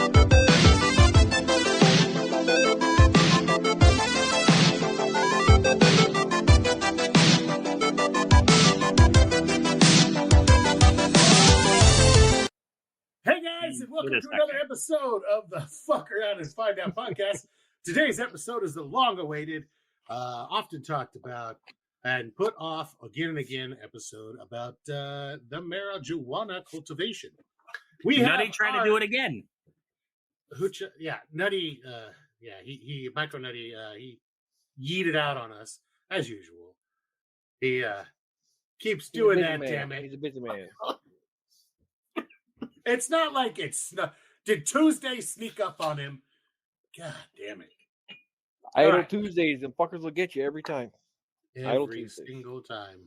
And welcome to another episode of the Fuck Around and Find Out podcast. Today's episode is the long-awaited, often talked about, and put off again and again episode about the marijuana cultivation. Nutty trying to do it again. Nutty. He Micro Nutty. He yeeted out on us as usual. He keeps doing that. Man. Damn it! He's a busy man. It's not like it's not. Did Tuesday sneak up on him? God damn it. Idle Tuesdays, and fuckers will get you every time. Every single time.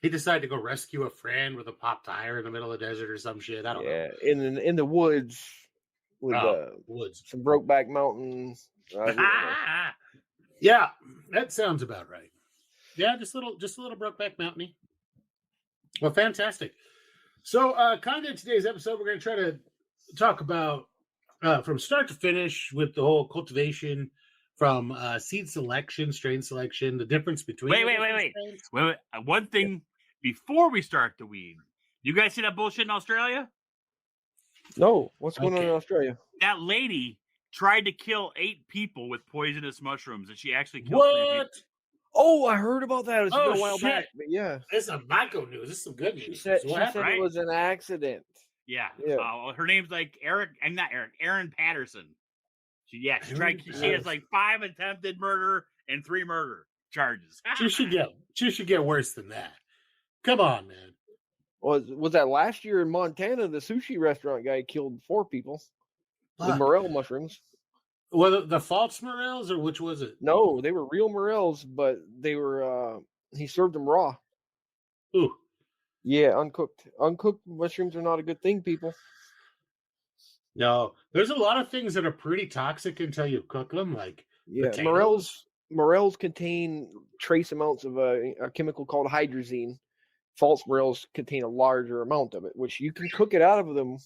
He decided to go rescue a friend with a popped tire in the middle of the desert or some shit. I don't know. Yeah, in the woods with some Brokeback Mountain. Yeah, that sounds about right. Yeah, just a little Brokeback Mountain-y. Well, fantastic. So, kind of today's episode, we're going to try to talk about from start to finish with the whole cultivation, from seed selection, strain selection, the difference between. Wait. One thing before we start the weed, you guys see that bullshit in Australia? No, what's going on in Australia? That lady tried to kill 8 people with poisonous mushrooms, and she actually killed 3 people. Oh, I heard about that. It's been a while back, but yeah. This is some Micro news. This is some good news. She said it was an accident. Yeah. Her name's like Erin Patterson. She has like 5 attempted murder and 3 murder charges. She should get worse than that. Come on, man. Was that last year in Montana? The sushi restaurant guy killed 4 people. The morel mushrooms. Well, the false morels, or which was it? No, they were real morels, but they were. He served them raw. Ooh. Yeah, uncooked. Uncooked mushrooms are not a good thing, people. No, there's a lot of things that are pretty toxic until you cook them, like potatoes. Morels contain trace amounts of a chemical called hydrazine. False morels contain a larger amount of it, which you can cook it out of them.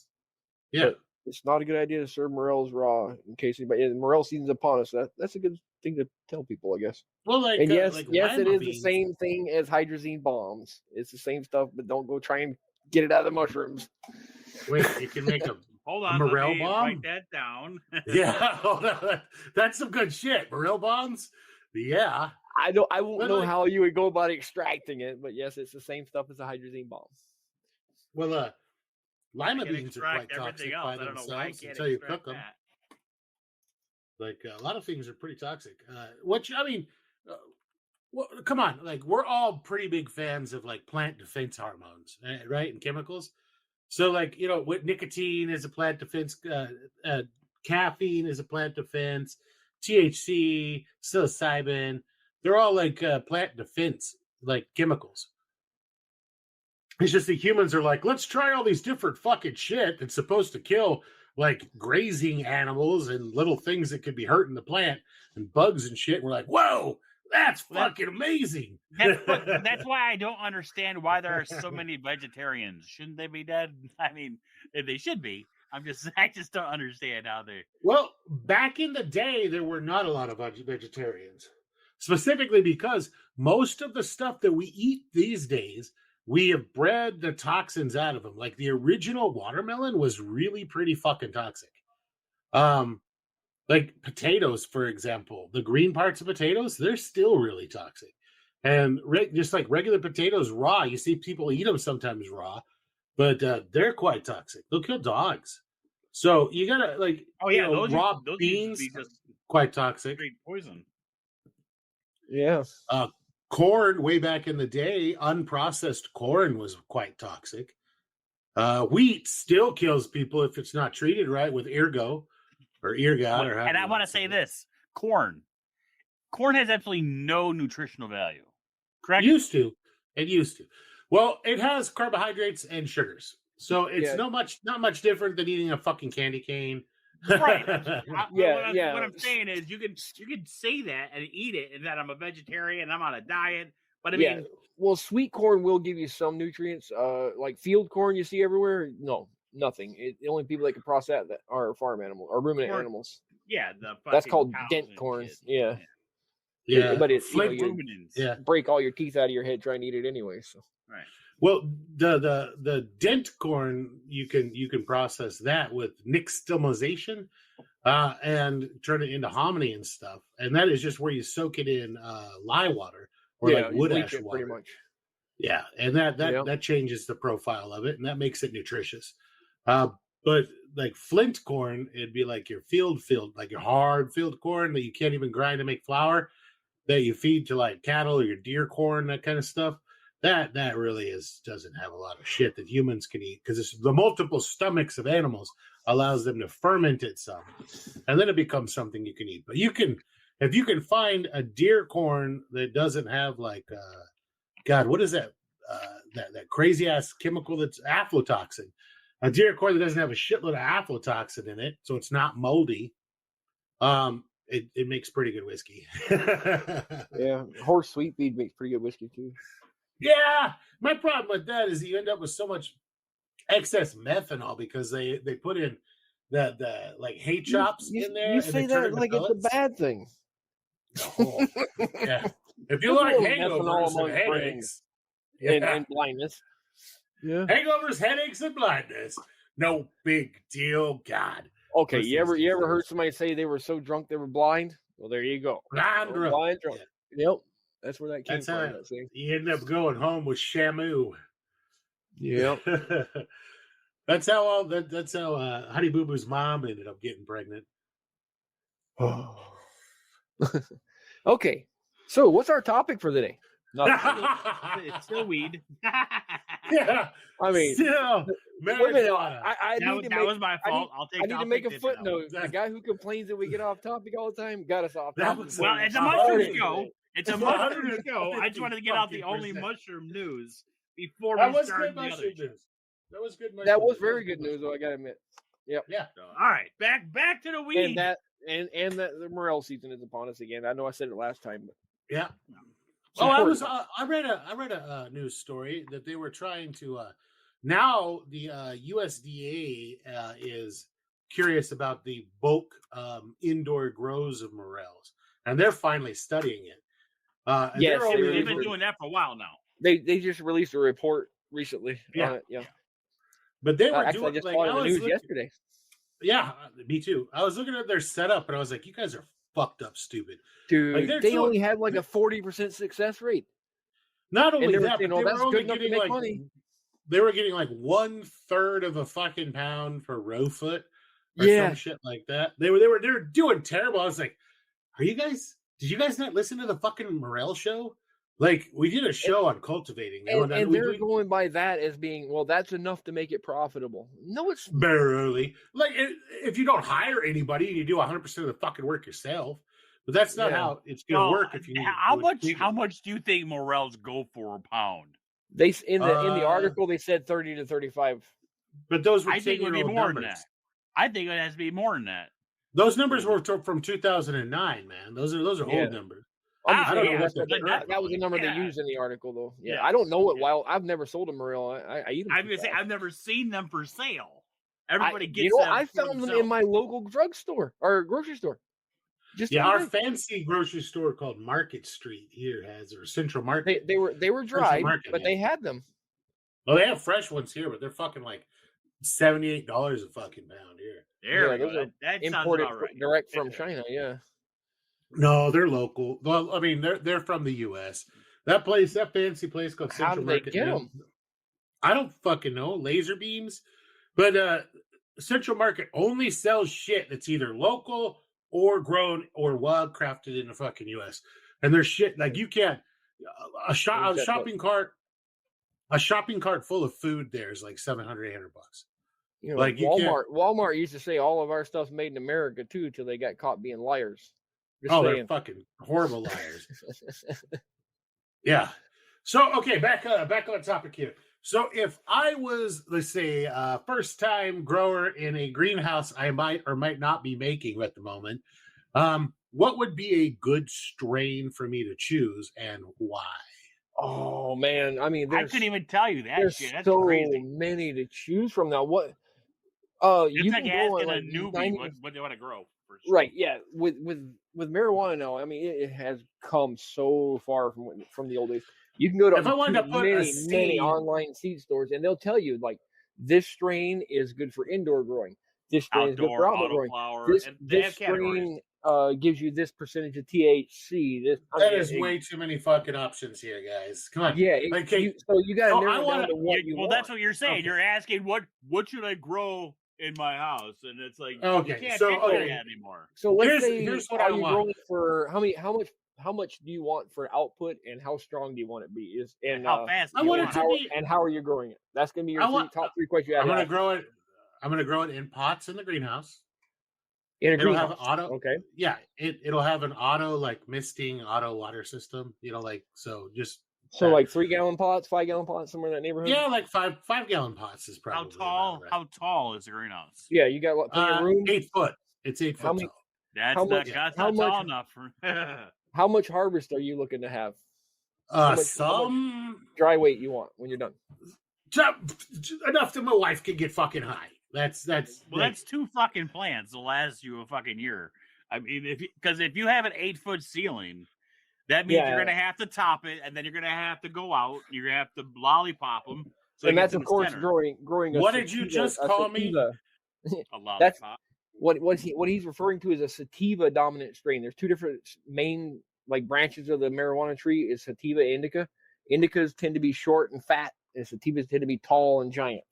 Yeah. It's not a good idea to serve morels raw in case anybody. Morel season's upon us. That's a good thing to tell people, I guess. Well, yes, it is the same thing as hydrazine bombs. It's the same stuff, but don't go try and get it out of the mushrooms. Wait, you can make a morel bomb. Write that down. Yeah, that's some good shit. Morel bombs. Yeah. I won't know how you would go about extracting it, but yes, it's the same stuff as a hydrazine bomb. Well, lima beans are quite toxic by themselves until you cook them. Like a lot of things are pretty toxic. Come on, like we're all pretty big fans of like plant defense hormones, right, and chemicals. So like what nicotine is a plant defense, caffeine is a plant defense, THC, psilocybin, they're all like plant defense like chemicals. It's just the humans are like, let's try all these different fucking shit that's supposed to kill like grazing animals and little things that could be hurting the plant and bugs and shit. And we're like, whoa, that's fucking amazing. That's why I don't understand why there are so many vegetarians. Shouldn't they be dead? I mean, they should be. I just don't understand how they. Well, back in the day, there were not a lot of vegetarians, specifically because most of the stuff that we eat these days, we have bred the toxins out of them. Like the original watermelon was really pretty fucking toxic. Like potatoes, for example, the green parts of potatoes, they're still really toxic. And just like regular potatoes raw, you see people eat them sometimes raw, but they're quite toxic. They'll kill dogs. So you gotta those raw beans, quite toxic. Great poison. Yeah. Corn, way back in the day, unprocessed corn was quite toxic. Wheat still kills people if it's not treated right with ergot. And I want to say this: corn has absolutely no nutritional value. Correct? It used to. Well, it has carbohydrates and sugars, so it's not much different than eating a fucking candy cane. Right. What I'm saying is, you can say that and eat it, and that I'm a vegetarian, I'm on a diet. But I mean, well, sweet corn will give you some nutrients. Like field corn you see everywhere. No, nothing. The only people that can process that are farm animals or ruminant animals. Yeah, that's called cows dent and corn. shit. Yeah. Yeah, but it's flint ruminants. Yeah, break all your teeth out of your head trying to eat it anyway. So right. Well, the dent corn you can process that with nixtamalization, and turn it into hominy and stuff, and that is just where you soak it in lye water or like wood ash water, pretty much. Yeah, and that changes the profile of it, and that makes it nutritious. But like flint corn, it'd be like your field, like your hard field corn that you can't even grind to make flour, that you feed to like cattle or your deer corn, that kind of stuff. That really doesn't have a lot of shit that humans can eat, because it's the multiple stomachs of animals allows them to ferment it some, and then it becomes something you can eat. But if you can find a deer corn that doesn't have like God, what is that? That crazy ass chemical that's aflatoxin. A deer corn that doesn't have a shitload of aflatoxin in it, so it's not moldy. It makes pretty good whiskey. Yeah, horse sweet feed makes pretty good whiskey too. Yeah, my problem with that is you end up with so much excess methanol because they put in the like hay chops in there. You say that like pellets. It's a bad thing. Oh, yeah. If you like hangovers and headaches and blindness, hangovers, headaches, and blindness, no big deal. God. Okay, you ever heard somebody say they were so drunk they were blind? Well, there you go. Blind drunk. Yeah. Yep, that's where that came from. You end up going home with Shamu. Yep. That's how Honey Boo Boo's mom ended up getting pregnant. Okay, so what's our topic for the day? It's still weed. Yeah, I mean, still. That was my fault. I need to make a footnote. The guy who complains that we get off topic all the time got us off topic. Well, it's a mushroom show. It's a mushroom show. I just wanted to get out the only mushroom news before we started the other news. That was good. That was very good news, though. I gotta admit. Yep. Yeah. So, all right, back to the weed. And the morel season is upon us again. I know I said it last time, but yeah. I read a news story that they were trying to. Now the USDA is curious about the bulk indoor grows of morels, and they're finally studying it. Yes, they've been doing that for a while now. They just released a report recently. Yeah, yeah. But they were actually, I just saw the news yesterday. Yeah, me too. I was looking at their setup, and I was like, "You guys are fucked up, stupid." Dude, like they only had like a 40% success rate. Not only that, but they were only getting like money. They were getting like 1/3 of a fucking pound per row foot, or some shit like that. They were doing terrible. I was like, "Did you guys not listen to the fucking Morel show? Like, we did a show on cultivating, and they're going by that as being, well, that's enough to make it profitable. No, it's barely. Like, if you don't hire anybody, you do 100% of the fucking work yourself. But that's not how it's going to work. If you need how much do you think morels go for a pound? They in the article they said 30 to 35. But those were I think it would be more than that. I think it has to be more than that. Those numbers were from 2009, man. Those are old numbers. I don't know that was the number they used in the article, though. Yeah, I don't know it. While I've never sold a morel, I eat them. I'm gonna say I've never seen them for sale. Everybody gets them. I found them in my local drugstore or grocery store. Our fancy grocery store called Market Street here has, or Central Market. They were dried, but they had them. Well, they have fresh ones here, but they're fucking like $78 a fucking pound here. Those are that imported sounds about right. Direct from China. Yeah. No, they're local. Well, I mean, they're from the U.S. That fancy place called Central Market. How do they get them? I don't fucking know. Laser beams, but Central Market only sells shit that's either local or grown or wild crafted in the fucking U.S. And there's shit like you can't a shopping cart full of food there is like $700, $800. You know, like Walmart used to say all of our stuff's made in America too, till they got caught being liars. They're fucking horrible liars. Yeah. So okay, back on the topic here. So if I was, let's say, a first-time grower in a greenhouse, I might or might not be making at the moment, what would be a good strain for me to choose and why? Oh man, I mean, I couldn't even tell you that. There's shit. That's so crazy. many to choose from now. What It's you like can go on asking a like newbie 90 what they want to grow. right, yeah. With marijuana now, I mean, it has come so far from the old days. You can go If I to wanted to put a many seed, online seed stores, and they'll tell you like this strain is good for indoor growing. This strain is good for Outdoor, outdoor growing. Autoflower, This and they this have categories. strain gives you this percentage of THC. This that is way too many fucking options here, guys. Come on. yeah. Okay. You got to Oh, narrow I it want down to what you Well, want. that's what you're saying. Okay. You're asking what should I grow in my house, and it's like Okay, you can't so, pick like okay. that anymore. So let's say Here's what are I you want. growing for how much do you want for output and how strong do you want it to be? And how fast I do you want want it to be. and how are you growing it? That's gonna be your I want. top three questions you have I'm to gonna ask. grow it. I'm gonna grow it in pots in the greenhouse. In a It'll have greenhouse. auto. Okay. Yeah, it'll have an auto like misting auto water system. Like so just. So like 3-gallon pots, 5-gallon pots, somewhere in that neighborhood. Yeah, like 5 gallon pots is probably about right. How tall is the greenhouse? Yeah, you got plenty of room. 8 foot. It's 8 How foot many- tall. That's not tall enough for. How much harvest are you looking to have? How much dry weight you want when you're done? Enough that my wife can get fucking high. That's 2 fucking plants will last you a fucking year. I mean, if you have an 8-foot ceiling, that means you're gonna have to top it, and then you're gonna have to go out. You're gonna have to lollipop them. So and that's of course growing. What did you just call me? A lollipop. What he's referring to is a sativa dominant strain. There's 2 different main like branches of the marijuana tree is sativa and indica. Indicas tend to be short and fat, and sativas tend to be tall and giant.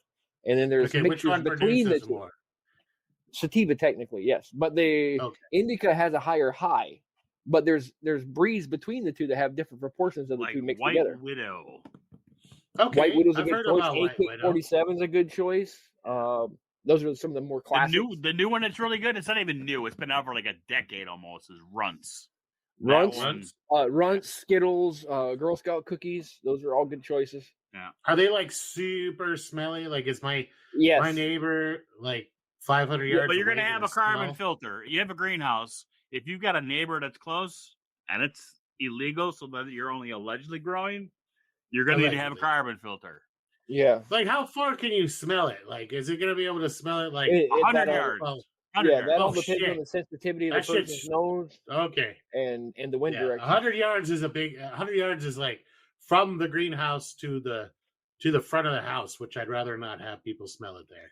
And then there's mixtures between the 2. More? Sativa technically, yes, but the indica has a higher high. But there's breeds between the 2 that have different proportions of the 2 mixed together. White Widow. Okay, White Widow's a good choice. AK-47 is a good choice. Those are some of the more classic. The new one that's really good. It's not even new. It's been out for like a decade almost. Is Runts. Runts, Skittles, Girl Scout cookies. Those are all good choices. Yeah. Are they like super smelly? Like is my neighbor like 500 yards? But you're gonna have a carbon filter. You have a greenhouse. If you've got a neighbor that's close and it's illegal, so that you're only allegedly growing, you're gonna need to have a carbon filter. Yeah. Like how far can you smell it? Like is it gonna be able to smell it like 100 yards? That all depends on the sensitivity of the person's nose. Okay. And the wind direction. 100 yards is 100 yards is like from the greenhouse to the front of the house, which I'd rather not have people smell it there.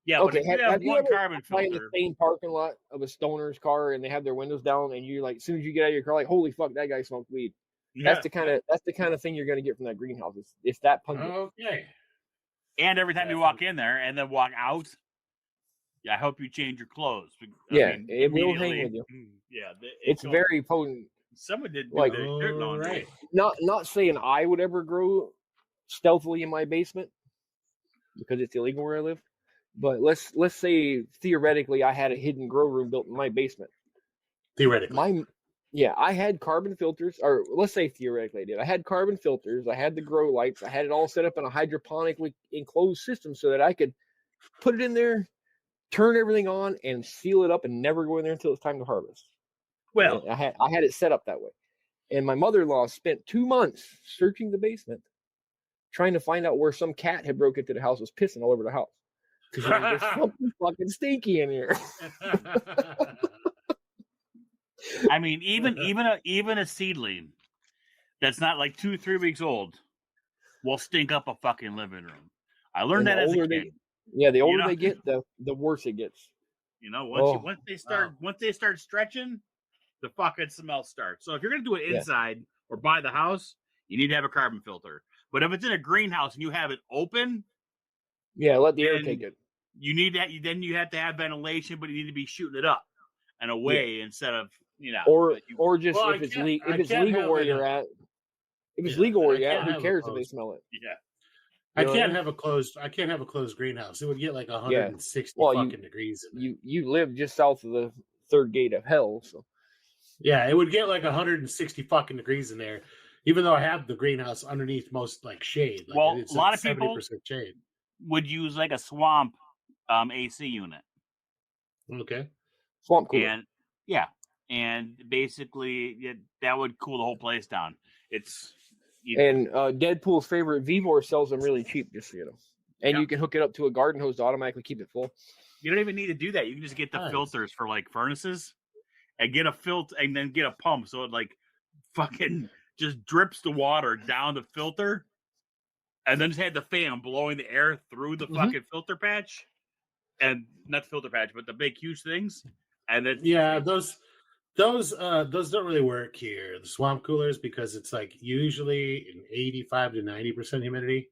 Yeah, okay. But if you have one carbon filter in the same parking lot of a stoner's car and they have their windows down and you like as soon as you get out of your car, like, holy fuck, that guy smoked weed. Yeah. That's the kind of thing you're gonna get from that greenhouse. It's that pungent. Okay. And every time you walk in there and then walk out, I hope you change your clothes. It will hang with you. Yeah, it's very potent. Someone did like right. Not saying I would ever grow stealthily in my basement because it's illegal where I live. But let's say theoretically I had a hidden grow room built in my basement. Theoretically. I had carbon filters, or let's say theoretically I did. I had carbon filters, I had the grow lights, I had it all set up in a hydroponically enclosed system so that I could put it in there, turn everything on, and seal it up and never go in there until it's time to harvest. Well, and I had it set up that way. And my mother-in-law spent 2 months searching the basement, trying to find out where some cat had broke into the house, was pissing all over the house. Because there's something fucking stinky in here. I mean, even a seedling that's not like 2-3 weeks old will stink up a fucking living room. I learned that as a kid. The older they get, the worse it gets. Once they start stretching, the fucking smell starts. So if you're gonna do it inside or by the house, you need to have a carbon filter. But if it's in a greenhouse and you have it open, let the air take it. You need that. Then you have to have ventilation, but you need to be shooting it up and away instead of or just if it's legal where you're at. If it's legal where you're at, who cares if they smell it? Yeah. I can't have a closed greenhouse. It would get like 160 fucking degrees in there. You live just south of the third gate of hell, so yeah, it would get like 160 fucking degrees in there, even though I have the greenhouse underneath most like shade. Like, it's a lot of people shade. Would use like a swamp AC unit. Okay. Swamp cooler. And basically that would cool the whole place down. And Deadpool's favorite Vivor sells them really cheap, just so you know. And you can hook it up to a garden hose to automatically keep it full. You don't even need to do that. You can just get the filters for like furnaces, and get a filter, and then get a pump so it like fucking just drips the water down the filter, and then just had the fan blowing the air through the fucking filter patch, and not the filter patch, but the big huge things, and then those don't really work here. The swamp coolers, because it's like usually in 85 to 90% humidity.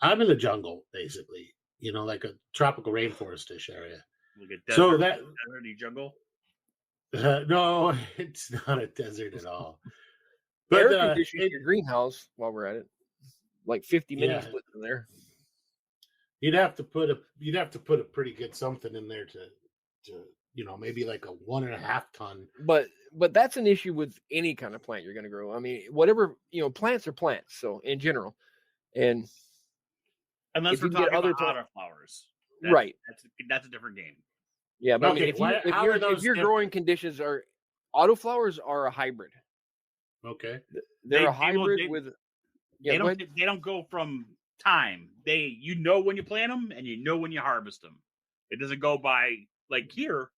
I'm in the jungle, basically. Like a tropical rainforestish area. Like a desert, so that deserty jungle. No, it's not a desert at all. But air condition your greenhouse while we're at it, like 50 mini splits in there. You'd have to put a pretty good something in there to maybe like a 1.5 ton. But that's an issue with any kind of plant you're going to grow. I mean, whatever, plants are plants. So in general, and unless we're talking about autoflowers, right? That's a different game. Yeah, but okay, if your growing conditions are autoflowers are a hybrid. Okay, they're a hybrid with. Yeah, they don't go from time. You know when you plant them and you know when you harvest them. It doesn't go by like here.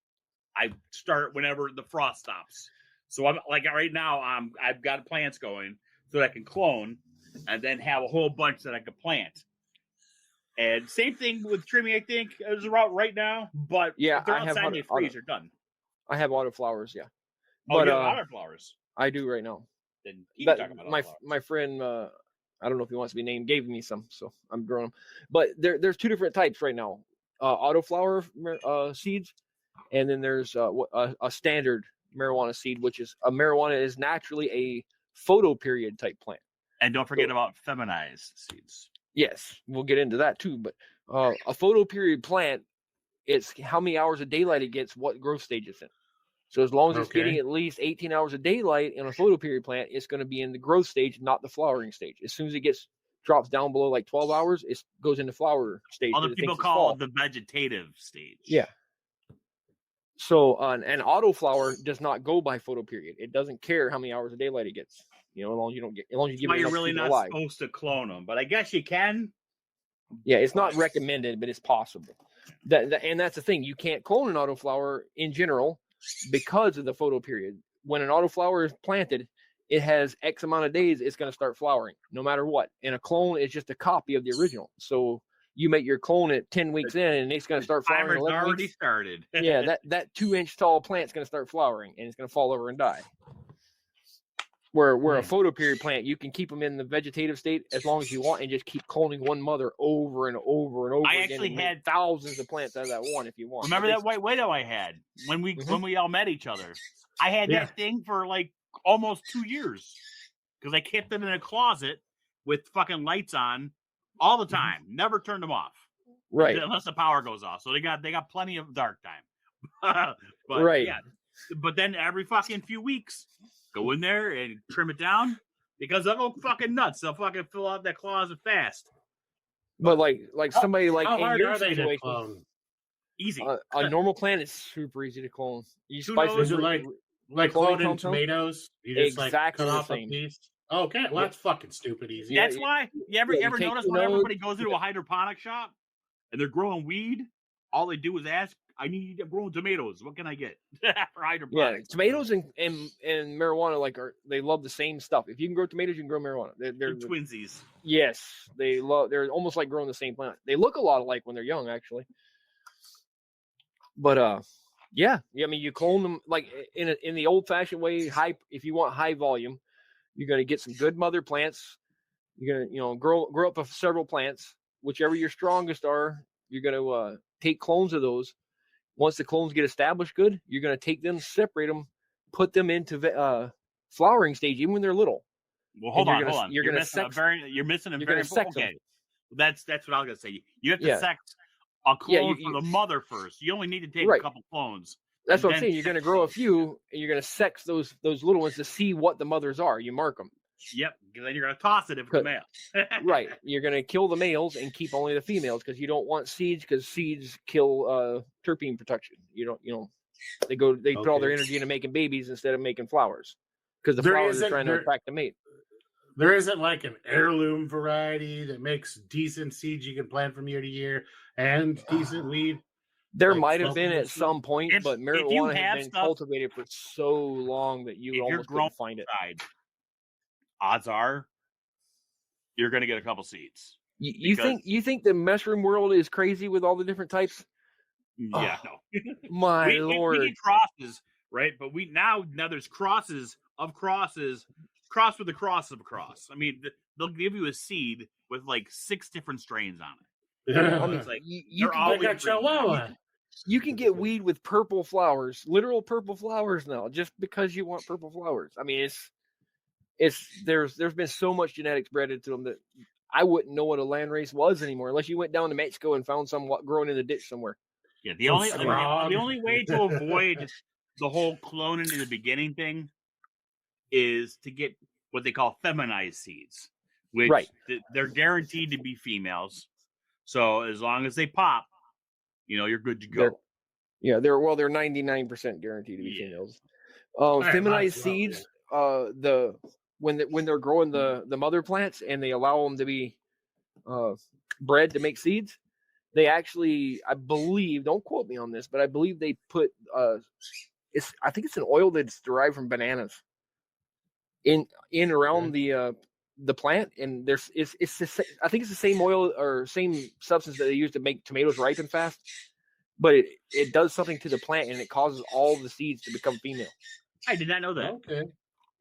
I start whenever the frost stops. So I'm like right now. I've got plants going so that I can clone and then have a whole bunch that I could plant. And same thing with trimming. I think is about right now. But if they're outside and they freeze, they're done. I have autoflowers. Yeah. But you have autoflowers. I do right now. Then keep talking about my friend. I don't know if he wants to be named. Gave me some, so I'm growing them. But there's two different types right now. Autoflower seeds, and then there's a standard marijuana seed, which is marijuana is naturally a photoperiod type plant. And don't forget about feminized seeds. Yes, we'll get into that too. But a photoperiod plant, it's how many hours of daylight it gets, what growth stage it's in. So as long as it's getting at least 18 hours of daylight in a photoperiod plant, it's going to be in the growth stage, not the flowering stage. As soon as it drops down below like 12 hours, it goes into flower stage. Other people call it the vegetative stage. Yeah. So an autoflower does not go by photoperiod. It doesn't care how many hours of daylight it gets. As long as you give it you're really not supposed to clone them, but I guess you can. Yeah, it's not recommended, but it's possible. And that's the thing. You can't clone an autoflower in general because of the photoperiod. When an autoflower is planted, it has X amount of days it's going to start flowering, no matter what. And a clone is just a copy of the original. So you make your clone at 10 weeks in, and it's going to start flowering. Timer's already started. Yeah, that 2-inch tall plant's going to start flowering, and it's going to fall over and die. Where a photoperiod plant, you can keep them in the vegetative state as long as you want, and just keep cloning one mother over and over and over again. I actually had thousands of plants out of that one if you want. Remember that white widow I had when we all met each other? I had that thing for like almost 2 years because I kept them in a closet with fucking lights on all the time. Never turned them off, right? Unless the power goes off. So they got plenty of dark time. But right. Yeah. But then every fucking few weeks, go in there and trim it down because they'll go fucking nuts. They'll fucking fill out that closet fast. But like somebody like in your situation, easy. A normal plant is super easy to clone. You spice it like cloning tomatoes. You just exactly cut off a piece. Okay, well that's fucking stupid easy. That's why you ever notice when everybody goes into a hydroponic shop and they're growing weed, all they do is ask, I need growing tomatoes. What can I get for hydroponics? Yeah, tomatoes and marijuana they love the same stuff. If you can grow tomatoes, you can grow marijuana. They're twinsies. Yes, they're almost like growing the same plant. They look a lot alike when they're young, actually. But yeah. I mean, you clone them like in the old-fashioned way. If you want high volume, you're going to get some good mother plants. You're going to grow up several plants, whichever your strongest are. You're going to take clones of those. Once the clones get established good, you're going to take them, separate them, put them into flowering stage, even when they're little. Well, hold on. You're missing a very important. Okay, that's what I was going to say. You have to sex a clone for the mother first. You only need to take a couple clones. That's what I'm saying. You're going to grow a few, and you're going to sex those little ones to see what the mothers are. You mark them. Yep, because then you're going to toss it if it's a male. Right. You're going to kill the males and keep only the females because you don't want seeds because seeds kill terpene production. They put all their energy into making babies instead of making flowers because the flowers are trying to attract the mate. There isn't like an heirloom variety that makes decent seeds you can plant from year to year and decent weed. There Like might have been smoking at some point, If but you marijuana had have been stuff- cultivated for so long that you if you're almost growing couldn't find it. outside, odds are you're going to get a couple seeds. You Because- think the mushroom world is crazy with all the different types? Yeah, Oh, no. My Lord. We get crosses, right? But now there's crosses of crosses, cross with the cross of a cross. I mean, they'll give you a seed with like 6 different strains on it. I mean, It's like, you they're can always I got Chihuahua. you can get weed with purple flowers, literal purple flowers now, just because you want purple flowers. I mean, there's been so much genetics bred into them that I wouldn't know what a landrace was anymore unless you went down to Mexico and found some growing in a ditch somewhere. Yeah, Some scrog. the only way to avoid the whole cloning in the beginning thing is to get what they call feminized seeds, which Right. they're guaranteed to be females. So as long as they pop, you're good to go. They're 99% guaranteed to be Yeah. females. Might Feminized as well, seeds, when they're growing the mother plants and they allow them to be bred to make seeds, they actually, I believe, don't quote me on this, but I believe they put I think it's an oil that's derived from bananas in around the plant, and I think it's the same oil or same substance that they use to make tomatoes ripen fast, but it does something to the plant and it causes all the seeds to become female. I did not know that. Okay.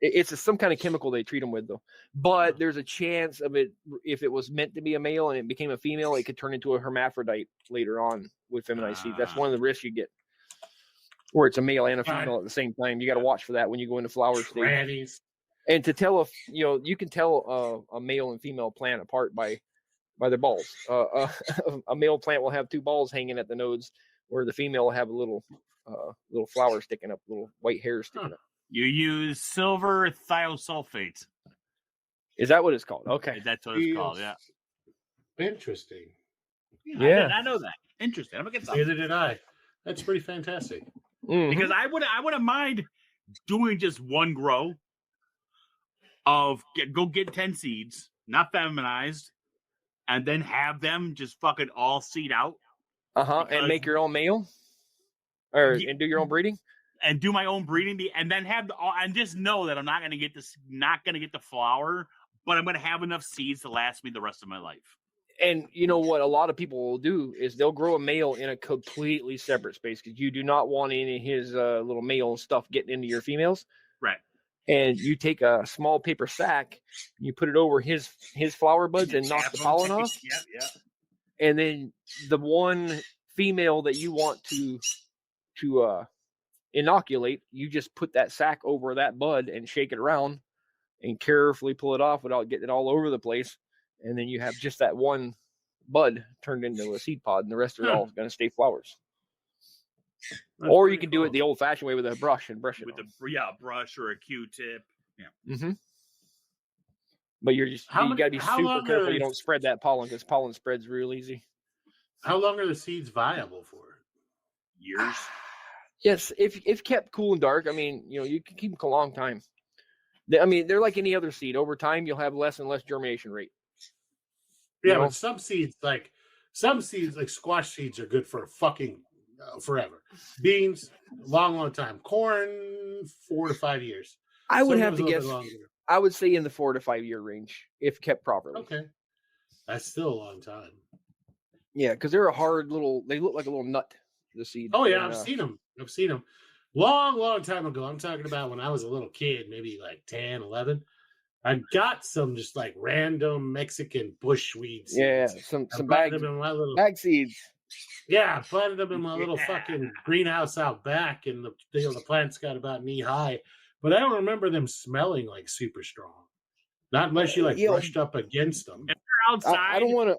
It's some kind of chemical they treat them with, though. But there's a chance of it, if it was meant to be a male and it became a female, it could turn into a hermaphrodite later on with feminized seeds. That's one of the risks you get, where it's a male and a female at the same time. You got to watch for that when you go into flower stage. Grannies. And to tell you can tell a male and female plant apart by their balls. A male plant will have 2 balls hanging at the nodes, where the female will have a little flower sticking up, little white hair sticking up. You use silver thiosulfate. Is that what it's called? Okay. That's what it's called, yeah. Interesting. I did not know that. Interesting. I'm going to get some. Neither did I. That's pretty fantastic. Mhm. Because I wouldn't mind doing just one grow of go get 10 seeds, not feminized, and then have them just fucking all seed out. And make your own male, and do your own breeding, and do my own breeding, and then and just know that I'm not gonna get the flower, but I'm gonna have enough seeds to last me the rest of my life. And you know what a lot of people will do is they'll grow a male in a completely separate space, because you do not want any of his little male stuff getting into your females. Right. And you take a small paper sack, you put it over his flower buds and knock the pollen off. Yeah. And then the one female that you want to inoculate, you just put that sack over that bud and shake it around and carefully pull it off without getting it all over the place. And then you have just that one bud turned into a seed pod, and the rest are all going to stay flowers. That's or you pretty can do cool. it the old-fashioned way with a brush and brush it With on. a brush or a Q-tip. Yeah. Mm-hmm. But you got to be super careful you don't spread that pollen, because pollen spreads real easy. How long are the seeds viable for? Years. Yes, if kept cool and dark, I mean, you can keep them a long time. They're like any other seed. Over time, you'll have less and less germination rate. Yeah, but some seeds like squash seeds are good for fucking forever. Beans, long time. Corn, 4 to 5 years. I would have Sometimes to a little guess. bit longer. I would say in the 4 to 5 year range if kept properly. Okay, that's still a long time. Yeah, because they're a hard little. They look like a little nut. The seed. Oh yeah, I've seen them. Long time ago. I'm talking about when I was a little kid, maybe like 10, 11. I got some just like random Mexican bushweed seeds. Yeah, some bag seeds. Yeah, I planted them in my little fucking greenhouse out back, and the plants got about knee high. But I don't remember them smelling like super strong. Not unless you brushed up against them. If you're outside, I don't want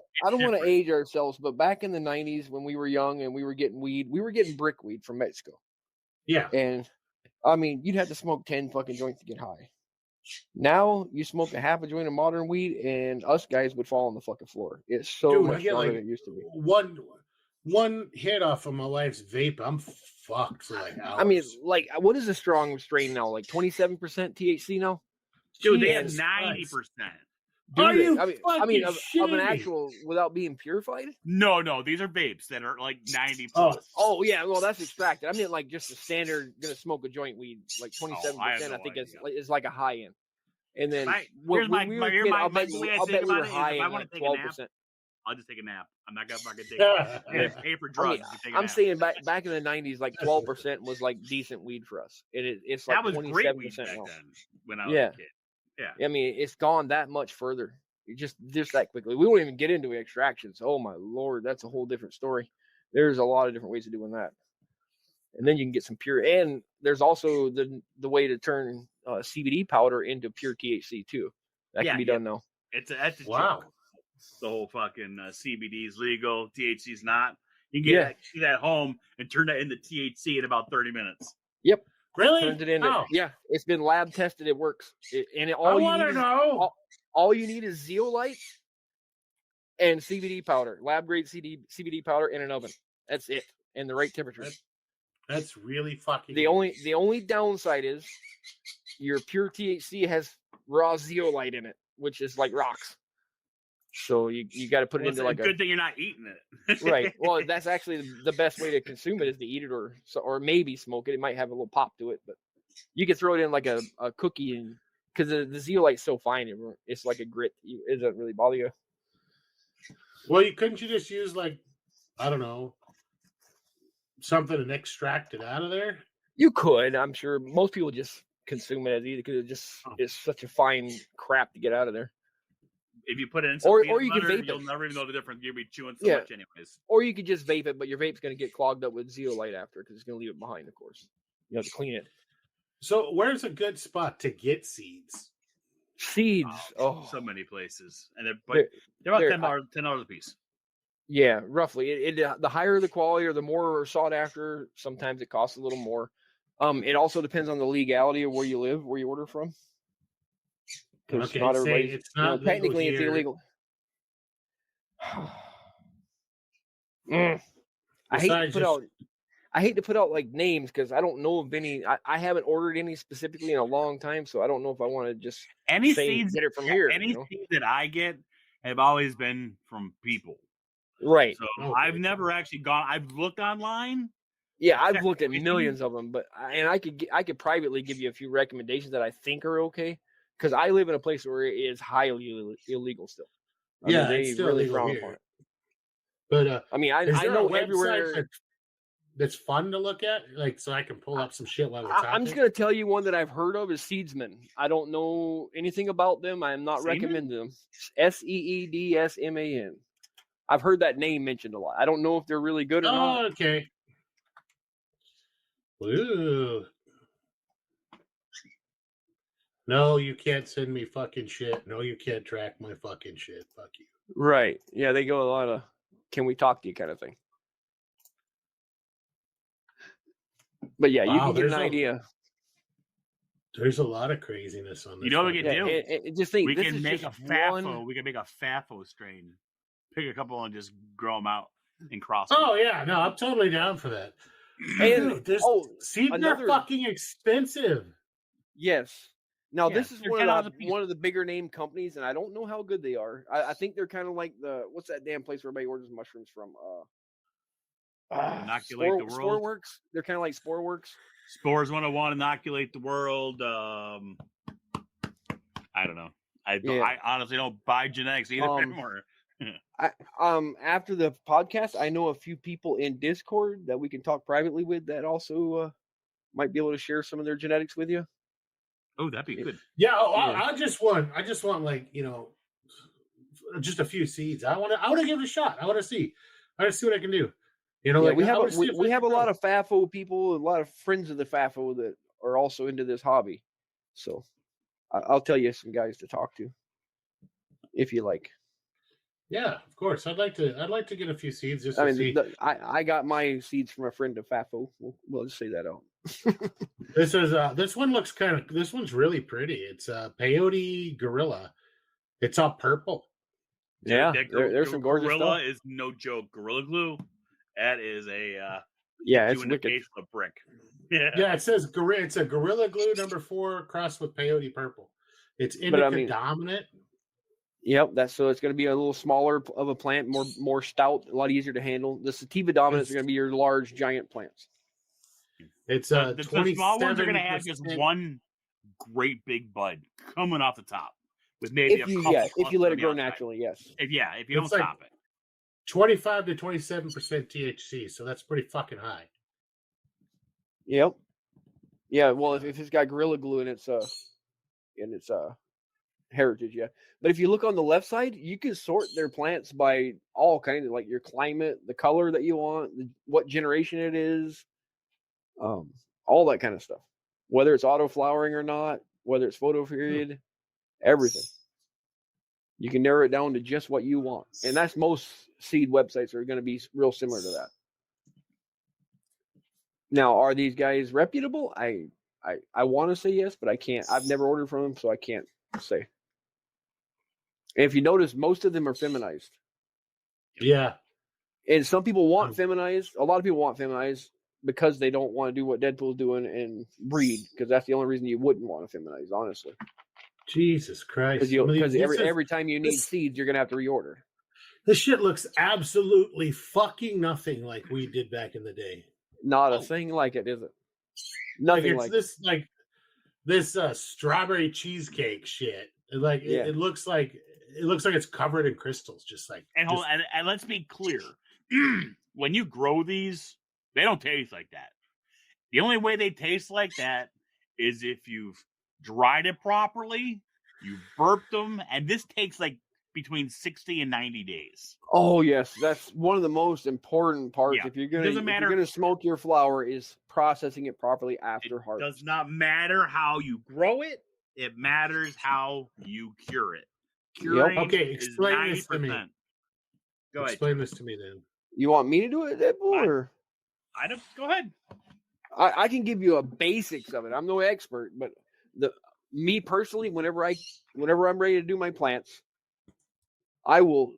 to age ourselves, but back in the 90s when we were young and we were getting weed, we were getting brickweed from Mexico. Yeah. And you'd have to smoke 10 fucking joints to get high. Now you smoke a half a joint of modern weed and us guys would fall on the fucking floor. It's so much stronger than it used to be. One hit off of my wife's vape, I'm fucked for like hours. What is a strong strain now? Like 27% THC now? Dude, they have 90%. Are you of shitting an me? actual without being purified? No, these are vapes that are like 90 Oh. plus. Oh yeah, well that's extracted. I mean like just the standard gonna smoke a joint weed, like 27%. I have no I think idea. is like a high end. And then Here's when we were the kids, I'll bet way I we think were about it is high if I in want like to take a nap, 12%. I'll just take a nap. I'm not gonna fucking take it. Yeah. Pay for I drugs. mean, to take a I'm nap. saying back in the 90s, like 12% was like decent weed for us. It's like that was 27% great weed back now. then when I was Yeah. a kid. Yeah. I mean, it's gone that much further. Just that quickly. We won't even get into extractions. Oh my lord, that's a whole different story. There's a lot of different ways of doing that. And then you can get some pure. And there's also the way to turn CBD powder into pure THC too. That can be done now. That's a Wow. joke. The whole fucking CBD is legal, THC is not. You can get that home and turn that into THC in about 30 minutes. Yep. Really? Turns it into it's been lab tested. It works. All you need is zeolite and CBD powder, lab grade CBD powder in an oven. That's it, and the right temperature. That's really fucking. The only downside is your pure THC has raw zeolite in it, which is like rocks. So you got to put it into like a good thing you're not eating it. Right. Well, that's actually the best way to consume it is to eat it or maybe smoke it. It might have a little pop to it, but you can throw it in like a cookie and because the zeolite's so fine, it's like a grit. It doesn't really bother you. Well, couldn't you just use like, I don't know, something and extract it out of there? You could. I'm sure most people just consume it as either because it's such a fine crap to get out of there. If you put it in some or peanut you butter, can vape you'll it. never even know the difference. You'll be chewing so much anyways. Or you could just vape it, but your vape's going to get clogged up with zeolite after because it's going to leave it behind, of course. You have to clean it. So where's a good spot to get seeds? Seeds. So many places. And they're about $10 a piece. Yeah, roughly. The higher the quality or the more sought after, sometimes it costs a little more. It also depends on the legality of where you live, where you order from. Because not everybody. It's not technically it's illegal. I hate to put out like names because I don't know of any. I haven't ordered any specifically in a long time, so I don't know if I want to just seeds get it from here. Seeds that I get have always been from people, right? So I've never actually gone. I've looked online. Yeah, I've looked at millions of them, but I could privately give you a few recommendations that I think are okay because I live in a place where it is highly illegal still. It's still really frown upon it. But I know everywhere that's fun to look at, like so I can pull up some shit while we're talking. I'm just gonna tell you one that I've heard of is Seedsman. I don't know anything about them. I'm not recommending them. SEEDSMAN. I've heard that name mentioned a lot. I don't know if they're really good or not. Okay. Ooh. No, you can't send me fucking shit. No, you can't track my fucking shit. Fuck you. Right. Yeah, they go a lot of can we talk to you kind of thing. But yeah, you can get an idea. There's a lot of craziness on this. You know what we can do? Just think we can make a FAFO. We can make a FAFO strain. Pick a couple and just grow them out and cross them. Oh yeah, no, I'm totally down for that. And seeds are fucking expensive. Yes. Now this is one of the bigger name companies, and I don't know how good they are. I think they're kind of like what's that damn place where everybody orders mushrooms from? Inoculate the world. Sporeworks. They're kind of like Sporeworks. Spores 101, inoculate the world. I don't know. I honestly don't buy genetics either anymore. After the podcast, I know a few people in Discord that we can talk privately with that also might be able to share some of their genetics with you. Oh, that'd be good. Yeah. I just want like just a few seeds. I want to give it a shot. I want to see what I can do. We have a lot of FAFO people, a lot of friends of the FAFO that are also into this hobby. So I'll tell you some guys to talk to if you like. Yeah, of course. I'd like to get a few seeds just to see. I got my seeds from a friend of FAFO. We'll just say that out. This one's really pretty. It's peyote gorilla. It's all purple. Yeah, there's some gorgeous gorilla stuff. Is no joke. Gorilla glue. That is it's wicked. A brick. Yeah, it says it's a Gorilla Glue number 4 crossed with peyote purple. It's indica dominant. Yep, so it's going to be a little smaller of a plant, more stout, a lot easier to handle. The sativa dominants are going to be your large, giant plants. It's the small ones are going to have 27%. just one great big bud coming off the top with maybe If a you couple. if you let it on the grow outside. naturally, yes. If you don't It's like stop it. 25 to 27% THC, so that's pretty fucking high. Yep. Yeah. Well, if it's got Gorilla Glue in its heritage, yeah. But if you look on the left side, you can sort their plants by all kinds of, like, your climate, the color that you want, what generation it is, all that kind of stuff. Whether it's auto flowering or not, whether it's photo period, everything. You can narrow it down to just what you want, and that's most seed websites are going to be real similar to that. Now, are these guys reputable? I want to say yes, but I can't. I've never ordered from them, so I can't say. And if you notice, most of them are feminized. Yeah. And some people want feminized. A lot of people want feminized because they don't want to do what Deadpool's doing and breed, because that's the only reason you wouldn't want to feminize, honestly. Jesus Christ. Because every time you need seeds, you're going to have to reorder. This shit looks absolutely fucking nothing like we did back in the day. Not a thing like it, is it? Nothing like this it. Like this strawberry cheesecake shit. It looks like it's covered in crystals, just like. And let's be clear. When you grow these, they don't taste like that. The only way they taste like that is if you've dried it properly, you burped them, and this takes like between 60 and 90 days. Oh yes, that's one of the most important parts. Yeah. If you're gonna smoke your flower, is processing it properly after harvest. It does not matter how you grow it; it matters how you cure it. Curing Okay, explain this to me. Go ahead. Explain this to me then. You want me to do it, Deadpool, or I don't. Go ahead. I can give you a basics of it. I'm no expert, but me personally, whenever I'm ready to do my plants, I will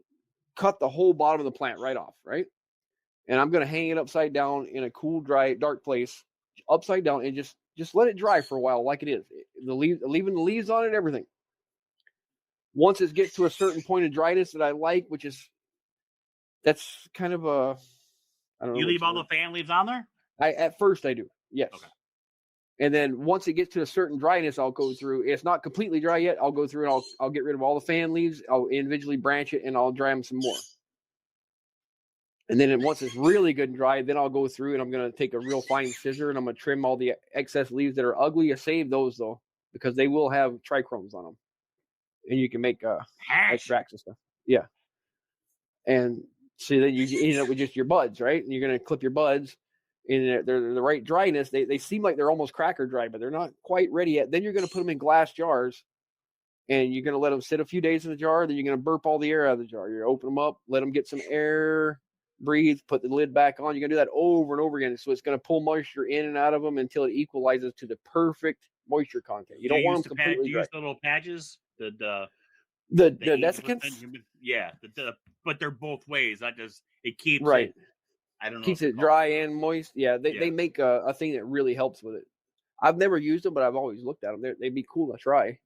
cut the whole bottom of the plant right off, right? And I'm going to hang it upside down in a cool, dry, dark place, upside down, and just let it dry for a while, like it is. Leaving the leaves on it, everything. Once it gets to a certain point of dryness that I like, that's kind of a, I don't know. You leave all the fan leaves on there? At first I do, yes. Okay. And then once it gets to a certain dryness, I'll go through. It's not completely dry yet. I'll go through and I'll get rid of all the fan leaves. I'll individually branch it and I'll dry them some more. And then once it's really good and dry, then I'll go through and I'm going to take a real fine scissor and I'm going to trim all the excess leaves that are ugly. I save those though, because they will have trichromes on them, and you can make extracts and stuff. Yeah. And so then you end up with just your buds, right? And you're going to clip your buds. And they're the right dryness. They seem like they're almost cracker dry, but they're not quite ready yet. Then you're going to put them in glass jars, and you're going to let them sit a few days in the jar. Then you're going to burp all the air out of the jar. You're going to open them up, let them get some air, breathe, put the lid back on. You're going to do that over and over again. So it's going to pull moisture in and out of them until it equalizes to the perfect moisture content. You don't want them completely dry. Use the little patches? The desiccants? Yeah, but they're both ways. Not just it keeps right. I don't know. Keeps it dry and moist. Yeah, they make a thing that really helps with it. I've never used them, but I've always looked at them. They'd be cool to try.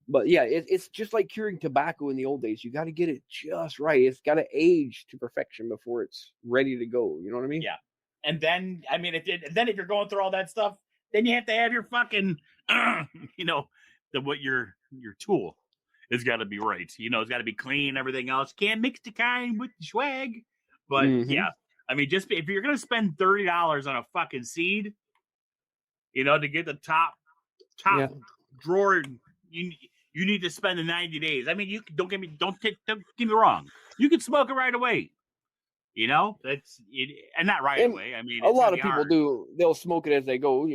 But yeah, it's just like curing tobacco in the old days. You got to get it just right. It's got to age to perfection before it's ready to go. You know what I mean? Yeah. And then, I mean, if you're going through all that stuff, then you have to have your fucking, your tool has got to be right. It's got to be clean. Everything else can't mix the kind with the swag. But yeah, I mean, just if you're gonna spend $30 on a fucking seed, to get the top drawer, you need to spend the 90 days. I mean, don't get me wrong. You can smoke it right away. That's it, and not right away. I mean, a lot of people do. They'll smoke it as they go.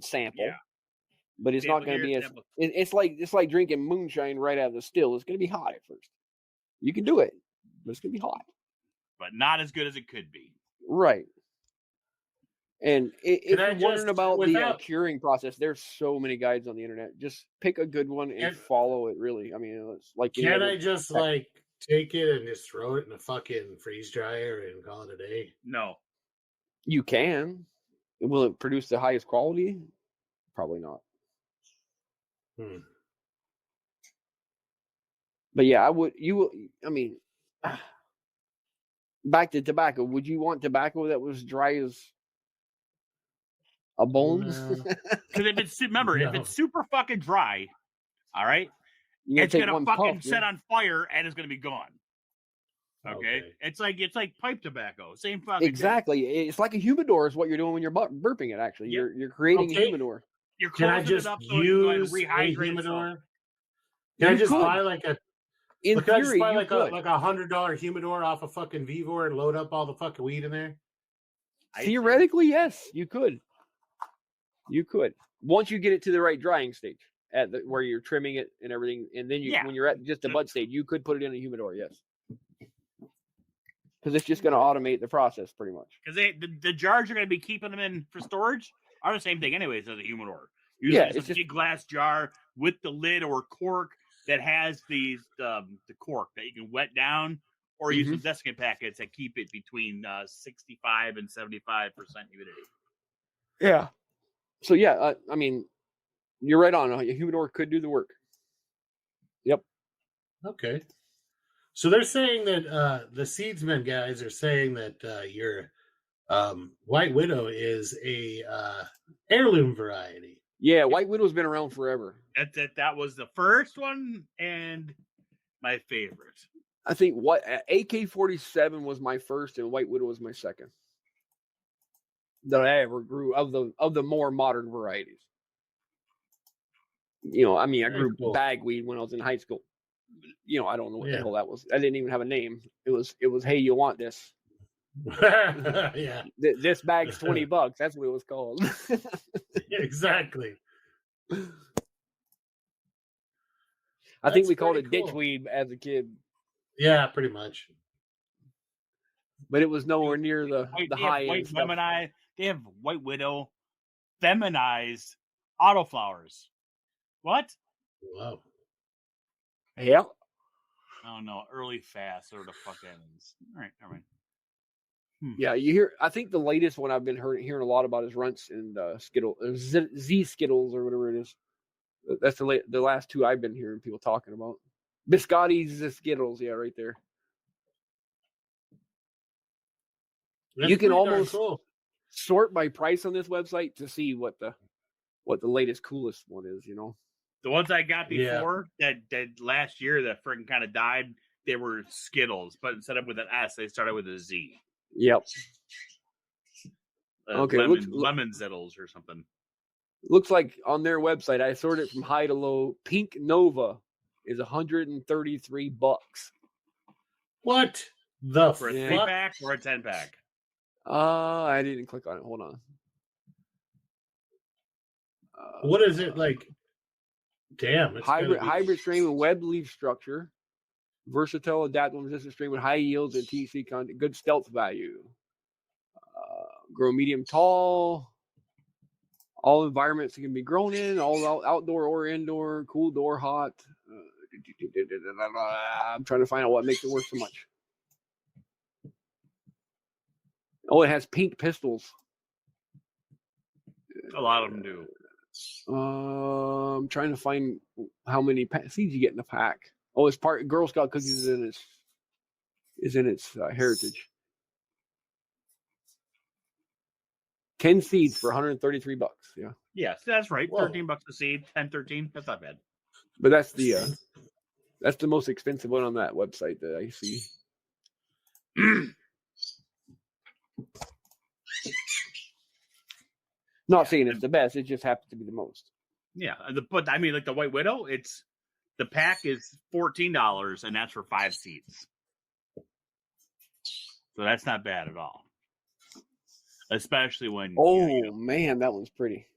Sample. Yeah. But it's not going to be as. It's like drinking moonshine right out of the still. It's going to be hot at first. You can do it, but it's going to be hot. But not as good as it could be. Right. And if you're wondering about the curing process, there's so many guides on the internet. Just pick a good one and follow it, really. I mean, it's like... Can I just, take it and just throw it in a fucking freeze dryer and call it a day? No. You can. Will it produce the highest quality? Probably not. But yeah, I would. I mean, back to tobacco. Would you want tobacco that was dry as a bone? Because if it's super fucking dry, all right, It's gonna fucking set on fire and it's gonna be gone. Okay? It's like pipe tobacco. Same fucking exactly. Thing. It's like a humidor is what you're doing when you're burping it. Actually, you're creating a humidor. You're closing it up so you can go ahead and rehydrate humidor. Can I just buy like a? In theory, I just buy like $100 humidor off a fucking Vivor and load up all the fucking weed in there? Theoretically, yes, you could. You could once you get it to the right drying stage where you're trimming it and everything, and then when you're at just the bud stage, you could put it in a humidor. Yes. Because it's just going to automate the process pretty much. Because the jars you're going to be keeping them in for storage are the same thing anyways as a humidor. Usually it's a big glass jar with the lid or cork that has the cork that you can wet down, or use some desiccant packets that keep it between 65 and 75% humidity. Yeah. So yeah, I mean, you're right on. A humidor could do the work. Yep. Okay. So they're saying that the seedsman guys are saying that your White Widow is a heirloom variety. Yeah, White Widow's been around forever. That was the first one and my favorite. I think AK-47 was my first and White Widow was my second that I ever grew of the more modern varieties. I mean, I grew bagweed when I was in high school. I don't know what the hell that was. I didn't even have a name. It was, hey, you want this? Yeah. This bag's $20. That's what it was called. Exactly. I think we called it ditchweed as a kid. Yeah, pretty much. But it was nowhere near the high end stuff. They have White Widow feminized autoflowers. What? Wow. Yeah. Oh no, early fast or the fuck ends. All right, never mind. Yeah, you hear. I think the latest one I've been hearing a lot about is Runts and Skittles, Z Skittles or whatever it is. That's the last two I've been hearing people talking about. Biscotti's Skittles, yeah, right there. That's you can almost sort by price on this website to see what the latest coolest one is. The ones I got before that last year that freaking kind of died, they were Skittles, but instead of with an S, they started with a Z. Yep. Okay. Lemon Zittles or something. Looks like on their website, I sorted from high to low. Pink Nova is $133. What the for a 3-pack or a 10-pack? I didn't click on it. Hold on. What is it like? Damn, it's hybrid strain with web leaf structure, versatile, adaptable, resistant strain with high yields and THC content, good stealth value. Grow medium tall. All environments it can be grown in, all outdoor or indoor, cool door, hot. I'm trying to find out what makes it work so much. Oh, it has pink pistils. A lot of them do. I'm trying to find how many seeds you get in the pack. Oh, it's part Girl Scout cookies is in its heritage. 10 seeds for $133. Yeah. Yes, that's right. Whoa. $13 a seed, 10, 13. That's not bad. But that's the most expensive one on that website that I see. Not saying it's the best, it just happens to be the most. Yeah, but I mean, like the White Widow, the pack is $14, and that's for 5 seeds. So that's not bad at all. Especially when man, that one's pretty.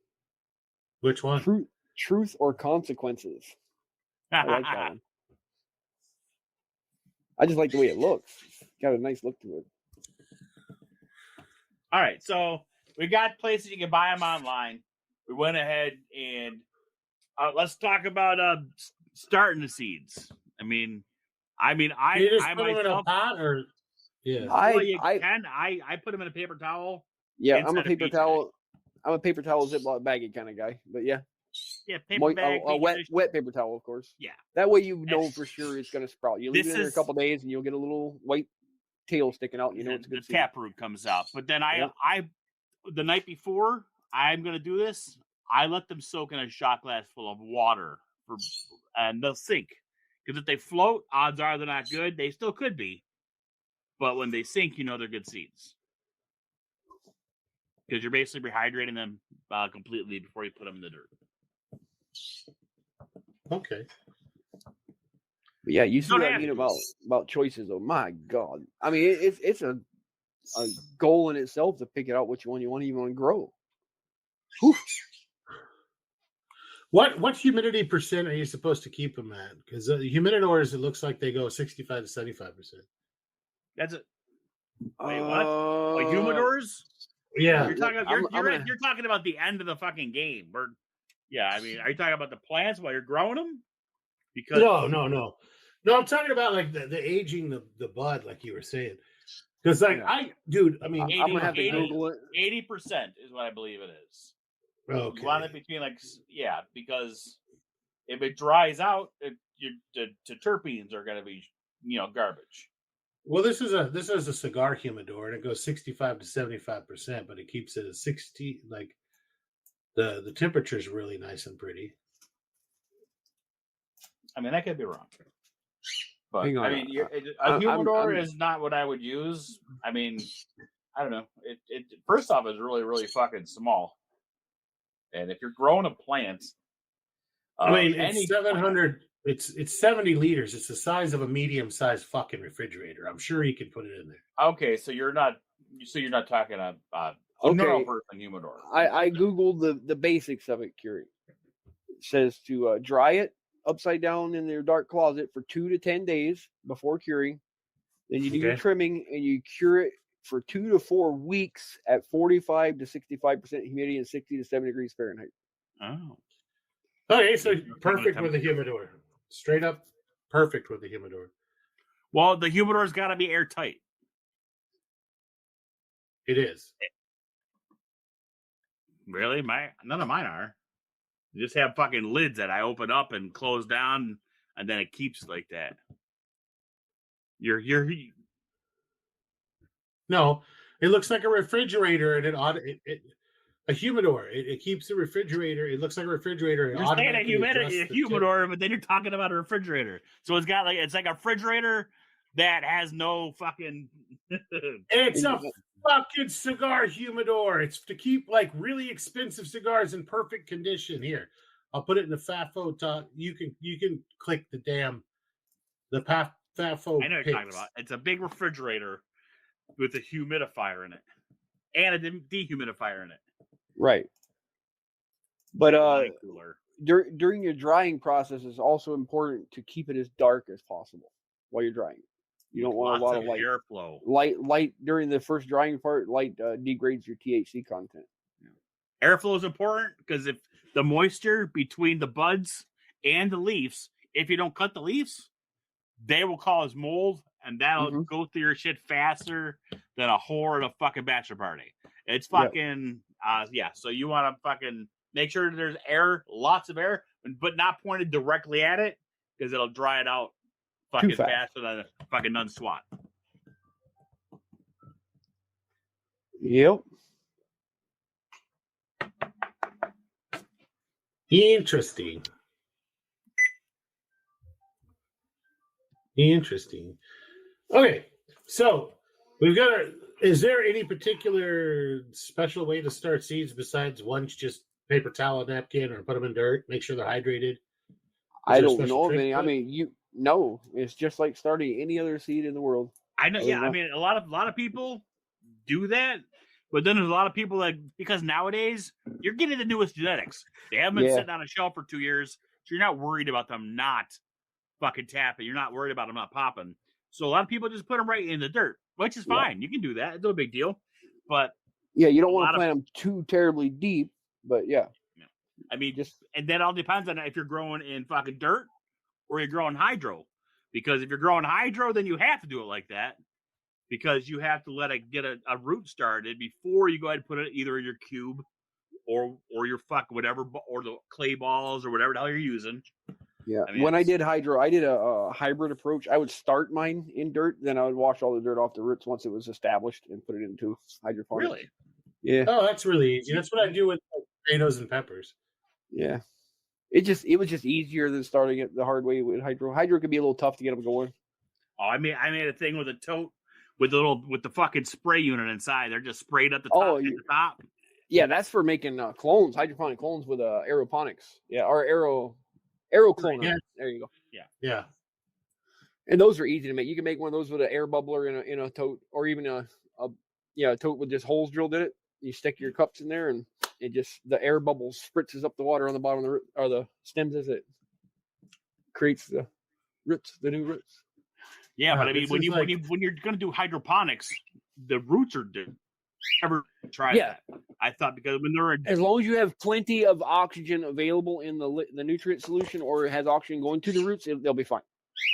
Which one? Truth or Consequences. I like that one. I just like the way it looks. It's got a nice look to it. All right, so we got places you can buy them online. We went ahead and let's talk about starting the seeds. I mean, I just put them in a pot, or I put them in a paper towel. Yeah, I'm a paper towel Ziploc baggie kind of guy, but yeah. Yeah, paper bag. Wet paper towel, of course. Yeah. That way you know for sure it's going to sprout. You leave it in there a couple days and you'll get a little white tail sticking out. You know it's good. The taproot comes out. But then I the night before I'm going to do this, I let them soak in a shot glass full of water and they'll sink. Because if they float, odds are they're not good. They still could be. But when they sink, you know they're good seeds. Because you're basically rehydrating them completely before you put them in the dirt. Okay. But yeah, you see what I mean about choices, though. My God. I mean, it's a goal in itself to pick it out which one you want to even grow. Whew. What humidity percent are you supposed to keep them at? Because the humidors, it looks like they go 65 to 75%. That's it. Wait, what? Humidors? Yeah. You're talking about the end of the fucking game. I mean, are you talking about the plants while you're growing them? Because No. I'm talking about like the aging the bud, like you were saying. Because I'm gonna have to Google it. 80% is what I believe it is. Okay. You want it between because if it dries out, the terpenes are going to be garbage. Well, this is a cigar humidor, and it goes 65 to 75%, but it keeps it at 60. Like the temperature is really nice and pretty. I mean, I could be wrong, but I mean, a humidor is not what I would use. I mean, I don't know. It first off is really, really fucking small, and if you're growing a plant, it's 700. It's 70 liters. It's the size of a medium-sized fucking refrigerator. I'm sure you could put it in there. Okay, so you're not talking a normal person humidor. I googled the basics of it, Curie. It says to dry it upside down in your dark closet for 2 to 10 days before curing. Then you do your trimming and you cure it for 2 to 4 weeks at 45 to 65% humidity and 60 to 70 degrees Fahrenheit. Oh. Okay, so perfect with the humidor. Straight up perfect with the humidor. Well, the humidor's got to be airtight. It is. Really? None of mine are. You just have fucking lids that I open up and close down, and then it keeps like that. No, it looks like a refrigerator, and a humidor. It keeps the refrigerator. It looks like a refrigerator. You're saying a humidor, but then you're talking about a refrigerator. So it's like a refrigerator that has no fucking. It's a fucking cigar humidor. It's to keep like really expensive cigars in perfect condition. Here, I'll put it in the FAFO top. You can click the FAFO. I know what you're talking about. It's a big refrigerator with a humidifier in it and a dehumidifier in it. Right. But during your drying process, it's also important to keep it as dark as possible while you're drying. You don't want a lot of light. Airflow. Light during the first drying part. Light degrades your THC content. Yeah. Airflow is important because if the moisture between the buds and the leaves, if you don't cut the leaves, they will cause mold, and that'll go through your shit faster than a whore at a fucking bachelor party. It's fucking So you want to fucking make sure there's air, lots of air, but not pointed directly at it because it'll dry it out fucking faster than a fucking nun swat. Yep. Interesting. Okay, so we've got is there any particular special way to start seeds besides once just paper towel, napkin, or put them in dirt, make sure they're hydrated? I don't know of any. I mean, it's just like starting any other seed in the world. I know. Yeah, I mean, a lot of people do that, but then there's a lot of people because nowadays you're getting the newest genetics. They haven't been sitting on a shelf for 2 years, so you're not worried about them not fucking tapping. You're not worried about them not popping. So a lot of people just put them right in the dirt, which is fine. You can do that. It's no big deal. But you don't want to plant them too terribly deep. But I mean, and that all depends on if you're growing in fucking dirt or you're growing hydro. Because if you're growing hydro, then you have to do it like that. Because you have to let it get a root started before you go ahead and put it either in your cube or your whatever, or the clay balls or whatever the hell you're using. Yeah. I mean, when I did hydro, I did a hybrid approach. I would start mine in dirt, then I would wash all the dirt off the roots once it was established and put it into hydroponics. Really? Yeah. Oh, that's really easy. That's what I do with tomatoes and peppers. Yeah. It was just easier than starting it the hard way with hydro. Hydro could be a little tough to get them going. Oh, I made a thing with a tote with the fucking spray unit inside. They're just sprayed at the top. At the top. Yeah, that's for making clones, hydroponic clones with aeroponics. Yeah, or aero clone. Yeah. There you go. Yeah. And those are easy to make. You can make one of those with an air bubbler in a tote, or even a tote with just holes drilled in it. You stick your cups in there, and it just the air bubbles spritzes up the water on the bottom of the root, or the stems as it creates the new roots. Yeah, but I mean, when you're going to do hydroponics, the roots are different. Never tried that. I thought because when they're as long as you have plenty of oxygen available in the nutrient solution, or it has oxygen going to the roots, they'll be fine.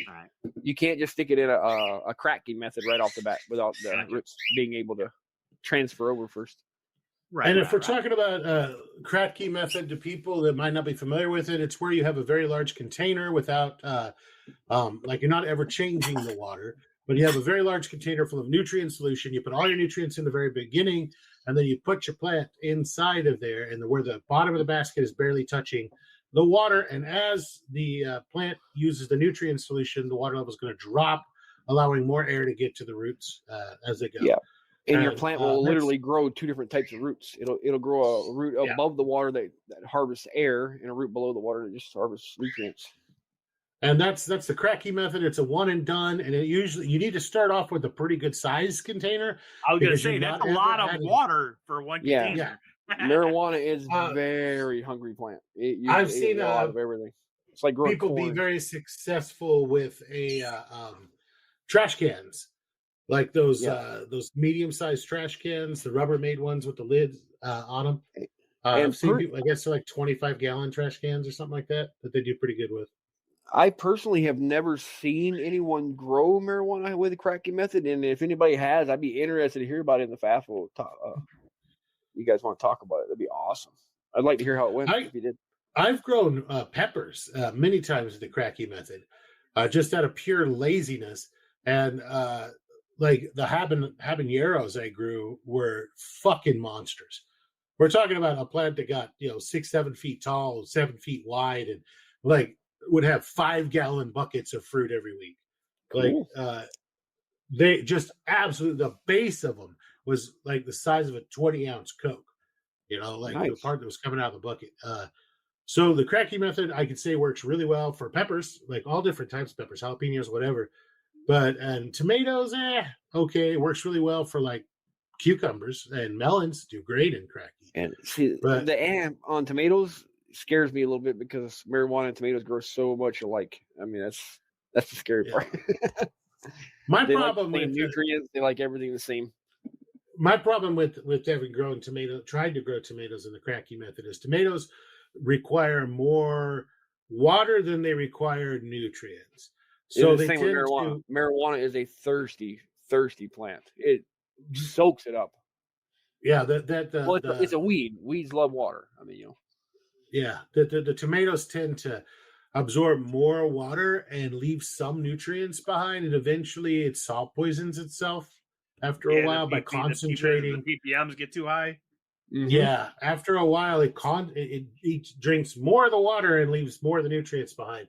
All right. You can't just stick it in a cracking method right off the bat without the roots being able to transfer over first. Right. And if we're talking about Kratky method to people that might not be familiar with it, it's where you have a very large container without, like you're not ever changing the water, but you have a very large container full of nutrient solution. You put all your nutrients in the very beginning, and then you put your plant inside of there, and where the bottom of the basket is barely touching the water. And as the plant uses the nutrient solution, the water level is going to drop, allowing more air to get to the roots as they go. Yeah. And your plant will literally grow two different types of roots. It'll grow a root above the water that harvests air, and a root below the water that just harvests nutrients. And that's the Kratky method. It's a one and done, and you need to start off with a pretty good size container. I was going to say that's a lot of water for one container. Yeah. Marijuana is very hungry plant. I've seen a lot of everything. It's like growing people corn. be very successful with trash cans. Like those medium-sized trash cans, the Rubbermaid ones with the lids on them. I've seen people, I guess they're like 25-gallon trash cans or something like that they do pretty good with. I personally have never seen anyone grow marijuana with the Kratky method, and if anybody has, I'd be interested to hear about it in the FAFO. You guys want to talk about it? That'd be awesome. I'd like to hear how it went if you did. I've grown peppers many times with the Kratky method, just out of pure laziness. And like the habaneros I grew were fucking monsters. We're talking about a plant that got 6-7 feet tall, 7 feet wide, and like would have 5-gallon buckets of fruit every week. Cool. Like they just absolutely, the base of them was like the size of a 20-ounce Coke. Like nice. The part that was coming out of the bucket. So the Kratky method, I could say, works really well for peppers, like all different types of peppers, jalapenos, whatever. And tomatoes, okay, works really well for like cucumbers, and melons do great in Kratky. And see, the amp on tomatoes scares me a little bit because marijuana and tomatoes grow so much alike. I mean, that's the scary part. My problem with nutrients, they like everything the same. My problem with having tried to grow tomatoes in the Kratky method is tomatoes require more water than they require nutrients. So they tend marijuana. Marijuana is a thirsty plant. It soaks it up. Yeah, it's a weed. Weeds love water. I mean, Yeah, the tomatoes tend to absorb more water and leave some nutrients behind, and eventually it salt poisons itself after a while by concentrating. The ppms get too high. Mm-hmm. Yeah, after a while it drinks more of the water and leaves more of the nutrients behind.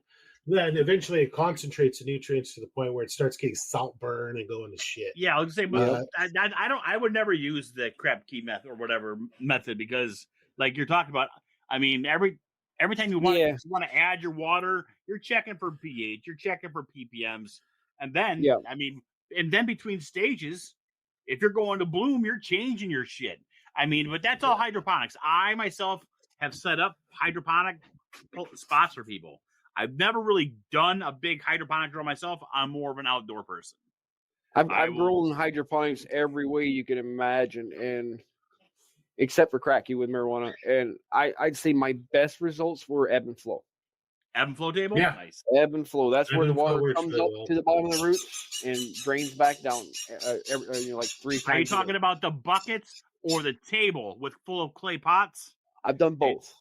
Then eventually it concentrates the nutrients to the point where it starts getting salt burn and going to shit. Yeah, I was gonna say, but I would never use the Kratky method or whatever method because, like you're talking about, I mean, every time you want to add your water, you're checking for pH, you're checking for ppms, and then between stages, if you're going to bloom, you're changing your shit. I mean, but that's all hydroponics. I myself have set up hydroponic spots for people. I've never really done a big hydroponic grow myself. I'm more of an outdoor person. I've grown hydroponics every way you can imagine, and except for Kratky with marijuana. And I'd say my best results were ebb and flow. Ebb and flow table? Yeah. Nice. Ebb and flow. That's where the water comes up to the bottom of the roots and drains back down like 3 times. Are you talking about the buckets or the table full of clay pots? I've done both.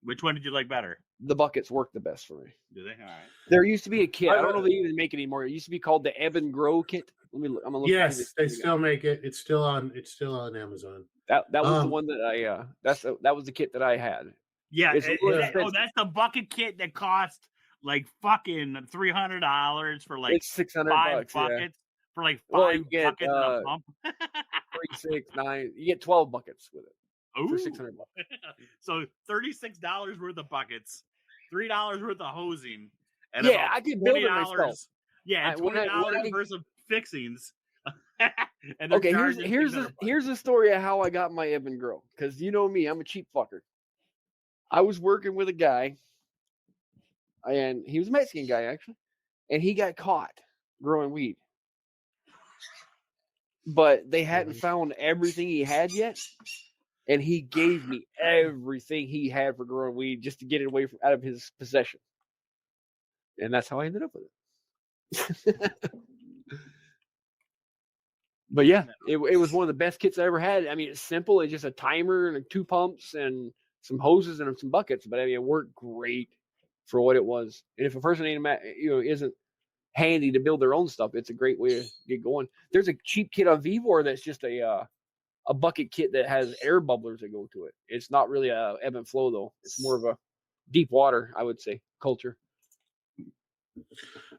Which one did you like better? The buckets work the best for me. Do they? All right. There used to be a kit. I don't know if they even make it anymore. It used to be called the Ebb and Grow kit. I'm gonna look. Yes, they still make it. It's still on Amazon. That was the one that I that was the kit that I had. Yeah. That's the bucket kit that cost like fucking $300 for like it's $600 buckets for like 5 buckets and a pump. 3, 6, 9. You get 12 buckets with it. Ooh. For $600. So $36 worth of buckets, $3 worth of hosing, and I could build it myself. Yeah, $20 worth of fixings. And okay, here's the story of how I got my Ebb and Grow. Because you know me, I'm a cheap fucker. I was working with a guy, and he was a Mexican guy actually, and he got caught growing weed. But they hadn't found everything he had yet. And he gave me everything he had for growing weed just to get it away out of his possession. And that's how I ended up with it. But yeah, it was one of the best kits I ever had. I mean, it's simple. It's just a timer and 2 pumps and some hoses and some buckets. But I mean, it worked great for what it was. And if a person isn't handy to build their own stuff, it's a great way to get going. There's a cheap kit on Vivor that's just a bucket kit that has air bubblers that go to it. It's not really a ebb and flow though. It's more of a deep water, I would say, culture.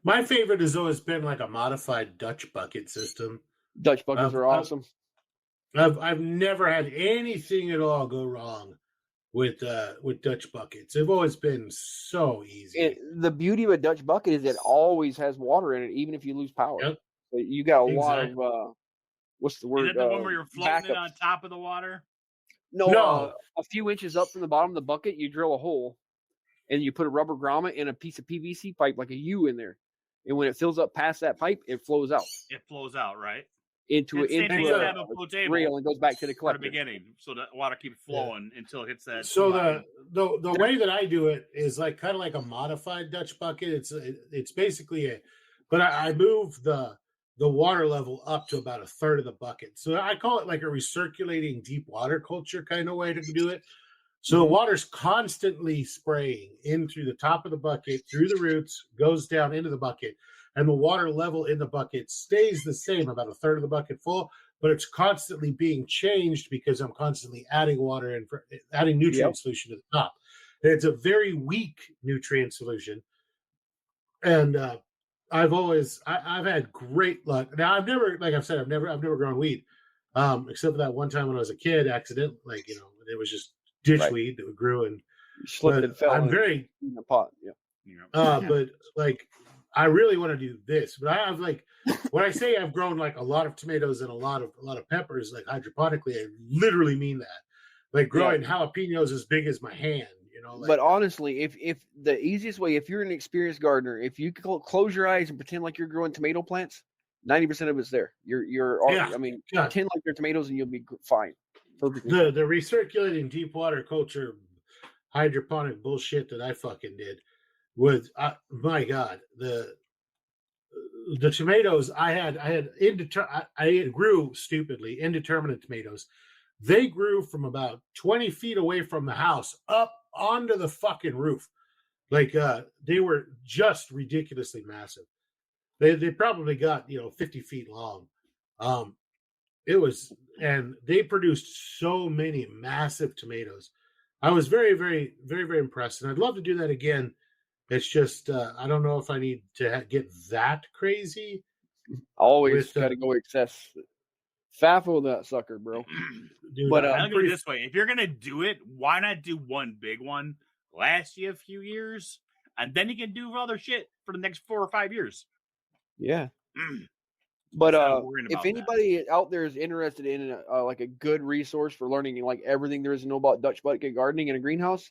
My favorite has always been like a modified Dutch bucket system. Dutch buckets are awesome. I've never had anything at all go wrong with Dutch buckets. They've always been so easy. The beauty of a Dutch bucket is it always has water in it, even if you lose power. Yep. So you got a lot of what's the word? Is that the one where you're floating it on top of the water? No. A few inches up from the bottom of the bucket, you drill a hole, and you put a rubber grommet and a piece of PVC pipe, like a U, in there. And when it fills up past that pipe, it flows out. It flows out, right? Into a rail and goes back to the collector. At the beginning, so the water keeps flowing until it hits that. So the way that I do it is like kind of like a modified Dutch bucket. It's basically but I move the water level up to about a third of the bucket. So I call it like a recirculating deep water culture kind of way to do it. So the water's constantly spraying in through the top of the bucket, through the roots, goes down into the bucket. And the water level in the bucket stays the same, about a third of the bucket full, but it's constantly being changed because I'm constantly adding water and adding nutrient solution to the top. And it's a very weak nutrient solution. And I've had great luck. Now I've never grown weed, except for that one time when I was a kid, accidentally, it was just ditch weed that grew and slipped and fell. I'm very in the pot. But like, I really want to do this. But I have when I say I've grown like a lot of tomatoes and a lot of peppers, like hydroponically, I literally mean that. Like growing jalapenos as big as my hand. But honestly, if the easiest way, if you're an experienced gardener, if you close your eyes and pretend like you're growing tomato plants, 90% of it's there. Pretend like they're tomatoes and you'll be fine. Perfectly. The recirculating deep water culture hydroponic bullshit that I fucking did with my God, the tomatoes I grew stupidly indeterminate tomatoes. They grew from about 20 feet away from the house up onto the fucking roof. Like they were just ridiculously massive. They probably got 50 feet long. And they produced so many massive tomatoes. I was very, very, very, very impressed, and I'd love to do that again. It's just I don't know if I need to get that crazy. Always got to go excess. FAFO that sucker, bro. Dude, but I'll go this way: if you're gonna do it, why not do one big one, last you a few years, and then you can do other shit for the next 4 or 5 years. Yeah. But if anybody out there is interested in like a good resource for learning like everything there is to know about Dutch bucket gardening in a greenhouse,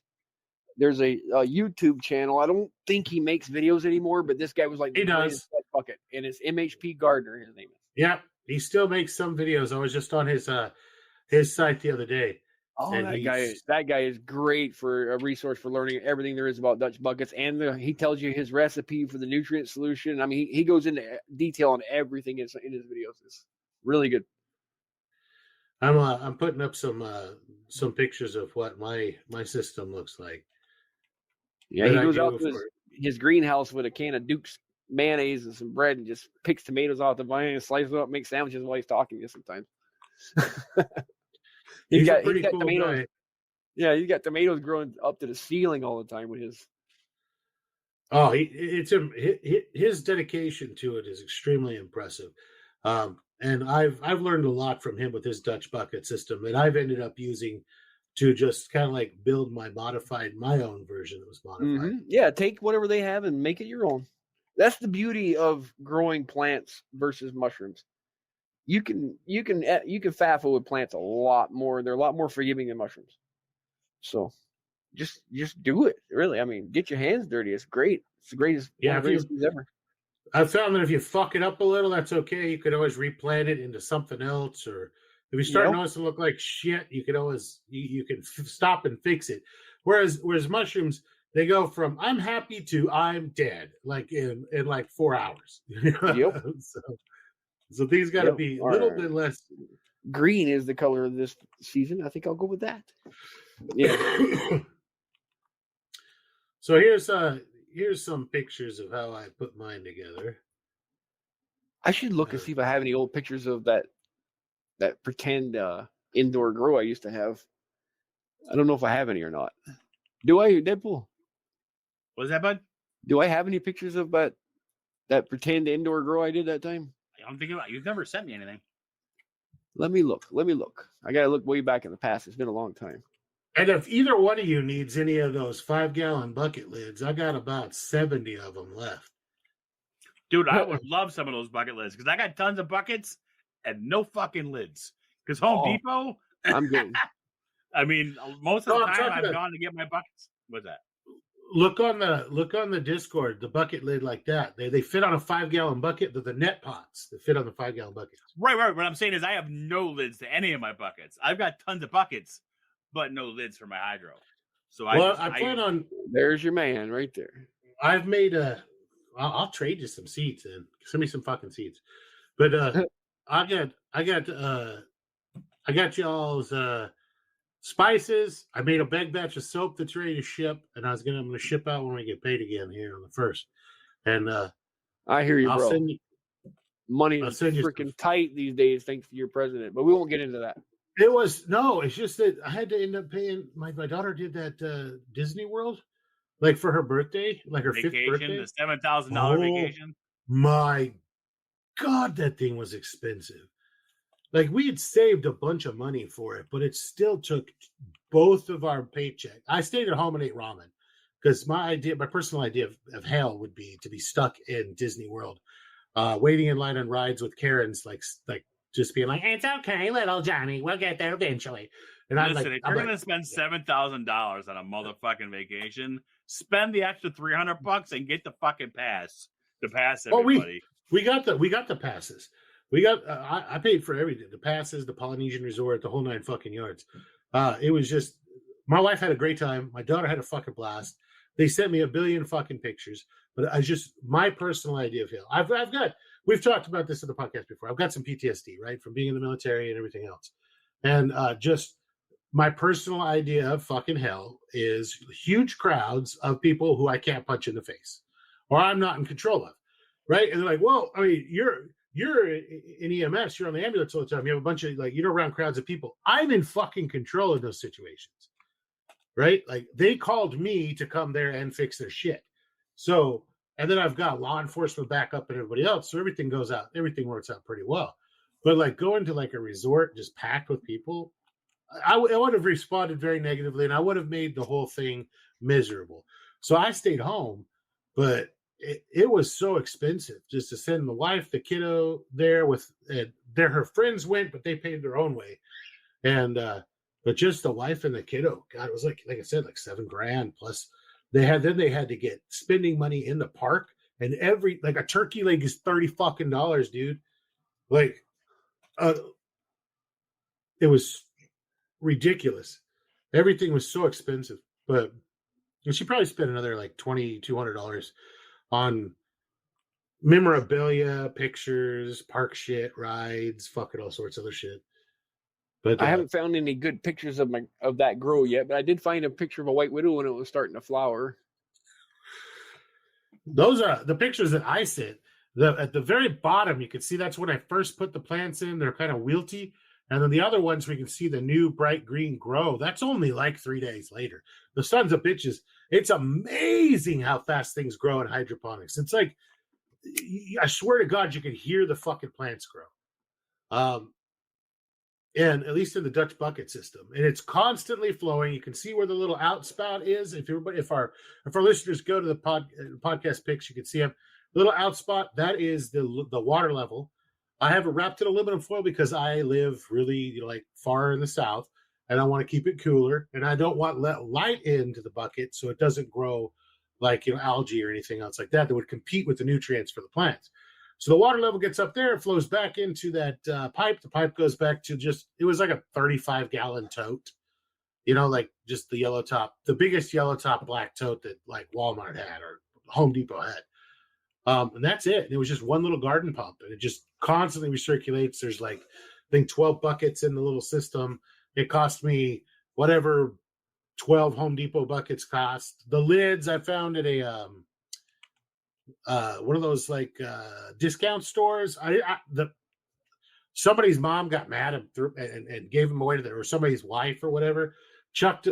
there's a YouTube channel. I don't think he makes videos anymore, but this guy was like, he does Dutch bucket, and it's MHP Gardener. His name is. Yeah, he still makes some videos. I was just on his site the other day. Oh, that guy is great for a resource for learning everything there is about Dutch buckets, and he tells you his recipe for the nutrient solution. I mean, he goes into detail on everything in his videos. It's really good. I'm putting up some pictures of what my system looks like. Yeah, he goes out to his greenhouse with a can of Duke's mayonnaise and some bread and just picks tomatoes off the vine and slices them up, makes sandwiches while he's talking to you sometimes. He's a pretty cool tomatoes. guy. Yeah, he's got tomatoes growing up to the ceiling all the time with his. Oh, his dedication to it is extremely impressive, and I've learned a lot from him with his Dutch bucket system that I've ended up using to just kind of like build my own version that was modified. Mm-hmm. Yeah, take whatever they have and make it your own. That's the beauty of growing plants versus mushrooms. You can FAFO with plants a lot more. They're a lot more forgiving than mushrooms. So just do it. Really, I mean, get your hands dirty. It's great. It's the greatest. Yeah, greatest things ever. I've found that if you fuck it up a little, that's okay. You could always replant it into something else, or if you start noticing it look like shit, you can always you can stop and fix it. Whereas mushrooms, they go from I'm happy to I'm dead, like in like 4 hours. Yep. So things got to be a little bit less. Green is the color of this season. I think I'll go with that. Yeah. So here's some pictures of how I put mine together. I should look and see if I have any old pictures of that pretend indoor grow I used to have. I don't know if I have any or not. Do I, Deadpool? What was that, bud? Do I have any pictures of that pretend indoor grow I did that time? I'm thinking about. You've never sent me anything. Let me look. I gotta look way back in the past. It's been a long time. And if either one of you needs any of those 5-gallon bucket lids, I got about 70 of them left. Dude, I would love some of those bucket lids because I got tons of buckets and no fucking lids. Because Home Depot, I'm good. I mean, most of the time I've gone to get my buckets. What's that? Look on the Discord, the bucket lid like that. They fit on a 5-gallon bucket. They're the net pots that fit on the 5-gallon buckets. Right. What I'm saying is I have no lids to any of my buckets. I've got tons of buckets, but no lids for my hydro. So I plan on. There's your man right there. I've made I'll trade you some seeds and send me some fucking seeds. But I got y'all's spices. I made a big batch of soap that's ready to ship, and I'm gonna ship out when we get paid again here on the 1st. And I hear you, bro. Money is freaking tight these days, thanks to your president. But we won't get into that. It's just that I had to end up paying. My daughter did that Disney World, like for her birthday, like her vacation, 5th birthday, the $7,000 vacation. My God, that thing was expensive. Like we had saved a bunch of money for it, but it still took both of our paycheck. I stayed at home and ate ramen because my personal idea of hell would be to be stuck in Disney World, waiting in line on rides with Karens, like just being like, "It's okay, little Johnny, we'll get there eventually." And listen, if you're gonna spend $7,000 on a motherfucking vacation, spend the extra $300 and get the fucking pass to pass everybody. We got the passes. We got. I paid for everything: the passes, the Polynesian resort, the whole 9 fucking yards. It was just. My wife had a great time. My daughter had a fucking blast. They sent me a billion fucking pictures. But my personal idea of hell. I've got. We've talked about this in the podcast before. I've got some PTSD, right, from being in the military and everything else, and just my personal idea of fucking hell is huge crowds of people who I can't punch in the face, or I'm not in control of, right? And they're like, "Well, I mean, you're in EMS, you're on the ambulance all the time. You have a bunch of around crowds of people. I'm in fucking control of those situations, right? Like they called me to come there and fix their shit. So, and then I've got law enforcement backup and everybody else. So everything works out pretty well. But like going to like a resort just packed with people, I would have responded very negatively and I would have made the whole thing miserable. So I stayed home, but it was so expensive just to send the wife, the kiddo there with her friends went, but they paid their own way. And, but just the wife and the kiddo, God, it was like I said, like $7,000 plus they had to get spending money in the park and a turkey leg is $30 fucking dollars, dude. Like, it was ridiculous. Everything was so expensive, but she probably spent another like $200 on memorabilia, pictures, park shit, rides, fucking all sorts of other shit. But I haven't found any good pictures of that grow yet, but I did find a picture of a white widow when it was starting to flower. those are the pictures that I sent. At the very bottom, you can see that's when I first put the plants in. They're kind of wilty. And then the other ones, we can see the new bright green grow. That's only like 3 days later. The sons of bitches. It's amazing how fast things grow in hydroponics. It's like, I swear to God, you can hear the fucking plants grow. And at least in the Dutch bucket system, and it's constantly flowing. You can see where the little outspout is. If our listeners go to the podcast pics, you can see them. The little outspout, that is the water level. I have it wrapped in aluminum foil because I live really far in the south, and I want to keep it cooler, and I don't want let light into the bucket so it doesn't grow algae or anything else like that would compete with the nutrients for the plants. So the water level gets up there, it flows back into that pipe. The pipe goes back to it was like a 35-gallon tote, just the yellow top, the biggest yellow top black tote that Walmart had or Home Depot had. And that's it. And it was just one little garden pump, and it just constantly recirculates. There's I think 12 buckets in the little system. It cost me whatever 12 Home Depot buckets cost. The lids I found at a one of those discount stores. Somebody's mom got mad and gave them away or somebody's wife or whatever chucked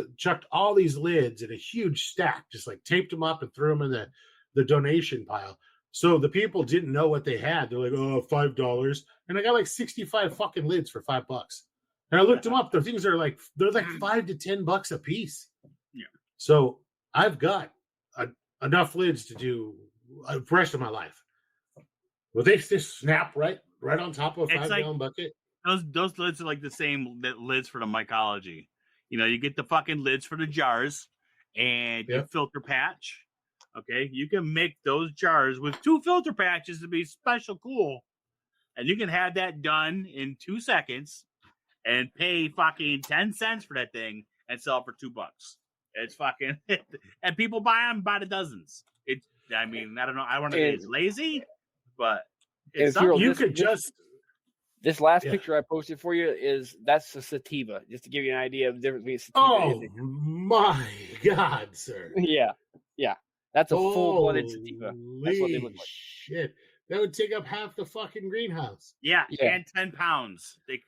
all these lids in a huge stack, just taped them up and threw them in the donation pile. So the people didn't know what they had. They're like, oh, $5, and I got 65 fucking lids for $5. And I looked them up. The things are they're $5 to $10 a piece. Yeah. So I've got enough lids to do the rest of my life. Well, they just snap right on top of a 5-gallon bucket. Those lids are the same lids for the mycology. You get the fucking lids for the jars and your filter patch. Okay, you can make those jars with 2 filter patches to be special cool, and you can have that done in 2 seconds and pay fucking 10 cents for that thing and sell it for $2. It's fucking and people buy them by the dozens. I don't know. I want to say it's lazy, but it's this last picture I posted for you that's a sativa, just to give you an idea of the difference between sativa. Oh my God, sir! Yeah, that's a full-blooded sativa. That's what they look like. Shit, that would take up half the fucking greenhouse. Yeah. And 10 pounds. They're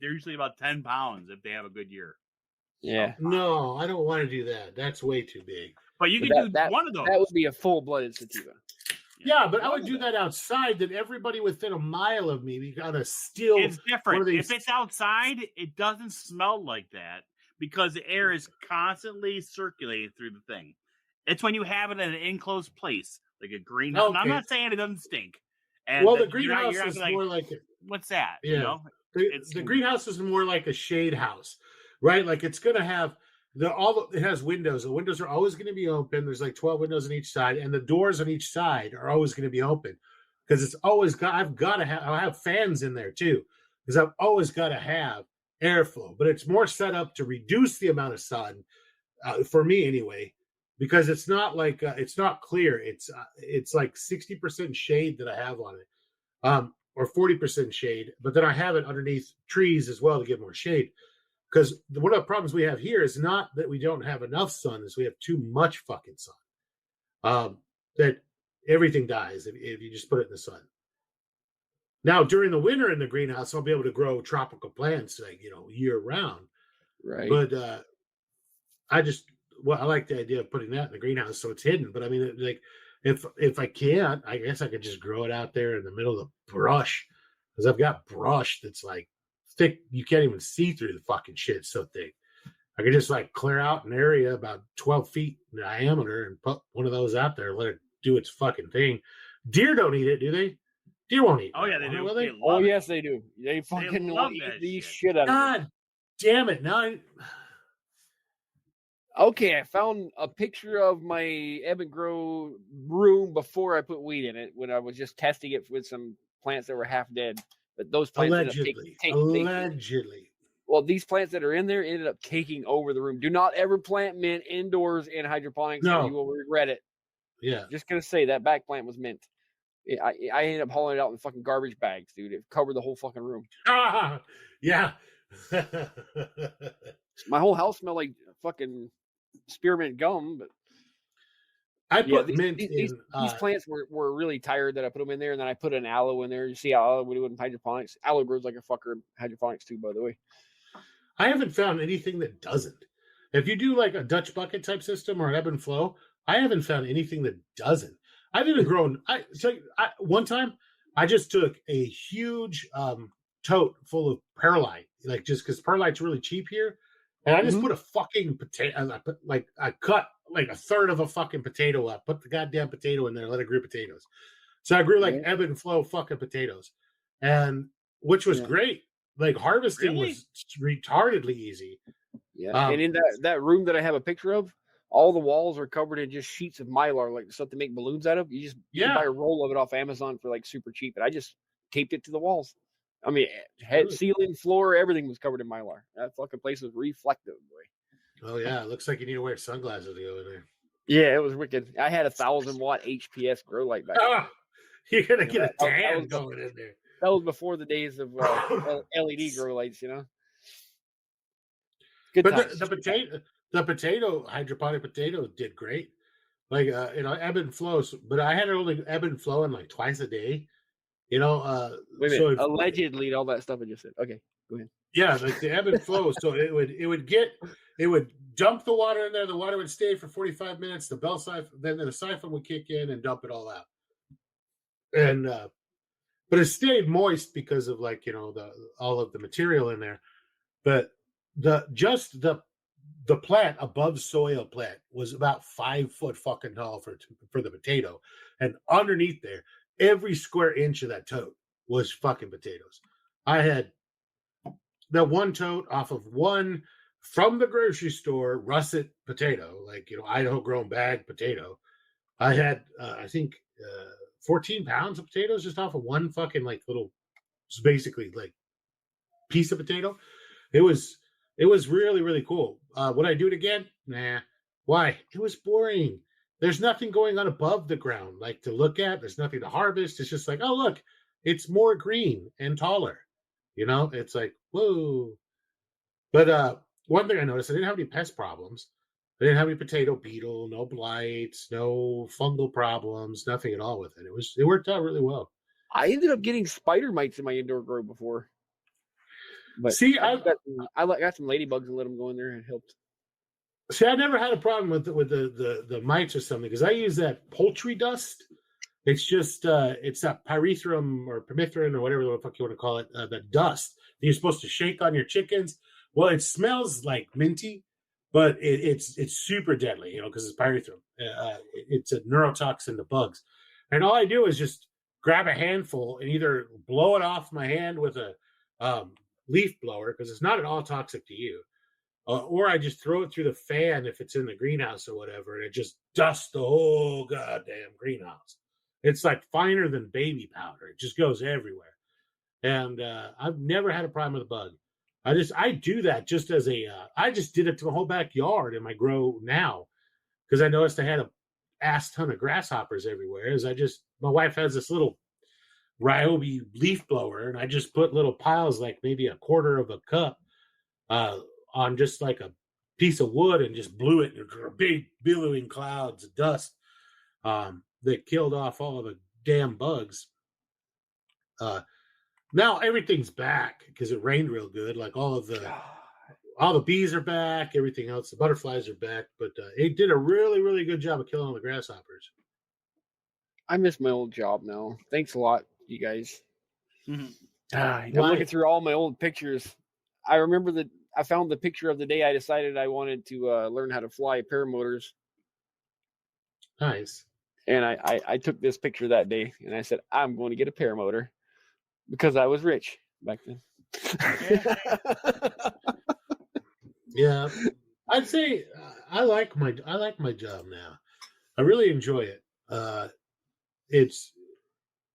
usually about 10 pounds if they have a good year. Yeah. No, I don't want to do that. That's way too big. But you can do one of those. That would be a full-blooded sativa. Yeah, but I would do that outside. That everybody within a mile of me got to steal. It's different. If it's outside, it doesn't smell like that because the air is constantly circulating through the thing. It's when you have it in an enclosed place, like a greenhouse. Okay. I'm not saying it doesn't stink. And the greenhouse is more like what's that? Yeah. The greenhouse is more like a shade house, right? It's going to have it has windows. The windows are always going to be open. There's 12 windows on each side, and the doors on each side are always going to be open because it's always I have fans in there too because I've always got to have airflow. But it's more set up to reduce the amount of sun for me anyway, because it's not it's not clear. It's 60% shade that I have on it, or 40% shade. But then I have it underneath trees as well to get more shade. Because one of the problems we have here is not that we don't have enough sun, is we have too much fucking sun. That everything dies if you just put it in the sun. Now, during the winter in the greenhouse, I'll be able to grow tropical plants, year round. Right. But I like the idea of putting that in the greenhouse so it's hidden. But if I can't, I guess I could just grow it out there in the middle of the brush, because I've got brush that's thick. You can't even see through the fucking shit. It's so thick. I could just clear out an area about 12 feet in diameter and put one of those out there, let it do its fucking thing. Deer don't eat it, do they? Deer won't eat. Oh yeah, they do. Will they? Oh yes, they do. They fucking love eat the shit out of it. God damn it! Now. Okay, I found a picture of my ebb and grow room before I put weed in it when I was just testing it with some plants that were half dead. But those plants allegedly. Well, these plants that are in there ended up taking over the room. Do not ever plant mint indoors in hydroponics, or you will regret it. Yeah. Just gonna say that back plant was mint. I ended up hauling it out in fucking garbage bags, dude. It covered the whole fucking room. Yeah. My whole house smelled like fucking spearmint gum, but I yeah, put mint these in. plants were really tired that I put them in there, and then I put an aloe in there. You see how aloe would do in hydroponics? Aloe grows like a fucker in hydroponics too, by the way. I haven't found anything that doesn't. If you do like a Dutch bucket type system or an ebb and flow, I haven't found anything that doesn't. I've even grown. One time I just took a huge tote full of perlite, like just because perlite's really cheap here, and I just put a fucking potato. I cut like a third of a fucking potato up, put the goddamn potato in there, let it grow potatoes. So I grew like ebb and flow fucking potatoes, and which was great. Like harvesting was retardedly easy. Yeah, and in that room that I have a picture of, all the walls are covered in just sheets of Mylar, like the stuff to make balloons out of. You can buy a roll of it off Amazon for like super cheap, and I just taped it to the walls. I mean, head, ceiling, floor, everything was covered in Mylar. That fucking place was reflective, boy. Oh yeah, it looks like you need to wear sunglasses to go in there. Yeah, it was wicked. I had a 1,000-watt HPS grow light back then. You're gonna get a tan going in there. That was before the days of LED grow lights, you know. Good but the potato hydroponic potato did great. Like ebb and flows, but I had it only ebb and flowing like twice a day. Wait a minute. Allegedly, all that stuff I just said. Okay, go ahead. Yeah, like the ebb and flow. So it would dump the water in there. The water would stay for 45 minutes. The bell siphon, then the siphon would kick in and dump it all out. And but it stayed moist because of like all of the material in there. But the plant above soil plant was about 5 foot fucking tall for the potato, and underneath there, every square inch of that tote was fucking potatoes. I had that one tote off of one from the grocery store russet potato, like Idaho grown bag potato. I had I think 14 pounds of potatoes just off of one fucking like little, basically like piece of potato. It was really, really cool. Would I do it again? Nah. Why? It was boring. There's nothing going on above the ground like to look at. There's nothing to harvest. It's just like, oh look, it's more green and taller. It's like, whoa. But one thing I noticed, I didn't have any pest problems. I didn't have any potato beetle, no blights, no fungal problems, nothing at all with it. It worked out really well. I ended up getting spider mites in my indoor grow before. But see, I got some ladybugs and let them go in there and it helped. See, I never had a problem with the mites or something because I use that poultry dust. It's just it's that pyrethrum or permethrin or whatever the fuck you want to call it, the dust that you're supposed to shake on your chickens. Well, it smells like minty, but it's super deadly, because it's pyrethrum. It's a neurotoxin to bugs, and all I do is just grab a handful and either blow it off my hand with a leaf blower because it's not at all toxic to you, or I just throw it through the fan if it's in the greenhouse or whatever, and it just dusts the whole goddamn greenhouse. It's like finer than baby powder. It just goes everywhere, and I've never had a problem with a bug. I do that just as I just did it to the whole backyard in my grow now because I noticed I had a ass ton of grasshoppers everywhere. My wife has this little Ryobi leaf blower, and I just put little piles like maybe a quarter of a cup on just like a piece of wood and just blew it into big billowing clouds of dust that killed off all of the damn bugs. Now everything's back because it rained real good. Like all the bees are back, everything else, the butterflies are back, but it did a really, really good job of killing all the grasshoppers. I miss my old job now. Thanks a lot, you guys. I'm looking through all my old pictures. I remember that I found the picture of the day I decided I wanted to learn how to fly paramotors. Nice. And I took this picture that day, and I said, I'm going to get a paramotor because I was rich back then. Yeah, I'd say I like my job now. I really enjoy it. It's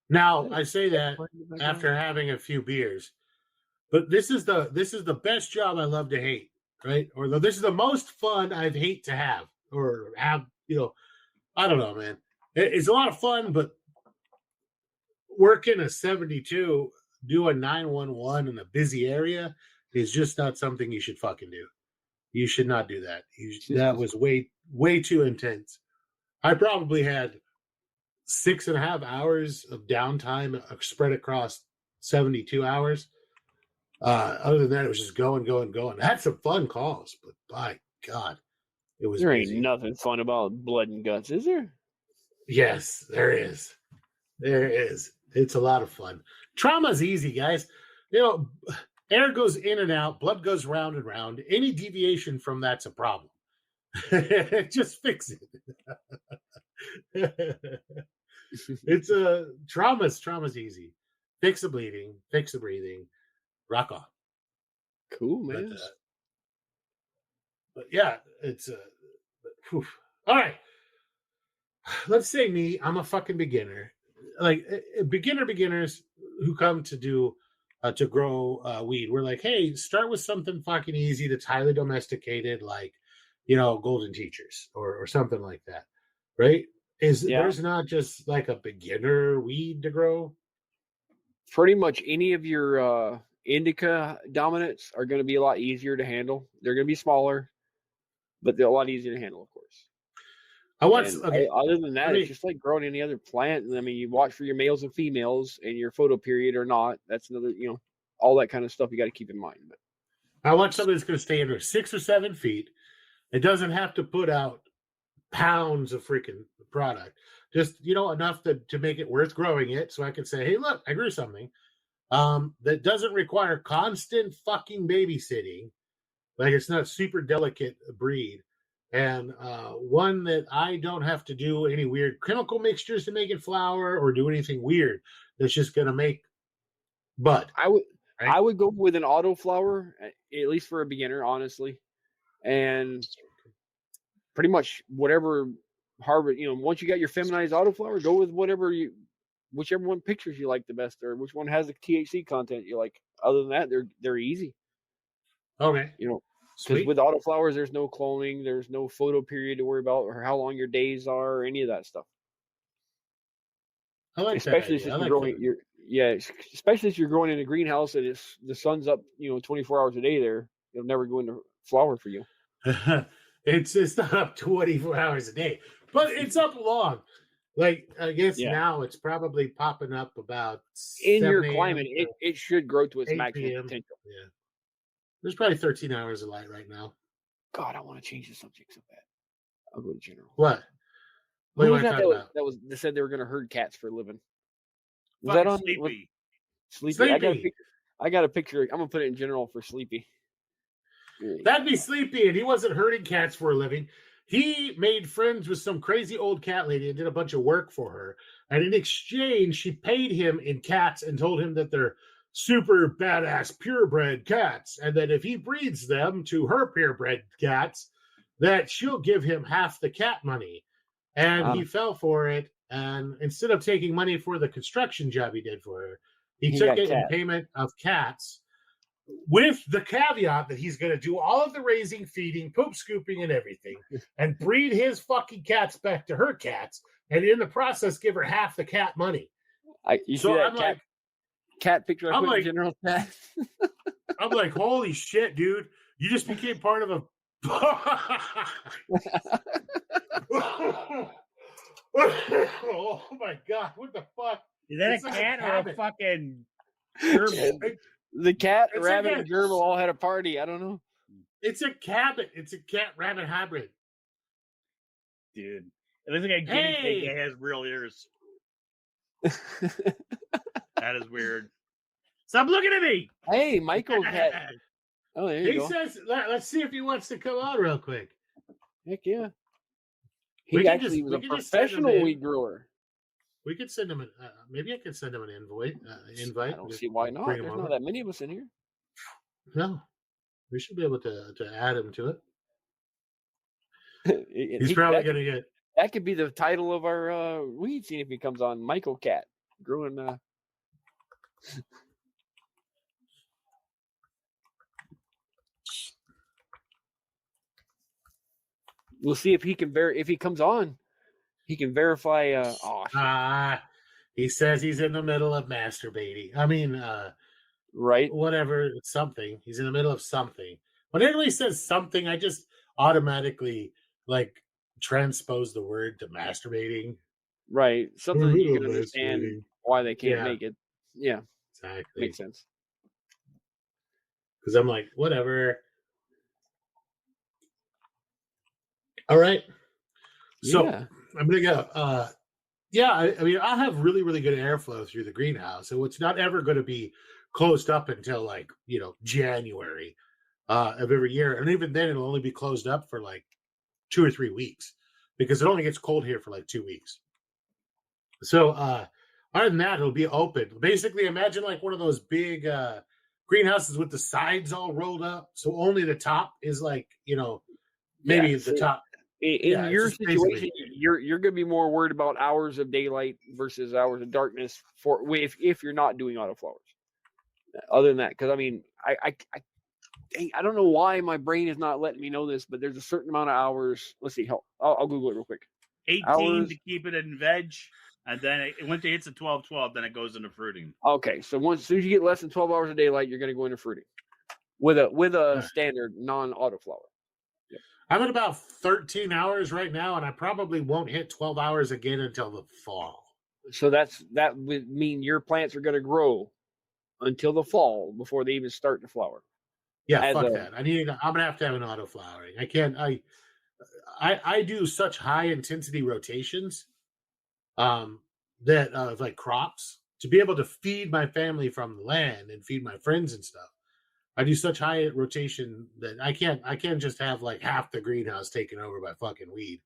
now I say that after having a few beers, but this is the best job I love to hate, right? Or this is the most fun I've hate to have or have. I don't know, man. It's a lot of fun, but working a 72, doing 911 in a busy area is just not something you should fucking do. You should not do that. That was way too intense. I probably had 6.5 hours of downtime spread across 72 hours. Other than that, it was just going. I had some fun calls, but by God, it was There busy. ain't nothing fun about blood and guts, is there? Yes, there is. There is. It's a lot of fun. Trauma's easy, guys. Air goes in and out, blood goes round and round. Any deviation from that's a problem. Just fix it. It's trauma's easy. Fix the bleeding, fix the breathing, rock on. Cool, man. But yeah, it's all right. Let's say me, I'm a fucking beginner. Like beginners who come to do to grow weed. We're like, hey, start with something fucking easy that's highly domesticated, like golden teachers or something like that, right? There's not just like a beginner weed to grow? Pretty much any of your indica dominants are going to be a lot easier to handle. They're going to be smaller, but they're a lot easier to handle, of course. Other than that, it's just like growing any other plant. I mean, you watch for your males and females and your photo period or not. That's another, all that kind of stuff you got to keep in mind. But I want something that's going to stay under 6 or 7 feet. It doesn't have to put out pounds of freaking product. Just, enough to make it worth growing it. So I can say, hey, look, I grew something that doesn't require constant fucking babysitting. Like it's not super delicate breed. And one that I don't have to do any weird chemical mixtures to make it flower or do anything weird that's just going to make bud. I would go with an Autoflower, at least for a beginner, honestly. And pretty much whatever harvest, once you got your feminized Autoflower, go with whichever one pictures you like the best, or which one has the THC content you like. Other than that, they're easy. Okay. Because with Autoflowers, there's no cloning, there's no photo period to worry about, or how long your days are, or any of that stuff. I like especially that. Especially if you're growing in a greenhouse and the sun's up, 24 hours a day there, it'll never go into flower for you. It's not up 24 hours a day, but it's up long. Like I guess now it's probably popping up about in your climate. It should grow to its maximum potential. Yeah. There's probably 13 hours of light right now. God, I want to change the subject so bad. I'll go to general. What? What do you want to talk about? They said they were going to herd cats for a living. Was that on Sleepy? Sleepy. I got a picture. I'm going to put it in general for Sleepy. That'd be Sleepy, and he wasn't herding cats for a living. He made friends with some crazy old cat lady and did a bunch of work for her. And in exchange, she paid him in cats and told him that they're super badass purebred cats, and that if he breeds them to her purebred cats, that she'll give him half the cat money. And he fell for it, and instead of taking money for the construction job he did for her, he took it in payment of cats, with the caveat that he's going to do all of the raising, feeding, poop scooping, and everything, and breed his fucking cats back to her cats, and in the process give her half the cat money. Cat picture I put in general chat. I'm like, holy shit, dude. You just became part of a oh my God, what the fuck? Is that a cat or a fucking gerbil? The cat, rabbit, and gerbil all had a party. I don't know. It's a cabot. It's a cat-rabbit hybrid. Dude. It looks like a guinea pig that has real ears. That is weird. Stop looking at me. Hey, Michael cat. Oh, there you go. He says, let's see if he wants to come on real quick. Heck yeah. He actually was a professional weed grower. We could send him maybe I could send him an invite. I don't see why not. There's not that many of us in here. No. We should be able to add him to it. He's probably going to get... That could be the title of our weed scene if he comes on. Michael Cat. Growing... We'll see if he can if he comes on, he can verify. He says he's in the middle of masturbating. I mean, Right. whatever, it's something. He's in the middle of something. Whenever he says something, I just automatically like transpose the word to masturbating. Right. Something that you can understand Masturbating. why they can't Yeah, make it. Yeah. exactly. Makes sense. Because I'm like, whatever. All right. So Yeah. I'm gonna go. Yeah, I mean, I have really, really good airflow through the greenhouse, so it's not ever going to be closed up until like January of every year, and even then, it'll only be closed up for like 2 or 3 weeks because it only gets cold here for like 2 weeks. So other than that, it'll be open. Basically, imagine like one of those big greenhouses with the sides all rolled up, so only the top is like maybe Yeah. the top. In Yeah, it's your just basically. situation, you're going to be more worried about hours of daylight versus hours of darkness for if you're not doing autoflowers. Other than that, because I mean, I don't know why my brain is not letting me know this, but there's a certain amount of hours. Let's see. I'll Google it real quick. 18 Hours. to keep it in veg, and then once it hits a 12-12, then it goes into fruiting. Okay, so as soon as you get less than 12 hours of daylight, you're going to go into fruiting with a standard non-autoflower. Yep. I'm at about 13 hours right now, and I probably won't hit 12 hours again until the fall. So that would mean your plants are going to grow until the fall before they even start to flower. Yeah, fuck that. I'm gonna have to have an auto flowering. I can't. I do such high intensity rotations, that of like crops to be able to feed my family from the land and feed my friends and stuff. I do such high rotation that I can't just have like half the greenhouse taken over by fucking weed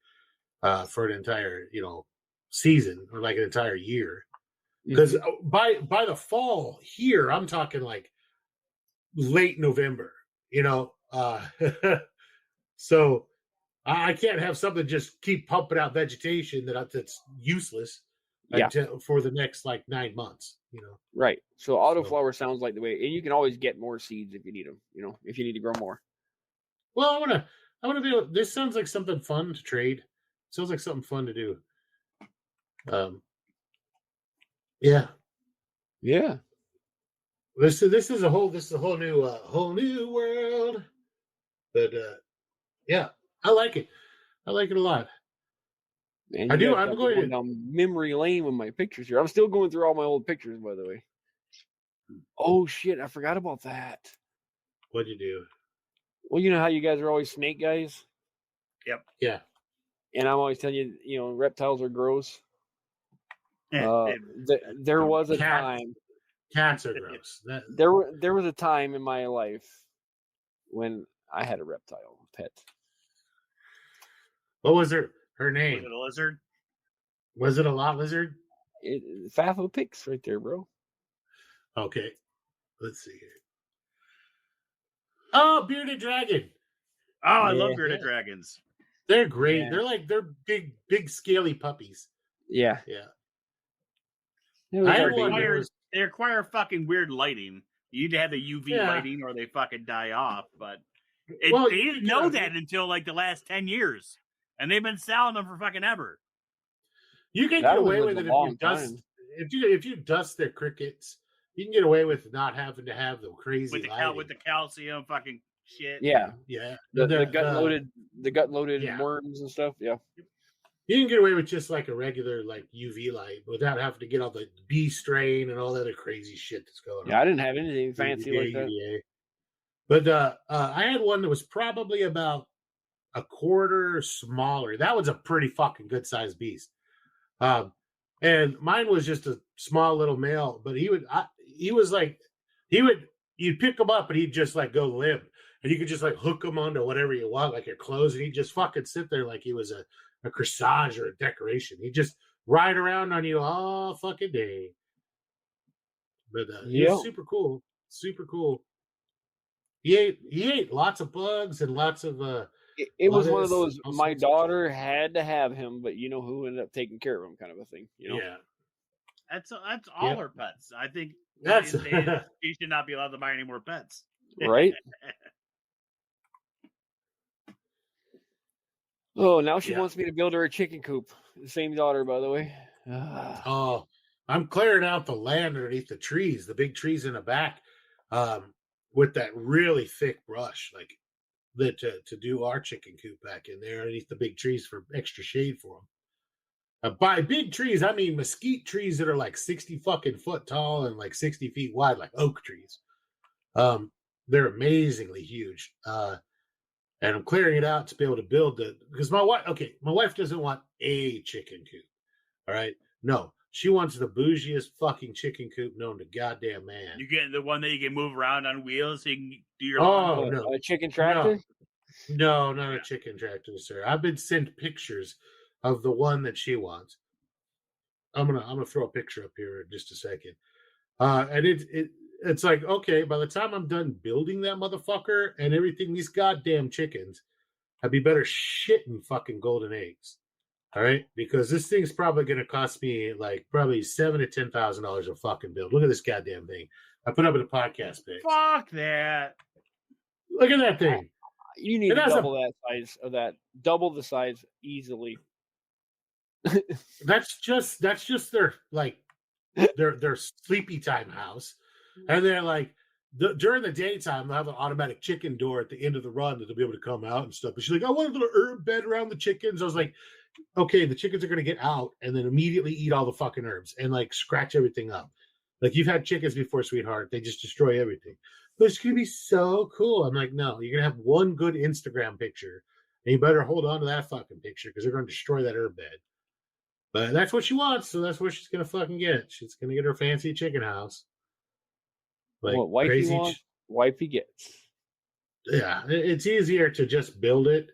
for an entire season or like an entire year. Because by the fall here, I'm talking like late November, so I can't have something just keep pumping out vegetation that's useless until for the next like 9 months, Right. So autoflower sounds like the way, and you can always get more seeds if you need them, if you need to grow more. Well, I want to do. This sounds like something fun to trade. Sounds like something fun to do. Yeah. This is a whole whole new world. But yeah, I like it. I like it a lot. And I do. I'm going down memory lane with my pictures here. I'm still going through all my old pictures, by the way. Oh shit! I forgot about that. What'd you do? Well, you know how you guys are always snake guys. Yep. Yeah. And I'm always telling you, reptiles are gross. There was a time. Cats are gross. There was a time in my life when I had a reptile pet. What was her name? Was it a lizard? Was it a lot lizard? FAFO pics right there, bro. Okay. Let's see here. Oh, bearded dragon. Oh, I love bearded dragons. They're great. Yeah. They're big scaly puppies. Yeah. They require fucking weird lighting. You need to have the UV lighting or they fucking die off. But they didn't know that until like the last 10 years. And they've been selling them for fucking ever. You can get away with it if you dust their crickets. You can get away with not having to have the crazy with the calcium fucking shit. Yeah. The gut loaded yeah. worms and stuff. Yeah. You can get away with just like a regular like UV light without having to get all the bee strain and all the other crazy shit that's going on. Yeah, I didn't have anything fancy like that. But I had one that was probably about a quarter smaller. That was a pretty fucking good sized beast. And mine was just a small little male, but you'd pick him up and he'd just like go limp, and you could just like hook him onto whatever you want, like your clothes, and he'd just fucking sit there like he was a corsage or a decoration. He'd just ride around on you all fucking day. But he was super cool. He ate lots of bugs and lots of it was one of those my daughter had to have him, but you know who ended up taking care of him kind of a thing, Yeah. That's all her pets. I think she should not be allowed to buy any more pets. Right? Oh, now she wants me to build her a chicken coop. The same daughter, by the way. Oh, I'm clearing out the land underneath the trees, the big trees in the back. with that really thick brush, like that to do our chicken coop back in there underneath the big trees for extra shade for them. By big trees, I mean mesquite trees that are like 60 fucking foot tall and like 60 feet wide, like oak trees. They're amazingly huge. And I'm clearing it out to be able to build because my wife doesn't want a chicken coop. All right. No, she wants the bougiest fucking chicken coop known to goddamn man. You get the one that you can move around on wheels so you can do your no, a chicken tractor? No, not a chicken tractor, sir. I've been sent pictures of the one that she wants. I'm gonna throw a picture up here in just a second. And it's like, okay, by the time I'm done building that motherfucker and everything, these goddamn chickens, I'd be better shitting fucking golden eggs. All right, because this thing's probably going to cost me like probably $7,000 to $10,000 a fucking build. Look at this goddamn thing. I put up in a podcast pic. Fuck that! Look at that thing. You need to double that size of that. Double the size easily. That's just their like their sleepy time house, and they're like during the daytime they'll have an automatic chicken door at the end of the run that they'll be able to come out and stuff. But she's like, I want a little herb bed around the chickens. I was like, okay, the chickens are going to get out and then immediately eat all the fucking herbs and like scratch everything up. Like you've had chickens before, sweetheart. They just destroy everything. But it's going to be so cool. I'm like, no, you're going to have one good Instagram picture and you better hold on to that fucking picture because they're going to destroy that herb bed. But that's what she wants. So that's what she's going to fucking get. She's going to get her fancy chicken house. Like what wifey wants, wifey gets. Yeah. It's easier to just build it.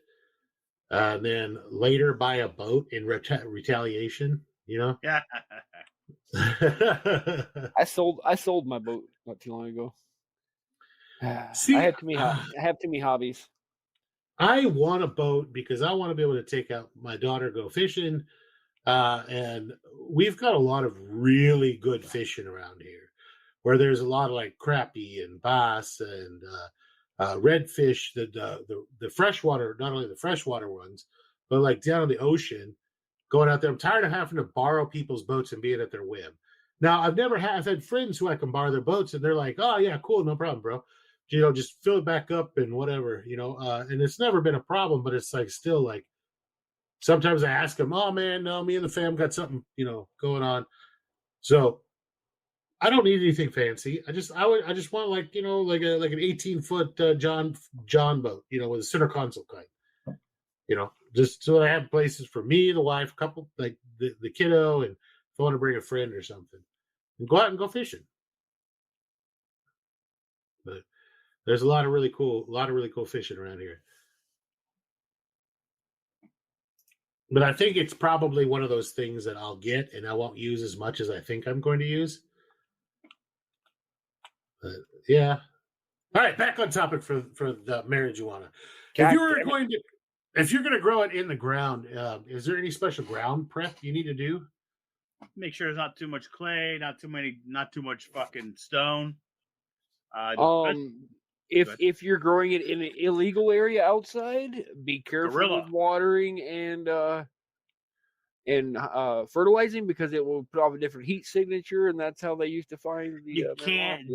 Then later buy a boat in retaliation, you know? Yeah. I sold my boat not too long ago. See, I have too many hobbies. I want a boat because I want to be able to take out my daughter, go fishing. And we've got a lot of really good fishing around here where there's a lot of like crappie and bass and redfish, the freshwater, not only the freshwater ones, but like down in the ocean, going out there. I'm tired of having to borrow people's boats and being at their whim. Now, I've had friends who I can borrow their boats and they're like, oh yeah, cool, no problem, bro. You know, just fill it back up and whatever, you know, and it's never been a problem, but it's like still like, sometimes I ask them, oh man, no, me and the fam got something, you know, going on. So I don't need anything fancy. I just want like, you know, like an 18-foot John boat, you know, with a center console kind, you know, just so I have places for me, the wife, couple, like the kiddo, and if I want to bring a friend or something, and go out and go fishing. But there's a lot of really cool fishing around here. But I think it's probably one of those things that I'll get and I won't use as much as I think I'm going to use. But yeah. All right, back on topic for the marijuana. If you're going to grow it in the ground, is there any special ground prep you need to do? Make sure there's not too much clay, not too much fucking stone. If you're growing it in an illegal area outside, be careful with watering and fertilizing because it will put off a different heat signature, and that's how they used to find the. You can't.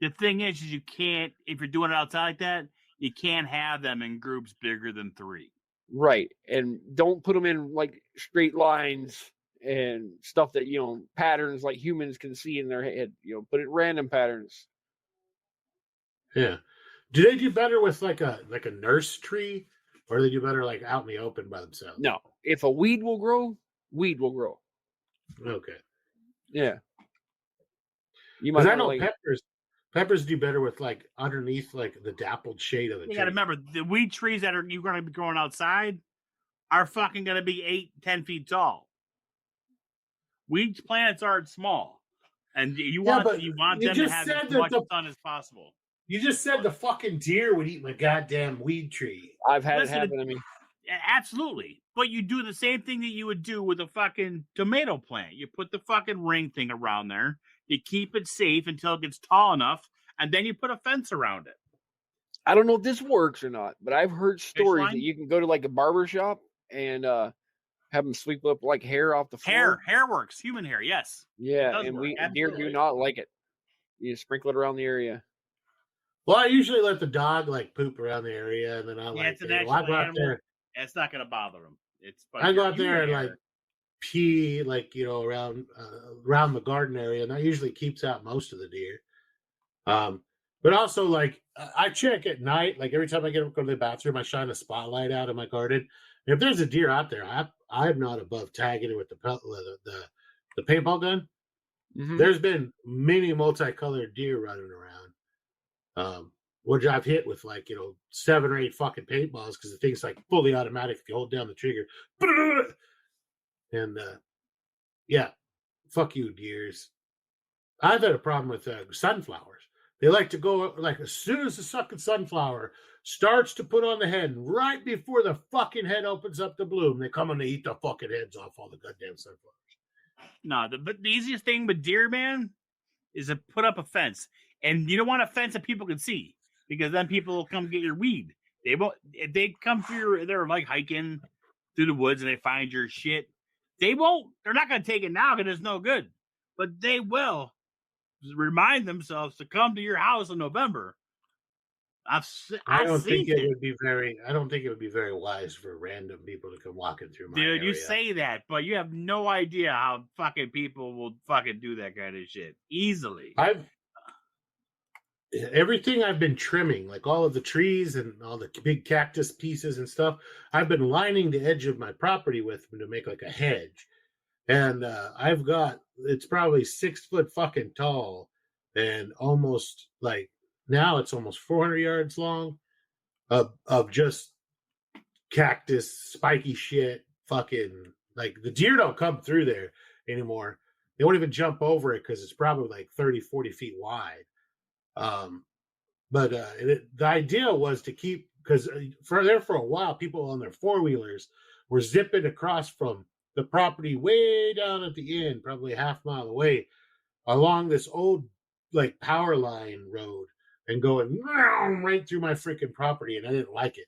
The thing is you can't. If you're doing it outside like that, you can't have them in groups bigger than 3. Right, and don't put them in like straight lines and stuff that patterns like humans can see in their head. Put it random patterns. Yeah. Do they do better with like a nurse tree, or do they do better like out in the open by themselves? No. If a weed will grow, weed will grow. Okay. Yeah. Because I know peppers do better with like underneath like the dappled shade of the tree. You got to remember the weed trees that you're going to be growing outside are fucking going to be 8-10 feet tall. Weed plants aren't small, and you want them to have as much sun as possible. You just said the fucking deer would eat my goddamn weed tree. I've had it happen to me. Absolutely. But you do the same thing that you would do with a fucking tomato plant. You put the fucking ring thing around there. You keep it safe until it gets tall enough, and then you put a fence around it. I don't know if this works or not, but I've heard stories that you can go to like a barber shop and have them sweep up like hair off the floor. Hair works. Human hair, yes. Yeah, and deer do not like it. You sprinkle it around the area. Well, I usually let the dog like poop around the area, and then I Yeah, it's a I natural go out animal. there. It's not gonna bother them. It's but I go out you there and like there. pee like around the garden area, and that usually keeps out most of the deer. But also like I check at night, like every time I get up go to the bathroom, I shine a spotlight out in my garden. If there's a deer out there, I'm not above tagging it with the paintball gun. Mm-hmm. There's been many multicolored deer running around, which I've hit with like 7 or 8 fucking paintballs because the thing's like fully automatic if you hold down the trigger. And yeah, fuck you, deers. I've had a problem with sunflowers. They like to go like as soon as the fucking sunflower starts to put on the head, and right before the fucking head opens up to bloom, they come and they eat the fucking heads off all the goddamn sunflowers. No, the easiest thing with deer, man, is to put up a fence, and you don't want a fence that people can see because then people will come get your weed. They won't. If they come through, they're like hiking through the woods and they find your shit. They won't. They're not going to take it now because it's no good, but they will remind themselves to come to your house in November. I've seen it. I don't think it would be very wise for random people to come walking through my Dude, area. you say that, but you have no idea how fucking people will fucking do that kind of shit easily. Everything I've been trimming, like all of the trees and all the big cactus pieces and stuff, I've been lining the edge of my property with them to make like a hedge. And it's probably 6 foot fucking tall and almost like now it's almost 400 yards long of just cactus, spiky shit, fucking like the deer don't come through there anymore. They won't even jump over it because it's probably like 30, 40 feet wide. But the idea was to keep, because for a while, people on their 4-wheelers were zipping across from the property way down at the end, probably a half mile away, along this old like power line road and going right through my freaking property, and I didn't like it.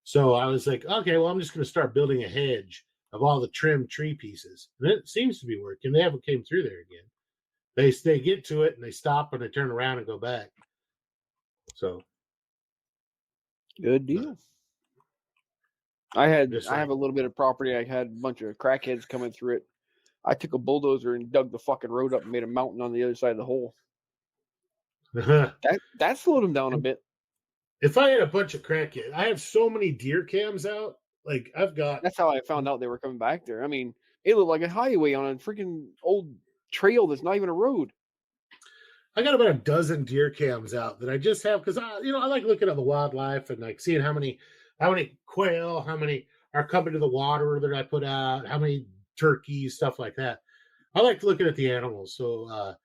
So I was like, okay, well, I'm just going to start building a hedge of all the trimmed tree pieces, and it seems to be working. They haven't came through there again. They get to it and they stop and they turn around and go back. So good deal. I have a little bit of property. I had a bunch of crackheads coming through it. I took a bulldozer and dug the fucking road up and made a mountain on the other side of the hole. That slowed them down a bit. If I had a bunch of crackheads, I have so many deer cams out. Like that's how I found out they were coming back there. I mean, it looked like a highway on a freaking old trail that's not even a road. I got about a dozen deer cams out that I just have because I like looking at the wildlife and like seeing how many quail, how many are coming to the water that I put out, how many turkeys, stuff like that. I like looking at the animals. So,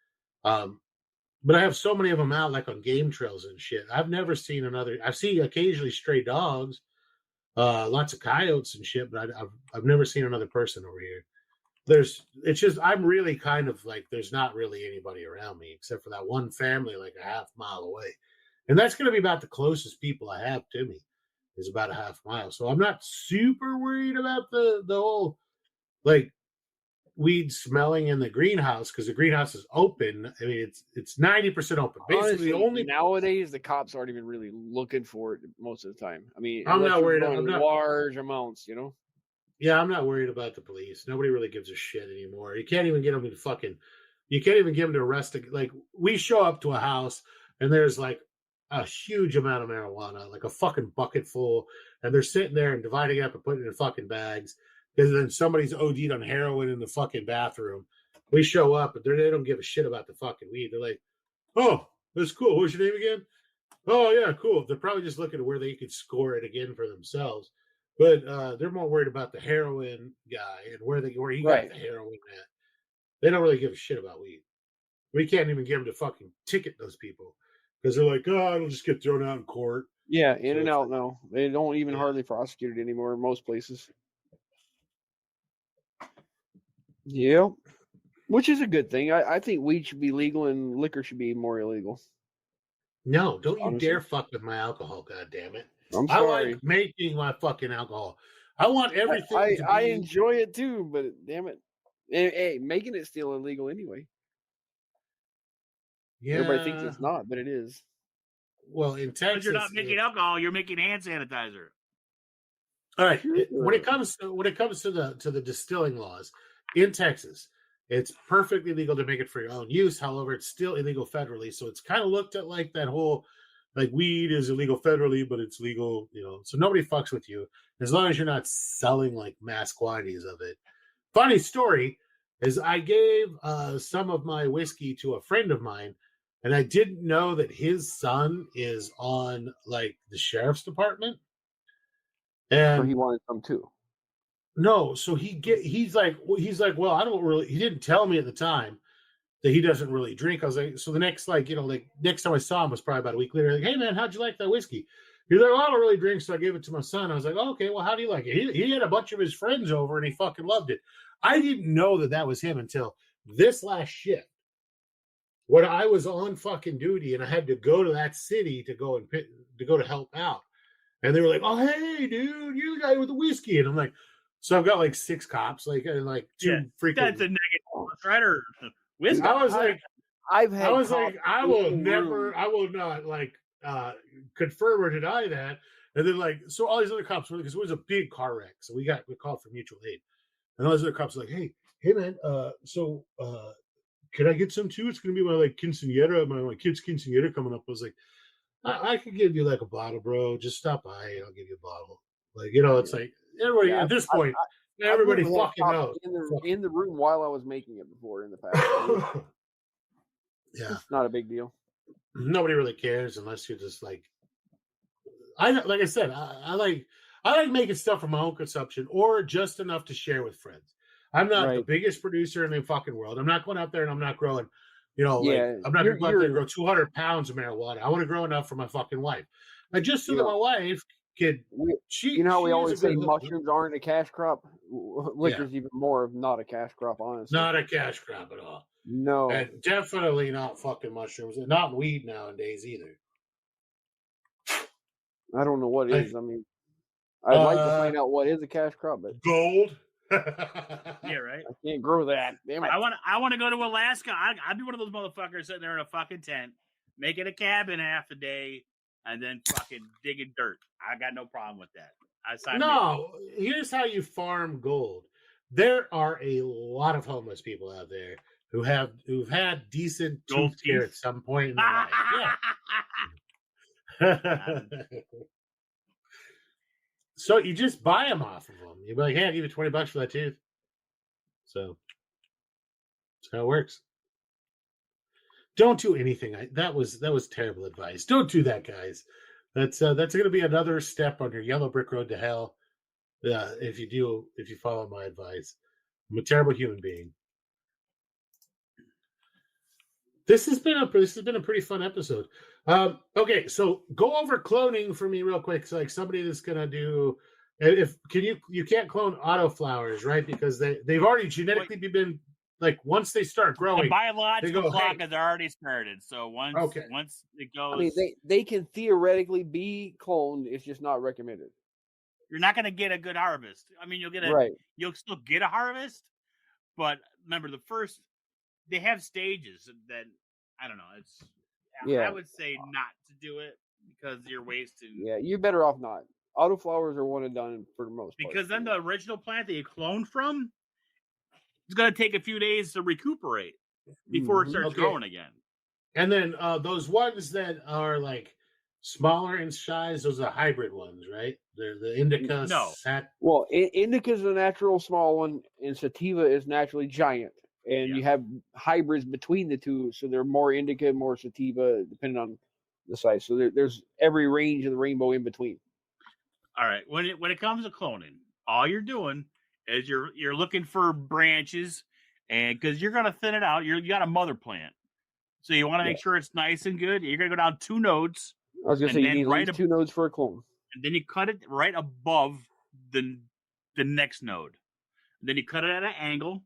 but I have so many of them out, like on game trails and shit. I've never seen another. I've seen occasionally stray dogs, lots of coyotes and shit, but I've never seen another person over here. It's just I'm really kind of like there's not really anybody around me except for that one family like a half mile away, and that's going to be about the closest people I have to me is about a half mile. So I'm not super worried about the whole like weed smelling in the greenhouse because the greenhouse is open. I mean it's 90% open. Basically, honestly, nowadays the cops aren't even really looking for it most of the time. I mean, I'm not worried. I'm not large amounts, Yeah, I'm not worried about the police. Nobody really gives a shit anymore. You can't even get them to you can't even get them to arrest. Like, we show up to a house and there's like a huge amount of marijuana, like a fucking bucket full, and they're sitting there and dividing it up and putting it in fucking bags. Because then somebody's OD'd on heroin in the fucking bathroom. We show up, but they don't give a shit about the fucking weed. They're like, oh, that's cool. What's your name again? Oh, yeah, cool. They're probably just looking at where they could score it again for themselves. But they're more worried about the heroin guy and where he got the heroin at. They don't really give a shit about weed. We can't even get them to fucking ticket those people because they're like, oh, it'll just get thrown out in court. Yeah, in and out now. They don't even hardly prosecute it anymore in most places. Yeah, which is a good thing. I think weed should be legal and liquor should be more illegal. No, don't you dare fuck with my alcohol, goddammit. I'm sorry. I like making my fucking alcohol. I want everything I enjoy it too, but damn it. Hey, making it's still illegal anyway. Yeah. Everybody thinks it's not, but it is. well, in Texas, Because you're not making alcohol, you're making hand sanitizer. All right. When it comes to the distilling laws in Texas, it's perfectly legal to make it for your own use. However, it's still illegal federally. So it's kind of looked at like that whole like weed is illegal federally, but it's legal, so nobody fucks with you as long as you're not selling like mass quantities of it. Funny story is I gave some of my whiskey to a friend of mine, and I didn't know that his son is on like the sheriff's department. And so he wanted some too. No, so he's like, well, I don't really. He didn't tell me at the time that he doesn't really drink. I was like, so the next next time I saw him was probably about a week later. Like, hey man, how'd you like that whiskey? He's like, well, I don't really drink, so I gave it to my son. I was like, oh, okay, well, how do you like it? He had a bunch of his friends over and he fucking loved it. I didn't know that was him until this last shift when I was on fucking duty and I had to go to that city to go to help out. And they were like, oh, hey, dude, you're the guy with the whiskey. And I'm like, so I've got like 6 cops, like, and like 2 freaking. That's a negative threat or whiskey. I was like, I will not like confirm or deny that. And then like, so all these other cops were, because it was a big car wreck. So we called for mutual aid. And all these other cops were like, hey man, can I get some too? It's going to be my like quinceañera, my kid's quinceañera coming up. I was like, I could give you like a bottle, bro. Just stop by and I'll give you a bottle. Like, it's like everybody at this point, everybody fucking knows. In the room while I was making it before in the past. Yeah. It's not a big deal. Nobody really cares unless you're just like, I like making stuff for my own consumption or just enough to share with friends. I'm not the biggest producer in the fucking world. I'm not going out there and I'm not growing. I'm not going to go out there and grow 200 pounds of marijuana. I want to grow enough for my fucking wife. Just so that my wife could. You know how we always say mushrooms aren't a cash crop? Liquor's even more of not a cash crop, honestly. Not a cash crop at all. No. And definitely not fucking mushrooms. And not weed nowadays either. I don't know what is. I mean, I'd like to find out what is a cash crop, but gold. Yeah, right. I can't grow that. Damn it. I want to go to Alaska. I'd be one of those motherfuckers sitting there in a fucking tent, making a cabin half a day, and then fucking digging dirt. I got no problem with that. Here's how you farm gold. There are a lot of homeless people out there who've had decent tooth care at some point in their life. Yeah. So you just buy them off of them. You'd be like, hey, I'll give you $20 for that tooth. So that's how it works. Don't do anything. That was terrible advice. Don't do that, guys. That's going to be another step on your yellow brick road to hell. If you follow my advice. I'm a terrible human being. This has been a pretty fun episode. Okay, so go over cloning for me real quick. So like somebody that's gonna do, you can't clone autoflowers, right? Because they've already genetically been like once they start growing, the biological clock has already started. So once it goes, I mean they can theoretically be cloned. It's just not recommended. You're not going to get a good harvest. I mean, you'll still get a harvest, but remember they have stages that I don't know. I would say not to do it because you're wasting. Yeah, you're better off not. Autoflowers are one and done for the most part. Because then the original plant that you cloned from, it's going to take a few days to recuperate before it starts growing again. And then those ones that are like smaller in size, those are hybrid ones, right? They're the indica. No. Well, indica is a natural small one, and sativa is naturally giant. And you have hybrids between the two, so they're more indica, more sativa, depending on the size. So there's every range of the rainbow in between. All right. When it comes to cloning, all you're doing is you're looking for branches, and because you're gonna thin it out, you got a mother plant, so you want to make sure it's nice and good. You're gonna go down 2 nodes. I was gonna say you need at least 2 nodes for a clone, and then you cut it right above the next node. And then you cut it at an angle.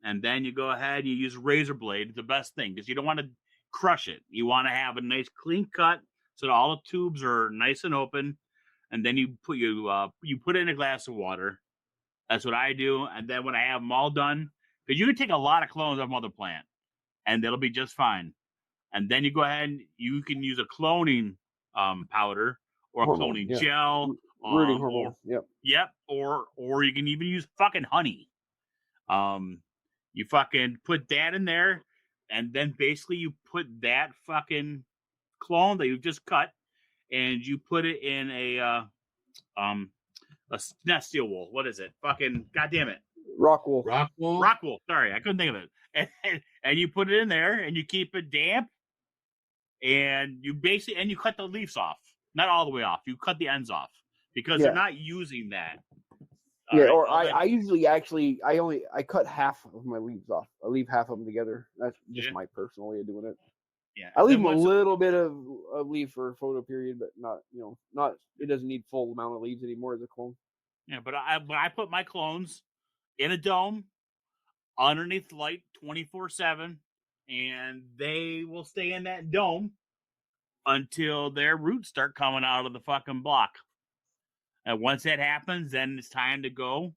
And then you go ahead and you use a razor blade. It's the best thing because you don't want to crush it. You want to have a nice clean cut so that all the tubes are nice and open. And then you put it in a glass of water. That's what I do. And then when I have them all done, because you can take a lot of clones off mother plant, and they'll be just fine. And then you go ahead and you can use a cloning powder or Hormone, cloning yeah. gel. Rooting hormone. Yep. Or you can even use fucking honey. You fucking put that in there, and then basically you put that fucking clone that you've just cut, and you put it in a not steel wool. What is it? Fucking goddamn it. Rock wool. Rock wool. Rock wool. Sorry, I couldn't think of it. And you put it in there, and you keep it damp, and you cut the leaves off. Not all the way off. You cut the ends off because they're not using that. Yeah, right? Or I usually I cut half of my leaves off. I leave half of them together. That's just my personal way of doing it. Yeah, I leave a little bit of leaf for a photo period, but not. It doesn't need full amount of leaves anymore as a clone. Yeah, but I put my clones in a dome underneath light 24/7, and they will stay in that dome until their roots start coming out of the fucking block. And once that happens, then it's time to go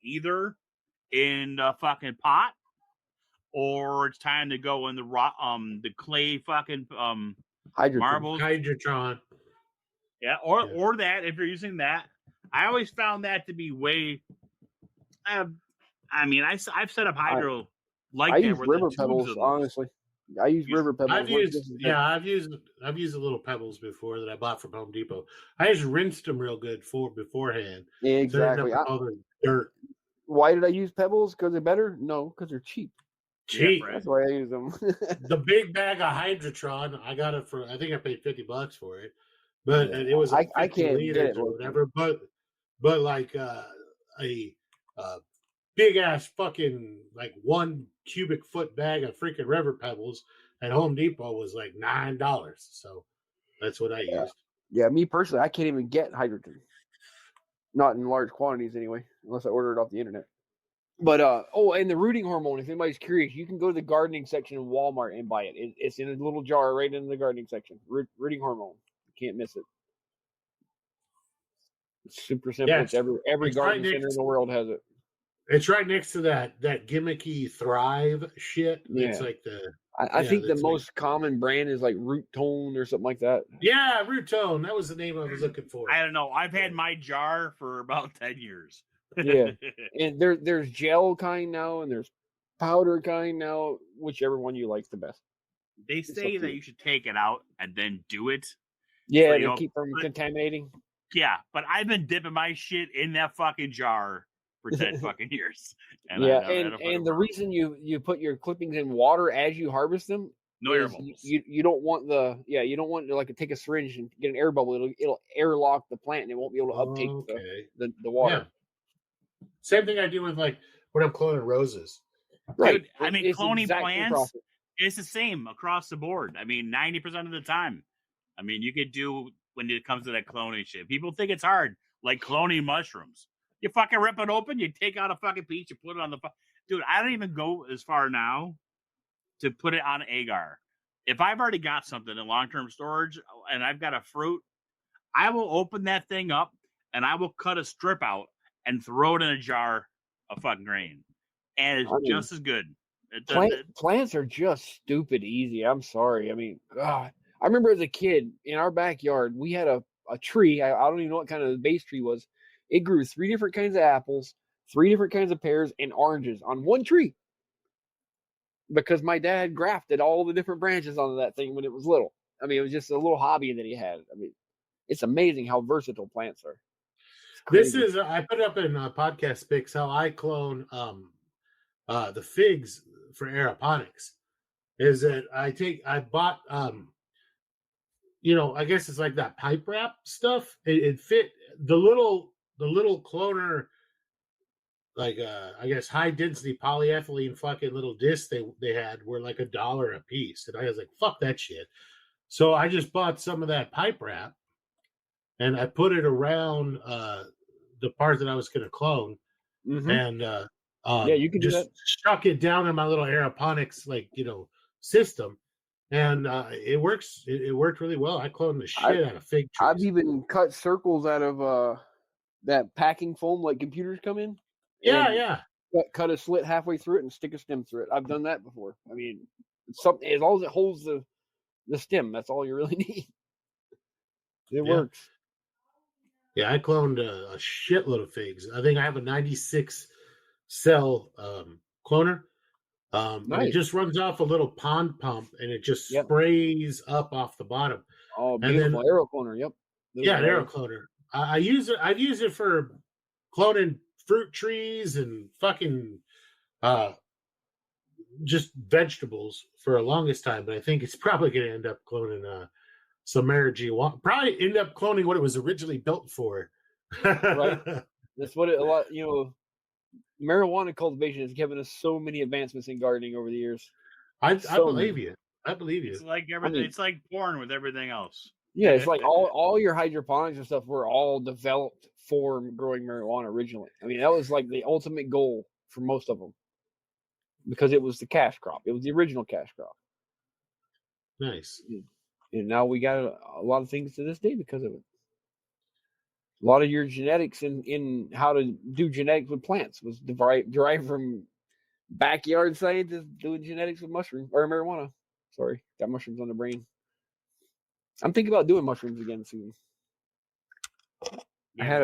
either in the fucking pot, or it's time to go in the clay fucking marbles. Hydrotron. Yeah, or that if you're using that. I always found that to be way. I've set up hydro I use river pebbles, honestly. I use river pebbles. I've used the little pebbles before that I bought from Home Depot. I just rinsed them real good beforehand. Yeah, exactly. All the dirt. Why did I use pebbles? Because they're better? No, because they're cheap. Cheap. That's why I use them. The big bag of Hydrotron, I got it for. I think I paid $50 for it, but it was like I can't get it or whatever. But like a big ass fucking like 1 cubic foot bag of freaking river pebbles at Home Depot was like $9. So that's what I used. Yeah, me personally, I can't even get hydrogen. Not in large quantities anyway, unless I order it off the internet. But and the rooting hormone, if anybody's curious, you can go to the gardening section in Walmart and buy it. It's in a little jar right in the gardening section. Rooting hormone. You can't miss it. It's super simple. Yes. It's every garden center in the world has it. It's right next to that gimmicky Thrive shit. Yeah. It's like I think the most common brand is like Root Tone or something like that. Yeah, Root Tone. That was the name I was looking for. I don't know. I've had my jar for about 10 years. Yeah. And there's gel kind now and there's powder kind now, whichever one you like the best. They say that you should take it out and then do it. Yeah, to keep from contaminating. Yeah, but I've been dipping my shit in that fucking jar for 10 fucking years. And the reason you put your clippings in water as you harvest them, air bubbles. You don't want you don't want to like take a syringe and get an air bubble. It'll airlock the plant and it won't be able to uptake the water. Yeah. Same thing I do with like when I'm cloning roses. Right. Dude, I mean, cloning plants, it's the same across the board. I mean, 90% of the time. I mean, you could do when it comes to that cloning shit. People think it's hard, like cloning mushrooms. You fucking rip it open, you take out a fucking piece, you put it on the... Dude, I don't even go as far now to put it on agar. If I've already got something in long-term storage and I've got a fruit, I will open that thing up and I will cut a strip out and throw it in a jar of fucking grain. And it's just as good. Plants are just stupid easy. I'm sorry. I mean, God. I remember as a kid in our backyard, we had a tree. I don't even know what kind of base tree was. It grew 3 different kinds of apples, 3 different kinds of pears, and oranges on one tree. Because my dad grafted all the different branches onto that thing when it was little. I mean, it was just a little hobby that he had. I mean, it's amazing how versatile plants are. This is, I put up in podcast pics how I clone the figs for aeroponics. Is that I bought, I guess it's like that pipe wrap stuff. It fit the little cloner, like I guess high density polyethylene fucking little discs they had were like $1 a piece, and I was like, fuck that shit. So I just bought some of that pipe wrap, and I put it around the part that I was going to clone, and you can just chuck it down in my little aeroponics system. And it works. It worked really well. I cloned the shit out of fig trees. I've even cut circles out of that packing foam like computers come in. Yeah. Cut a slit halfway through it and stick a stem through it. I've done that before. I mean, it's something as long as it holds the stem, that's all you really need. It works. Yeah, I cloned a shitload of figs. I think I have a 96 cell cloner. And it Nice. just runs off a little pond pump and it just Yep. sprays up off the bottom. Oh, And beautiful then, arrow cloner. Yep. Those yeah, are an arrow nice. cloner. I use it. I've used it for cloning fruit trees and fucking just vegetables for the longest time. But I think it's probably going to end up cloning some marijuana. Probably end up cloning what it was originally built for. Right. That's what it, a lot. Marijuana cultivation has given us so many advancements in gardening over the years. I So believe many. you. I believe you. It's like everything. It's like porn with everything else. Yeah, it's like all your hydroponics and stuff were all developed for growing marijuana originally. I mean, that was like the ultimate goal for most of them because it was the cash crop. It was the original cash crop. Nice. And now we got a lot of things to this day because of it. A lot of your genetics in how to do genetics with plants was derived from backyard scientists doing genetics with mushroom or marijuana. Sorry, got mushrooms on the brain. I'm thinking about doing mushrooms again soon. Yeah, I had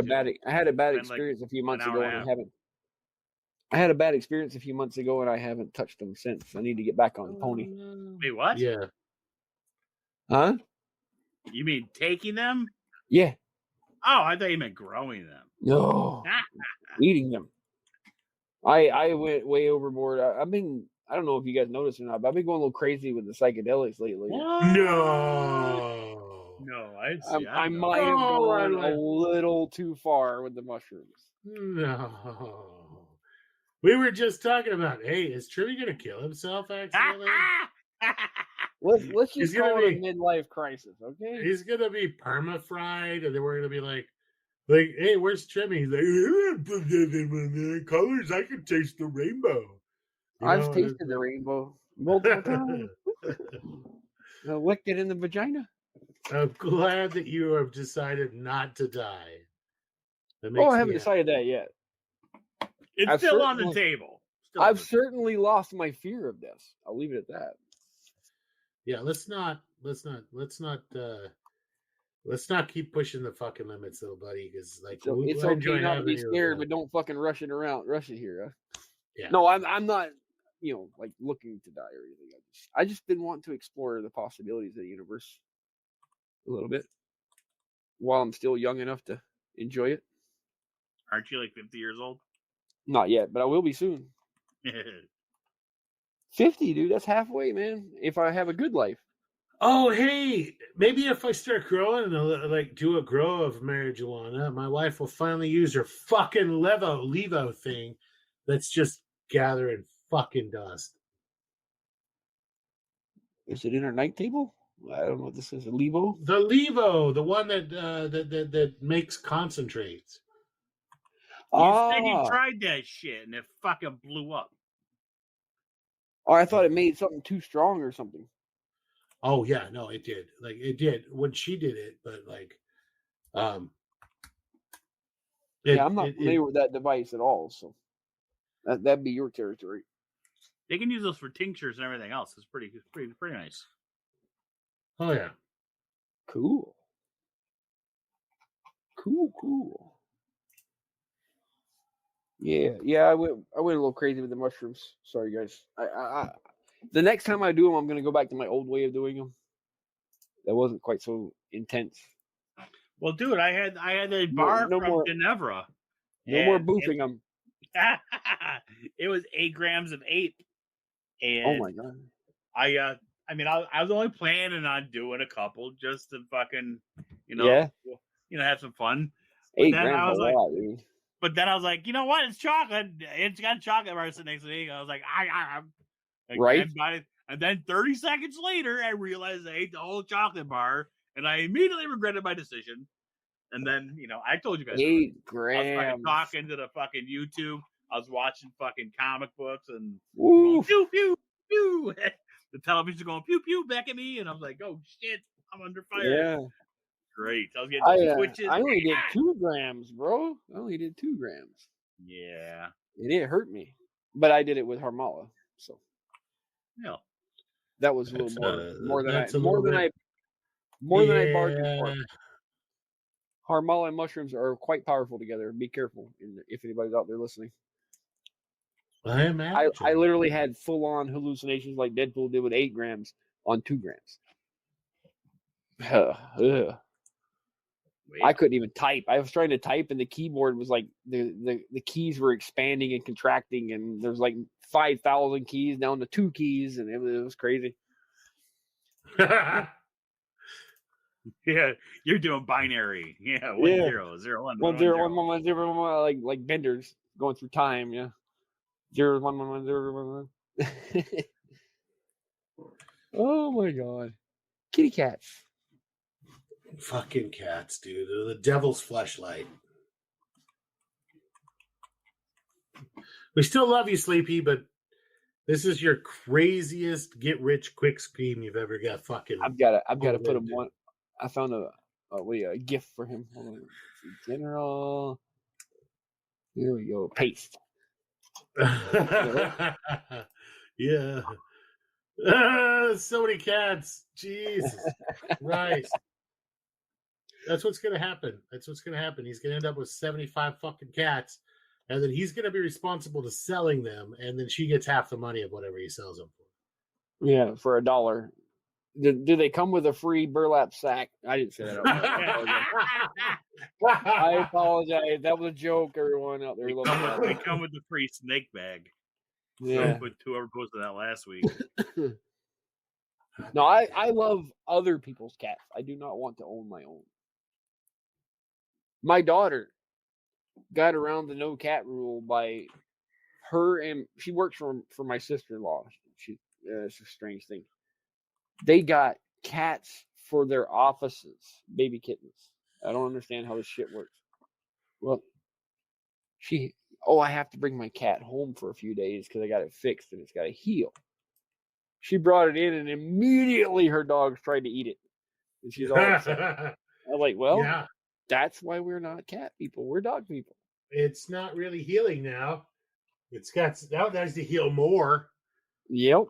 a bad experience a few months ago and I haven't. I had a bad experience a few months ago and I haven't touched them since. I need to get back on the pony. Wait, what? Yeah. Huh? You mean taking them? Yeah. Oh, I thought you meant growing them. No. Eating them. I went way overboard. I don't know if you guys noticed or not, but I've been going a little crazy with the psychedelics lately. What? No, I might have gone a little too far with the mushrooms. No, we were just talking about. Hey, is Trimmy gonna kill himself accidentally? Let's just call it a midlife crisis, okay? He's gonna be perma-fried, and then we're gonna be like, hey, where's Trimmy? He's like, I don't put that in my colors. I can taste the rainbow. I've tasted the rainbow multiple times. I licked it in the vagina. I'm glad that you have decided not to die. I haven't decided that yet. It's still on the table. I've certainly lost my fear of death. I'll leave it at that. Yeah, let's not keep pushing the fucking limits, little buddy. Because it's okay not to be scared, but don't fucking rush it here. Huh? Yeah. No, I'm not. Like looking to die or anything. I just been wanting to explore the possibilities of the universe a little bit while I'm still young enough to enjoy it. Aren't you like 50 years old? Not yet, but I will be soon. 50, dude. That's halfway, man. If I have a good life. Oh, hey, maybe if I start growing and do a grow of marijuana, my wife will finally use her fucking Levo thing that's just gathering fucking dust. Is it in her night table? I don't know what this is. A Levo? The Levo, the one that makes concentrates. You said you tried that shit and it fucking blew up. Oh, I thought it made something too strong or something. Oh yeah, no, it did. It did when she did it, but I'm not familiar with that device at all, so that'd be your territory. They can use those for tinctures and everything else. It's pretty nice. Oh yeah, cool. Yeah. I went a little crazy with the mushrooms. Sorry, guys. I the next time I do them, I'm gonna go back to my old way of doing them. That wasn't quite so intense. Well, dude, I had a bar from Ginevra. No more boofing them. It was 8 grams of ape. And oh my god! I was only planning on doing a couple just to fucking, have some fun. 8 grams a lot, dude. But then I was like, you know what? It's chocolate. It's got chocolate bar sitting next to me. I was like, right. And then 30 seconds later, I realized I ate the whole chocolate bar, and I immediately regretted my decision. And then, I told you guys 8 grams. I was fucking talking to the fucking YouTube. I was watching fucking comic books and pew pew pew. The television going pew pew back at me, and I was like, "Oh shit, I'm under fire!" Yeah, great. I was getting twitches. I only did 2 grams, bro. I only did 2 grams. Yeah, it didn't hurt me, but I did it with Harmala, so yeah, that was a little more than I bargained for. Harmala and mushrooms are quite powerful together. Be careful if anybody's out there listening. I imagine. I literally had full-on hallucinations like Deadpool did with 8 grams on 2 grams. I couldn't even type. I was trying to type, and the keyboard was like the keys were expanding and contracting, and there's like 5,000 keys down to 2 keys, and it was crazy. Yeah, you're doing binary. Yeah, 1 0 0 1 1 0 1 1 1 0 1 1 like benders going through time. Yeah, 0 1 1 1 0 1 1. Oh my god, kitty cats. Fucking cats, dude. They're the devil's fleshlight. We still love you, Sleepy, but this is your craziest get rich quick scheme you've ever got. Fucking. I've got to put him one. I found a gift for him. Hold on. General. Here we go. Paste. Yeah. So many cats. Jesus Christ. That's what's going to happen. He's going to end up with 75 fucking cats, and then he's going to be responsible to selling them, and then she gets half the money of whatever he sells them for. Yeah, for $1. Do they come with a free burlap sack? I didn't say that out loud. I apologize. That was a joke, everyone out there. They come with the free snake bag. Yeah. But whoever posted that last week. No, I love other people's cats. I do not want to own my own. My daughter got around the no cat rule by her, and she works for my sister-in-law. It's a strange thing. They got cats for their offices, baby kittens. I don't understand how this shit works. Well, I have to bring my cat home for a few days because I got it fixed and it's got to heal. She brought it in, and immediately her dogs tried to eat it. And she's all upset. I was like, well, yeah. That's why we're not cat people. We're dog people. It's not really healing now. Now it has to heal more. Yep.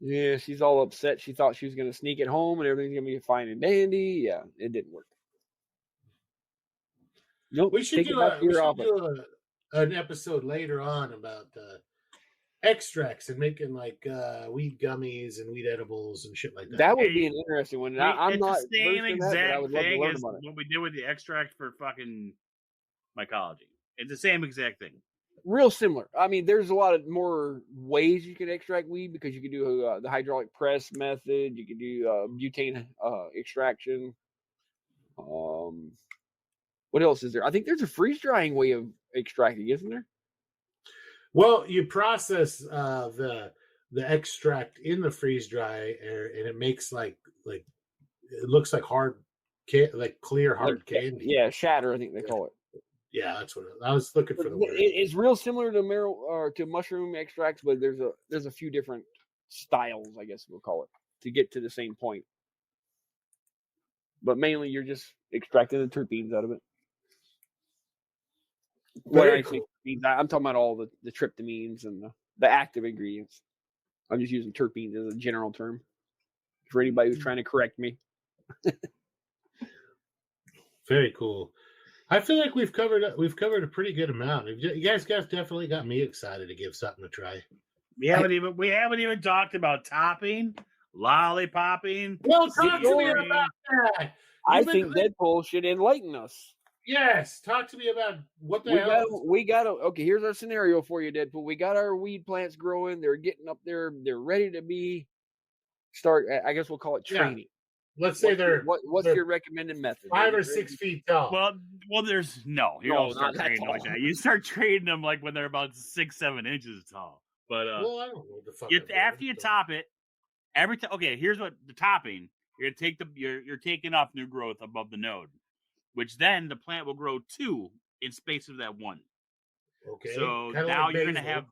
Yeah, she's all upset. She thought she was going to sneak it home and everything's going to be fine and dandy. Yeah, it didn't work. Nope. We should do an episode later on about extracts and making like weed gummies and weed edibles and shit like that. That would be an interesting one. I'm not the same exact thing as what we did with the extract for fucking mycology. It's the same exact thing. Real similar. I mean, there's a lot of more ways you can extract weed because you can do the hydraulic press method. You can do butane extraction. What else is there? I think there's a freeze drying way of extracting, isn't there? Well, you process the extract in the freeze dry, and it makes like it looks like clear hard candy. Yeah, shatter. I think they call it. Yeah, that's what I was looking for. The word. It's real similar to mushroom extracts, but there's a few different styles, I guess we'll call it, to get to the same point. But mainly, you're just extracting the terpenes out of it. Cool. I'm talking about all the tryptamines and the active ingredients. I'm just using terpenes as a general term for anybody who's trying to correct me. Very cool. I feel like we've covered a pretty good amount. You guys definitely got me excited to give something a try. We haven't even talked about topping, lollipopping. Well, talk to me about that. I think Deadpool should enlighten us. Yes, talk to me about what the hell. Okay, here's our scenario for you, Deadpool. We got our weed plants growing. They're getting up there. They're ready to start. I guess we'll call it training. Yeah. Let's say what's your recommended method? 5 or 6 feet tall. Well, there's you don't start training like that. You start training them like when they're about 6-7 inches tall. But I don't know what the fuck. After you top it, every time. Okay, here's what the topping. You're gonna take you're taking off new growth above the node, which then the plant will grow 2 in space of that 1. Okay. So now you're gonna have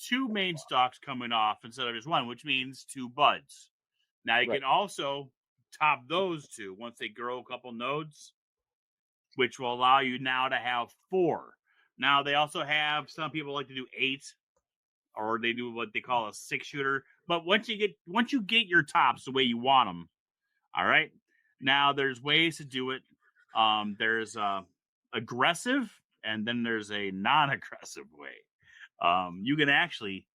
2 main stalks coming off instead of just 1, which means 2 buds. Now you can also top those 2 once they grow a couple nodes, which will allow you now to have 4. Now they also have, some people like to do 8, or they do what they call a 6-shooter. But once you get your tops the way you want them, all right, Now, there's ways to do it. There's aggressive, and then there's a non-aggressive way. You can actually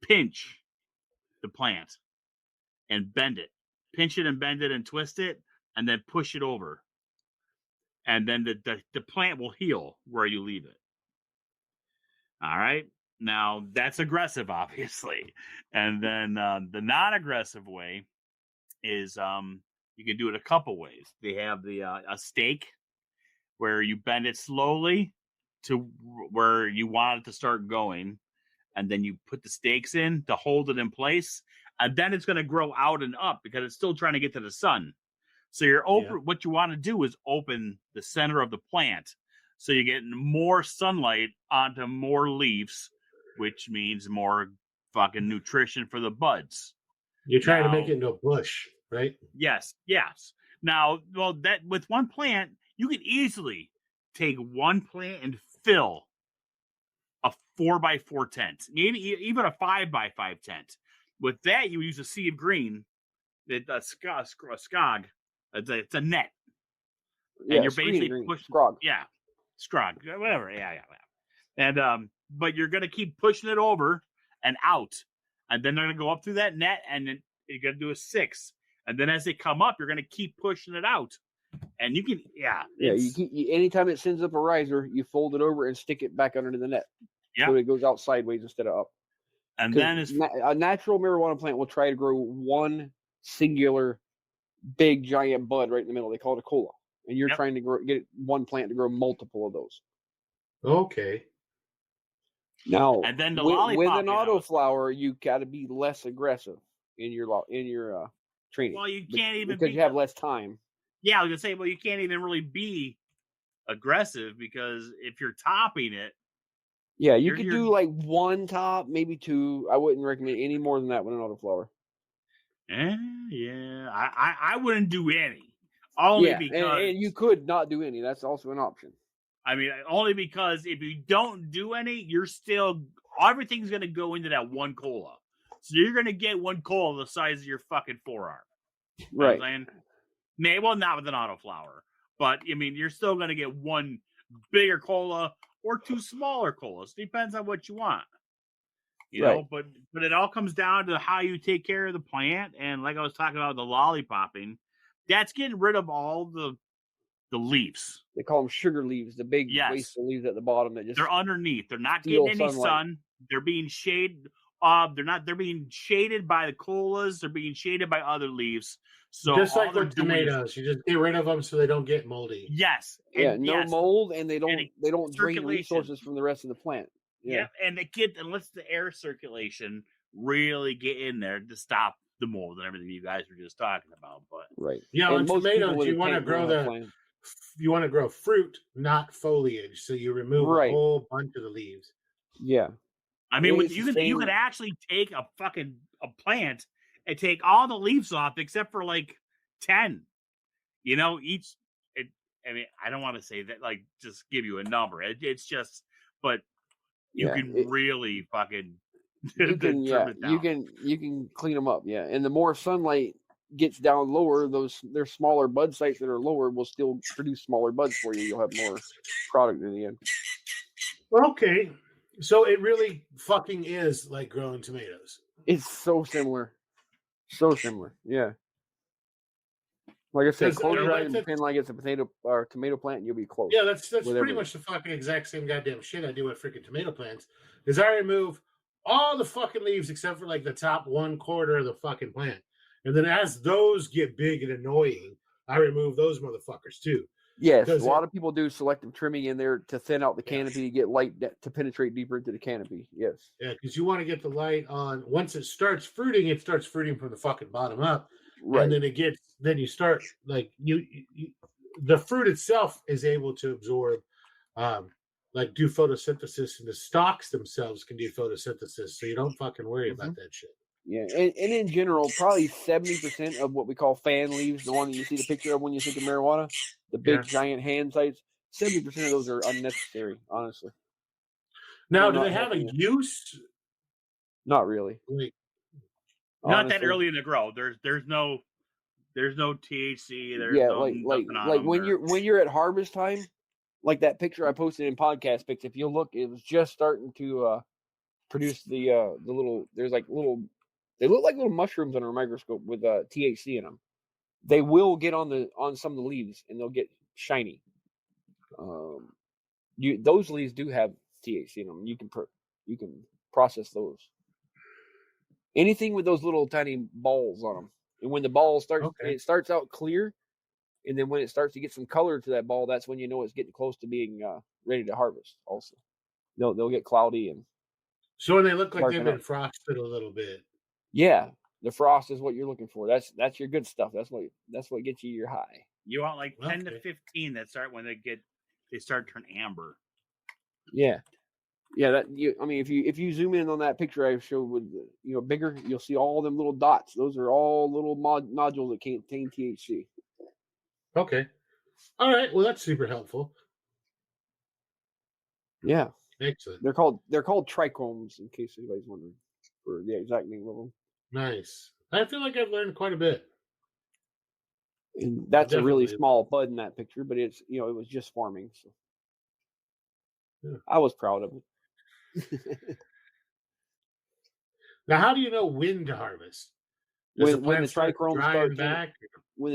pinch the plant and bend it. Pinch it and bend it and twist it, and then push it over. And then the plant will heal where you leave it. All right. Now, that's aggressive, obviously. And then the non-aggressive way is you can do it a couple ways. They have the a stake where you bend it slowly to where you want it to start going, and then you put the stakes in to hold it in place, and then it's going to grow out and up because it's still trying to get to the sun. So you're open. What you want to do is open the center of the plant, so you get more sunlight onto more leaves, which means more fucking nutrition for the buds. You're trying to make it into a bush, right? Yes. Now, well, that with one plant, you can easily take one plant and fill a 4x4 tent, maybe even a 5x5 tent. With that, you use a sea of green, a scog. It's a net, and you're basically pushing. Scrog. Yeah, scrog, whatever. Yeah. And but you're gonna keep pushing it over and out, and then they're gonna go up through that net, and then you're gonna do a 6, and then as they come up, you're gonna keep pushing it out, and you can anytime it sends up a riser, you fold it over and stick it back under the net, so it goes out sideways instead of up. And then a natural marijuana plant will try to grow one singular big giant bud right in the middle. They call it a cola, and you're trying to get one plant to grow multiple of those. Okay. Now, and then the with an autoflower, you got to be less aggressive in your training. Well, you can't even because you have less time. Yeah, I was gonna say, well, you can't even really be aggressive because if you're topping it. Yeah, you could do like one top, maybe 2. I wouldn't recommend any more than that with an autoflower. Yeah, I wouldn't do any. Only because and you could not do any. That's also an option. I mean, only because if you don't do any, you're still everything's gonna go into that one cola. So you're gonna get one cola the size of your fucking forearm. Right. You know what I'm saying? Well, not with an autoflower, but I mean, you're still gonna get one bigger cola or 2 smaller colas. Depends on what you want. You know, but it all comes down to how you take care of the plant. And like I was talking about the lollipopping, that's getting rid of all the leaves. They call them sugar leaves, the big wasteful leaves at the bottom that they're underneath. They're not getting any sun. They're being shaded. They're being shaded by the colas. They're being shaded by other leaves. So just like with tomatoes, you just get rid of them so they don't get moldy. Yes. No mold, and they don't drain resources from the rest of the plant. Yeah, and it lets the air circulation really get in there to stop the mold and everything you guys were just talking about. But on tomatoes, you want to grow fruit, not foliage. So you remove a whole bunch of the leaves. Yeah, I mean, you could actually take a plant and take all the leaves off except for like 10. You know, each. I mean, I don't want to say that like just give you a number. It's just, but. You can really fucking you can clean them up, and the more sunlight gets down lower, there's smaller bud sites that are lower will still produce smaller buds for you. You'll have more product in the end. Okay, so it really fucking is like growing tomatoes. It's so similar, yeah. Like I said, close your eyes and pretend like it's a potato or tomato plant, and you'll be close. Yeah, that's pretty much the fucking exact same goddamn shit I do with freaking tomato plants. Is I remove all the fucking leaves except for like the top 1/4 of the fucking plant, and then as those get big and annoying, I remove those motherfuckers too. Yes, a lot of people do selective trimming in there to thin out the canopy to get light to penetrate deeper into the canopy. Yes. Yeah, because you want to get the light on. Once it starts fruiting from the fucking bottom up. Right. And then you start like you the fruit itself is able to absorb, like do photosynthesis, and the stalks themselves can do photosynthesis. So you don't fucking worry about that shit. Yeah. And in general, probably 70% of what we call fan leaves, the one that you see the picture of when you think of marijuana, the big giant hand sites, 70% of those are unnecessary, honestly. Now, do they have a use? Not really. Not that early in the grow. There's no There's no THC. There's Yeah, no nothing on them. when you're at harvest time, like that picture I posted in podcast pics. If you look, it was just starting to produce the little. There's like little. They look like little mushrooms under a microscope with THC in them. They will get on some of the leaves and they'll get shiny. Those leaves do have THC in them. You can process those. Anything with those little tiny balls on them, and when the ball it starts out clear, and then when it starts to get some color to that ball, that's when you know it's getting close to being ready to harvest. Also, they'll get cloudy and. So when they look like they've been frosted a little bit. Yeah, the frost is what you're looking for. That's your good stuff. That's what gets you your high. You want like 10 to 15 that start when they start to turn amber. Yeah. Yeah, if you zoom in on that picture I showed with bigger, you'll see all them little dots. Those are all little nodules that contain THC. Okay. All right. Well, that's super helpful. Yeah. Excellent. They're called trichomes, in case anybody's wondering for the exact name of them. Nice. I feel like I've learned quite a bit. And that's a really small bud in that picture, but it's it was just forming. So yeah. I was proud of it. Now, how do you know when to harvest? When the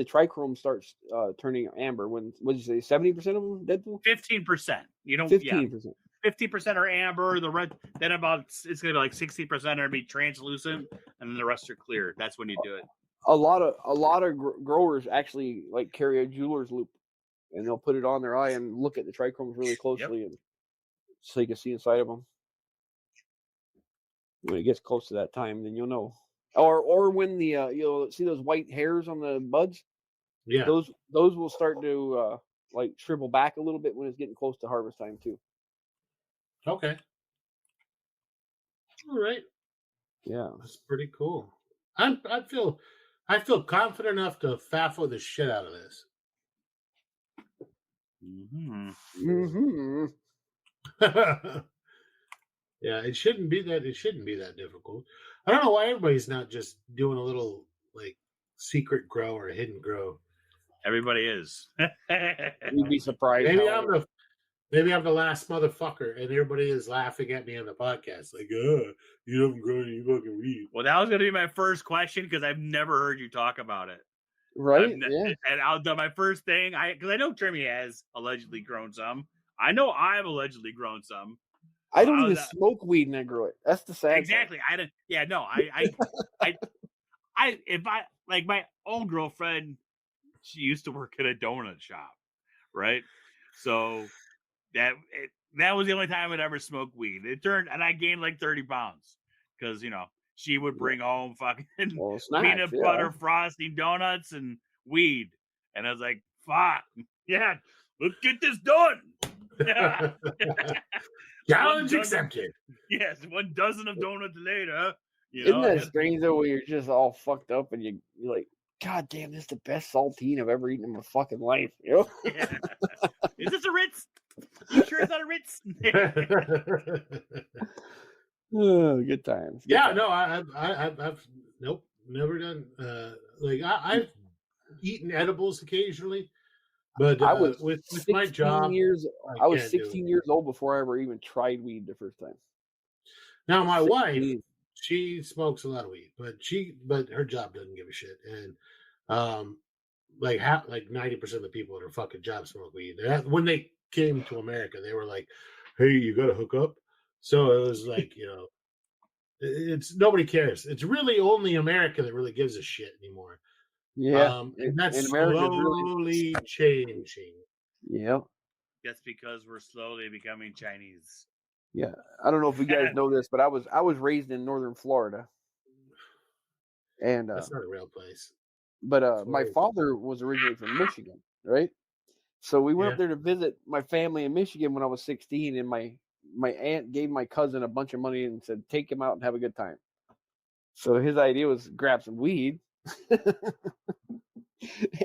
trichome starts turning amber, what did you say? 70% of them, Deadpool? 15%. 15%. 50% are amber. The red, then it's gonna be like 60% are be translucent, and then the rest are clear. That's when you do it. A lot of growers actually like carry a jeweler's loop, and they'll put it on their eye and look at the trichomes really closely, and so you can see inside of them. When it gets close to that time, then you'll know. Or when the you'll see those white hairs on the buds. Yeah, those will start to like shrivel back a little bit when it's getting close to harvest time too. Okay. All right. Yeah, that's pretty cool. I feel confident enough to FAFO the shit out of this. Mm-hmm. Mm-hmm. Yeah, it shouldn't be that difficult. I don't know why everybody's not just doing a little like secret grow or hidden grow. Everybody is. You'd be surprised. Maybe I'm the last motherfucker, and everybody is laughing at me on the podcast, like, you haven't grown any fucking weed. Well, that was going to be my first question because I've never heard you talk about it. Right? Yeah. And I'll do my first thing, because I know Jeremy has allegedly grown some. I know I've allegedly grown some. I don't even smoke weed and I grow it. That's the sad exactly. part. I didn't. Yeah, no. Like my old girlfriend, she used to work at a donut shop, right? So that was the only time I'd ever smoked weed. And I gained like 30 pounds because she would bring home fucking peanut butter frosting donuts and weed, and I was like, "Fuck, yeah, let's get this done." Challenge accepted. Yes, 1 dozen of donuts later. Isn't that strange though, when you're just all fucked up and you're like, God damn, this is the best saltine I've ever eaten in my fucking life. Yeah. Is this a Ritz? You sure it's not a Ritz? Oh, good times. Yeah, no, I've nope, never done. I've eaten edibles occasionally, but I was with my job, I was 16 years old before I ever even tried weed the first time. Now my wife, she smokes a lot of weed, but her job doesn't give a shit, and like 90% of the people at her fucking job smoke weed. When they came to America, they were like, "Hey, you got to hook up." So it was like, it's nobody cares. It's really only America that really gives a shit anymore. Yeah, and that's slowly changing. Yeah, that's because we're slowly becoming Chinese. Yeah, I don't know if you guys know this, but I was raised in northern Florida, and that's not a real place. But my father was originally from Michigan, right? So we went up there to visit my family in Michigan when I was 16, and my aunt gave my cousin a bunch of money and said, take him out and have a good time. So his idea was grab some weed.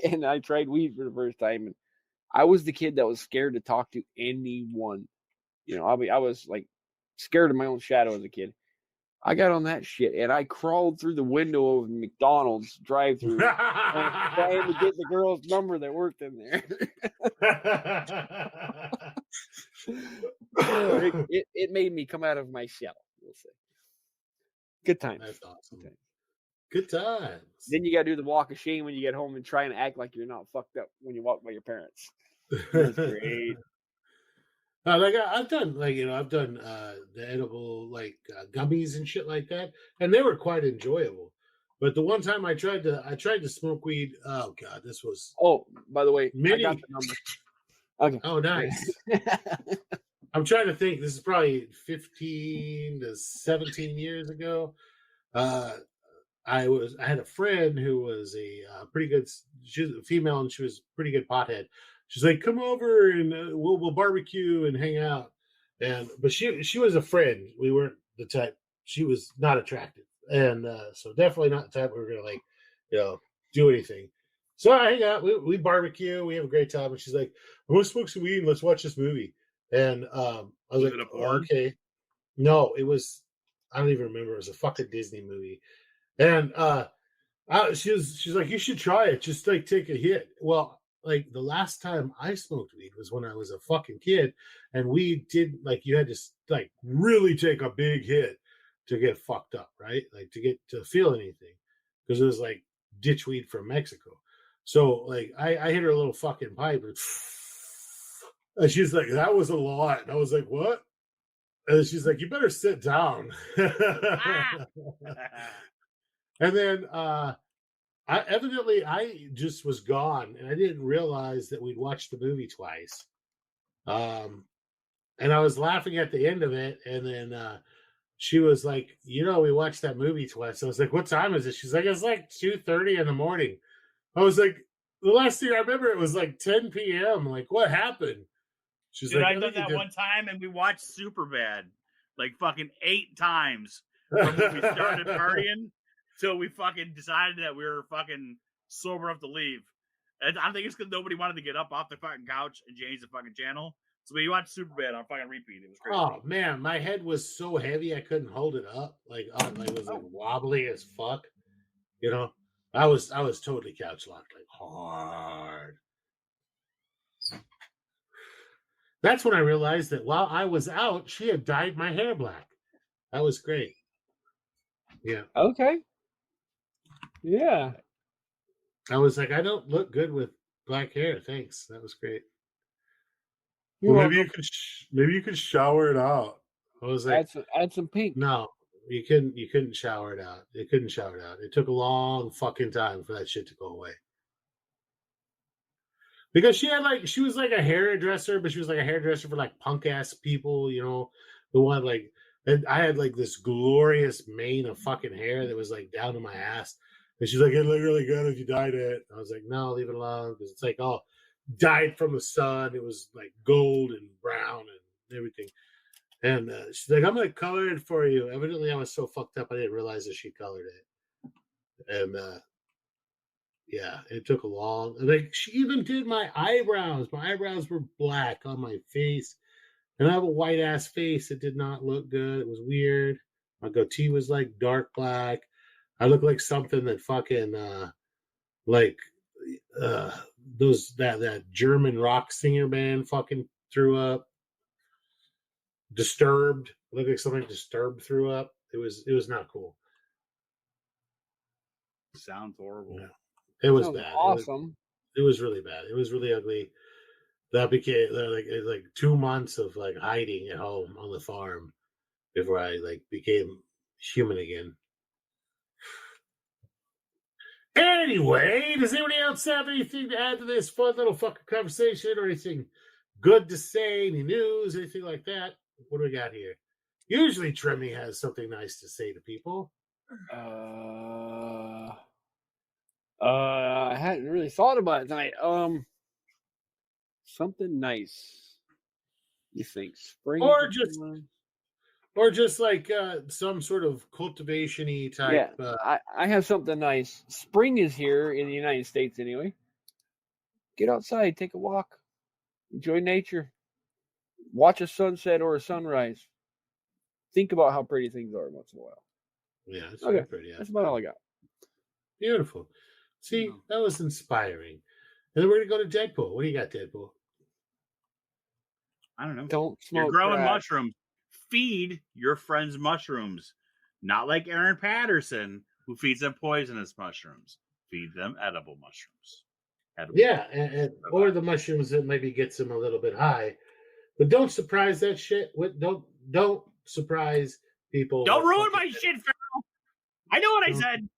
And I tried weed for the first time. And I was the kid that was scared to talk to anyone. I was like scared of my own shadow as a kid. I got on that shit and I crawled through the window of McDonald's drive-through trying to get the girl's number that worked in there. It made me come out of my shell. We'll say. Good times. That's awesome. Good times. Then you got to do the walk of shame when you get home and try and act like you're not fucked up when you walk by your parents. That's great. Like I've done, I've done the edible gummies and shit like that, and they were quite enjoyable. But the one time I tried to smoke weed. Oh god, this was. Oh, by the way, I got the number. Okay. Oh, nice. I'm trying to think. This is probably 15 to 17 years ago. I had a friend who was a pretty good. She was a female, and she was a pretty good pothead. She's like, "Come over and we'll barbecue and hang out." But she was a friend. We weren't the type. She was not attractive, and so definitely not the type we were gonna do anything. So I hang out. We barbecue. We have a great time. And she's like, "I'm gonna smoke some weed and let's watch this movie." And I was like, "Okay." No, it was. I don't even remember. It was a fucking Disney movie, and she's like, "You should try it. Just take a hit." Well. Like the last time I smoked weed was when I was a fucking kid, and we did you had to really take a big hit to get fucked up, right? Like to feel anything, because it was like ditch weed from Mexico. So I hit her a little fucking pipe, and she's like, "That was a lot." And I was like, "What?" And she's like, "You better sit down." And then I just was gone, and I didn't realize that we'd watched the movie twice. And I was laughing at the end of it, and then she was like, "We watched that movie twice." I was like, "What time is it?" She's like, "It's like 2:30 in the morning." I was like, "The last thing I remember, it was like 10 p.m. Like, what happened?" She's Dude, like, I did that one time, and we watched Superbad like fucking 8 times from when we started partying till we fucking decided that we were fucking sober enough to leave. And I think it's because nobody wanted to get up off the fucking couch and change the fucking channel. So we watched Superbad on fucking repeat. It was crazy. Oh man, my head was so heavy I couldn't hold it up. It was wobbly as fuck. I was totally couch locked, hard. That's when I realized that while I was out, she had dyed my hair black. That was great. Yeah. Okay. Yeah. I was like, I don't look good with black hair. Thanks. That was great. Well, maybe you could shower it out. I was like, add some pink. No, you couldn't shower it out. You couldn't shower it out. It took a long fucking time for that shit to go away. Because she was like a hairdresser, but she was like a hairdresser for punk ass people, the one and I had this glorious mane of fucking hair that was down to my ass. And she's like, "It'd look really good if you dyed it." I was like, "No, leave it alone," because it's all dyed from the sun. It was gold and brown and everything. And she's like, "I'm gonna color it for you." Evidently, I was so fucked up I didn't realize that she colored it. And yeah, it took a long. She even did my eyebrows. My eyebrows were black on my face, and I have a white ass face. It did not look good. It was weird. My goatee was dark black. I look like something that fucking that German rock singer band fucking threw up. Disturbed. I look like something Disturbed threw up. It was not cool. Sounds horrible. Yeah. It was bad. Awesome. It was really bad. It was really ugly. That became 2 months of hiding at home on the farm before I became human again. Anyway, does anybody else have anything to add to this fun little fucking conversation, or anything good to say, any news, anything like that? What do we got here? Usually Trimmy has something nice to say to people. I hadn't really thought about it tonight. Something nice. You think spring? Or just some sort of cultivation-y type. Yeah, I have something nice. Spring is here in the United States anyway. Get outside, take a walk, enjoy nature, watch a sunset or a sunrise. Think about how pretty things are once in a while. Yeah, it's Okay. pretty. Yeah. That's about all I got. Beautiful. See, that was inspiring. And then we're gonna go to Deadpool. What do you got, Deadpool? I don't know. Don't You're smoke growing crack. mushrooms. Feed your friends mushrooms. Not like Aaron Patterson, who feeds them poisonous mushrooms. Feed them edible mushrooms. Yeah, or the mushrooms that maybe gets them a little bit high. But don't surprise that shit. Don't surprise people. Don't ruin my shit, Pharaoh. I know what I said.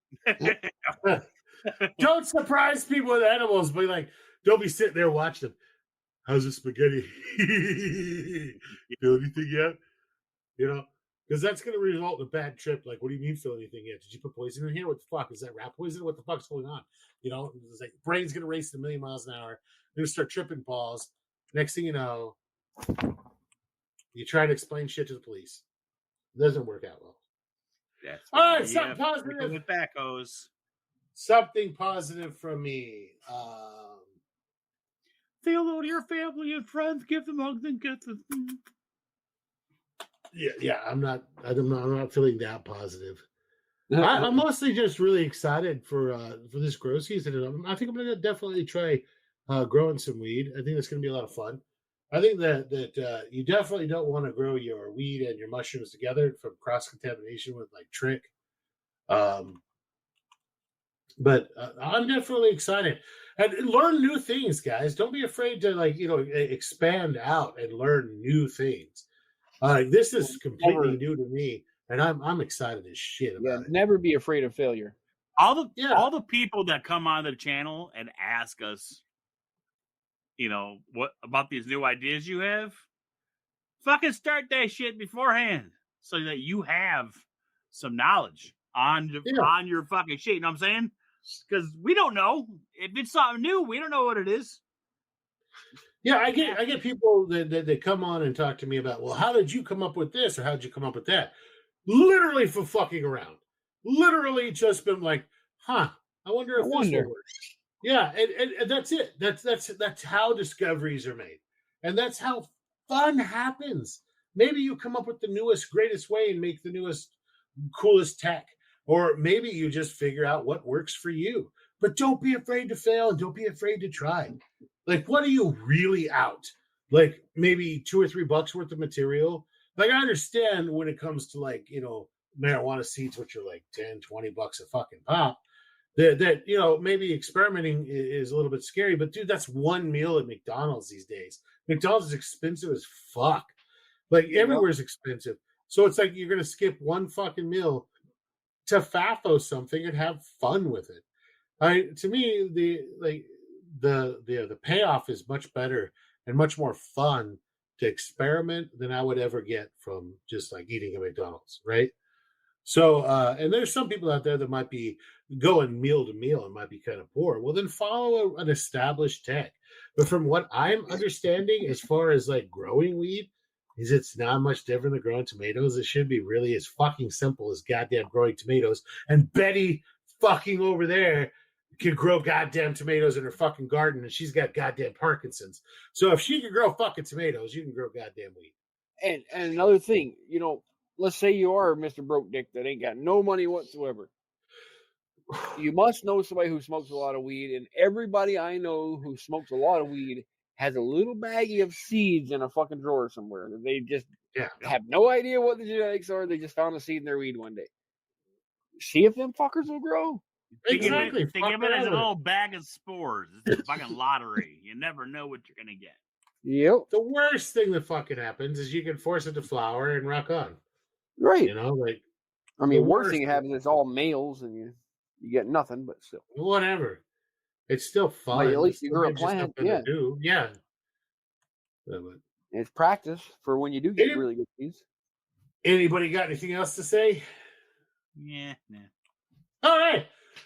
Don't surprise people with animals. But like, don't be sitting there watching them. How's the spaghetti? Feel anything yet? You know, because that's going to result in a bad trip. Like, what do you mean feel anything yet? Did you put poison in here? What the fuck? Is that rat poison? What the fuck's going on? You know, it's like brain's going to race at 1,000,000 miles an hour. You're going to start tripping balls. Next thing you know, you try to explain shit to the police. It doesn't work out well. That's all right, something positive. With backhoes. Something positive from me. Say hello to your family and friends. Give them hugs and kisses. Yeah. I'm not feeling that positive. I'm mostly just really excited for this grow season. I think I'm going to definitely try growing some weed. I think it's going to be a lot of fun. I think that you definitely don't want to grow your weed and your mushrooms together from cross contamination with like trick. But I'm definitely excited and learn new things, guys. Don't be afraid to expand out and learn new things. This is completely new to me, and I'm excited as shit about it. Never be afraid of failure. All the people that come on the channel and ask us, what about these new ideas you have? Fucking start that shit beforehand so that you have some knowledge on your fucking shit. You know what I'm saying? Because we don't know. If it's something new, we don't know what it is. Yeah, I get people that come on and talk to me about, well, how did you come up with this or how did you come up with that? Literally for fucking around. Literally just been like, I wonder if this will work. Yeah, and that's it. That's how discoveries are made. And that's how fun happens. Maybe you come up with the newest, greatest way and make the newest, coolest tech. Or maybe you just figure out what works for you. But don't be afraid to fail and don't be afraid to try. Like, what are you really out? Like, maybe $2 or $3 worth of material? Like, I understand when it comes to, like, marijuana seeds, which are like $10, $20 a fucking pop, that maybe experimenting is a little bit scary. But, dude, that's one meal at McDonald's these days. McDonald's is expensive as fuck. Like, everywhere's expensive. So it's like you're going to skip one fucking meal to FAFO something and have fun with it. To me, the payoff is much better and much more fun to experiment than I would ever get from just like eating at McDonald's, right? So, and there's some people out there that might be going meal to meal and might be kind of poor. Well, then follow an established tech. But from what I'm understanding, as far as like growing weed, is it's not much different than growing tomatoes. It should be really as fucking simple as goddamn growing tomatoes. And Betty fucking over there can grow goddamn tomatoes in her fucking garden, and she's got goddamn Parkinson's. So if she can grow fucking tomatoes, you can grow goddamn weed. And another thing, let's say you are Mr. Broke Dick that ain't got no money whatsoever. You must know somebody who smokes a lot of weed, and everybody I know who smokes a lot of weed has a little baggie of seeds in a fucking drawer somewhere. They just have no idea what the genetics are. They just found a seed in their weed one day. See if them fuckers will grow. Exactly. Think of it as a little bag of spores. It's a fucking lottery. You never know what you're going to get. Yep. The worst thing that fucking happens is you can force it to flower and rock on. Right. Worst thing that happens is all males and you get nothing, but still. Whatever. It's still fun. Well, at least you grow a plant. Yeah. Yeah. It's practice for when you do get really good seeds. Anybody got anything else to say? Yeah. Nah. All right.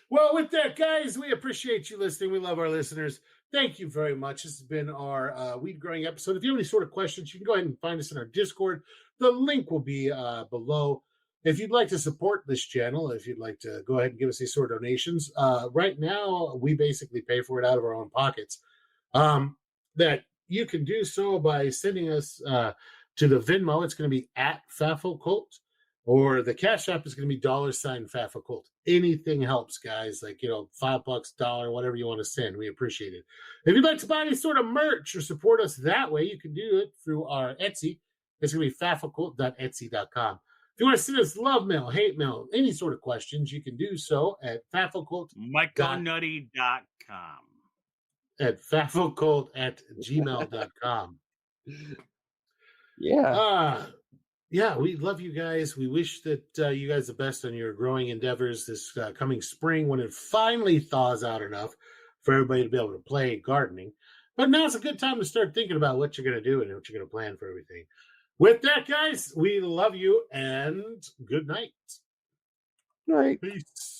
Well, with that, guys, we appreciate you listening. We love our listeners. Thank you very much. This has been our weed growing episode. If you have any sort of questions, you can go ahead and find us in our Discord. The link will be below. If you'd like to support this channel, if you'd like to go ahead and give us these sort of donations, right now we basically pay for it out of our own pockets. That you can do so by sending us to the Venmo. It's going to be at FAFOCult. Or the Cash App is going to be $FAFOCult. Anything helps, guys. Like, $5, $1, whatever you want to send. We appreciate it. If you'd like to buy any sort of merch or support us that way, you can do it through our Etsy. It's going to be FAFOCult.etsy.com. If you want to send us love mail, hate mail, any sort of questions, you can do so at FAFOCult. MichaelNutty.com. At FAFOCult@gmail.com. Yeah. Yeah, we love you guys. We wish that you guys the best on your growing endeavors this coming spring when it finally thaws out enough for everybody to be able to play gardening. But now's a good time to start thinking about what you're going to do and what you're going to plan for everything. With that, guys, we love you and good night. Right. Peace.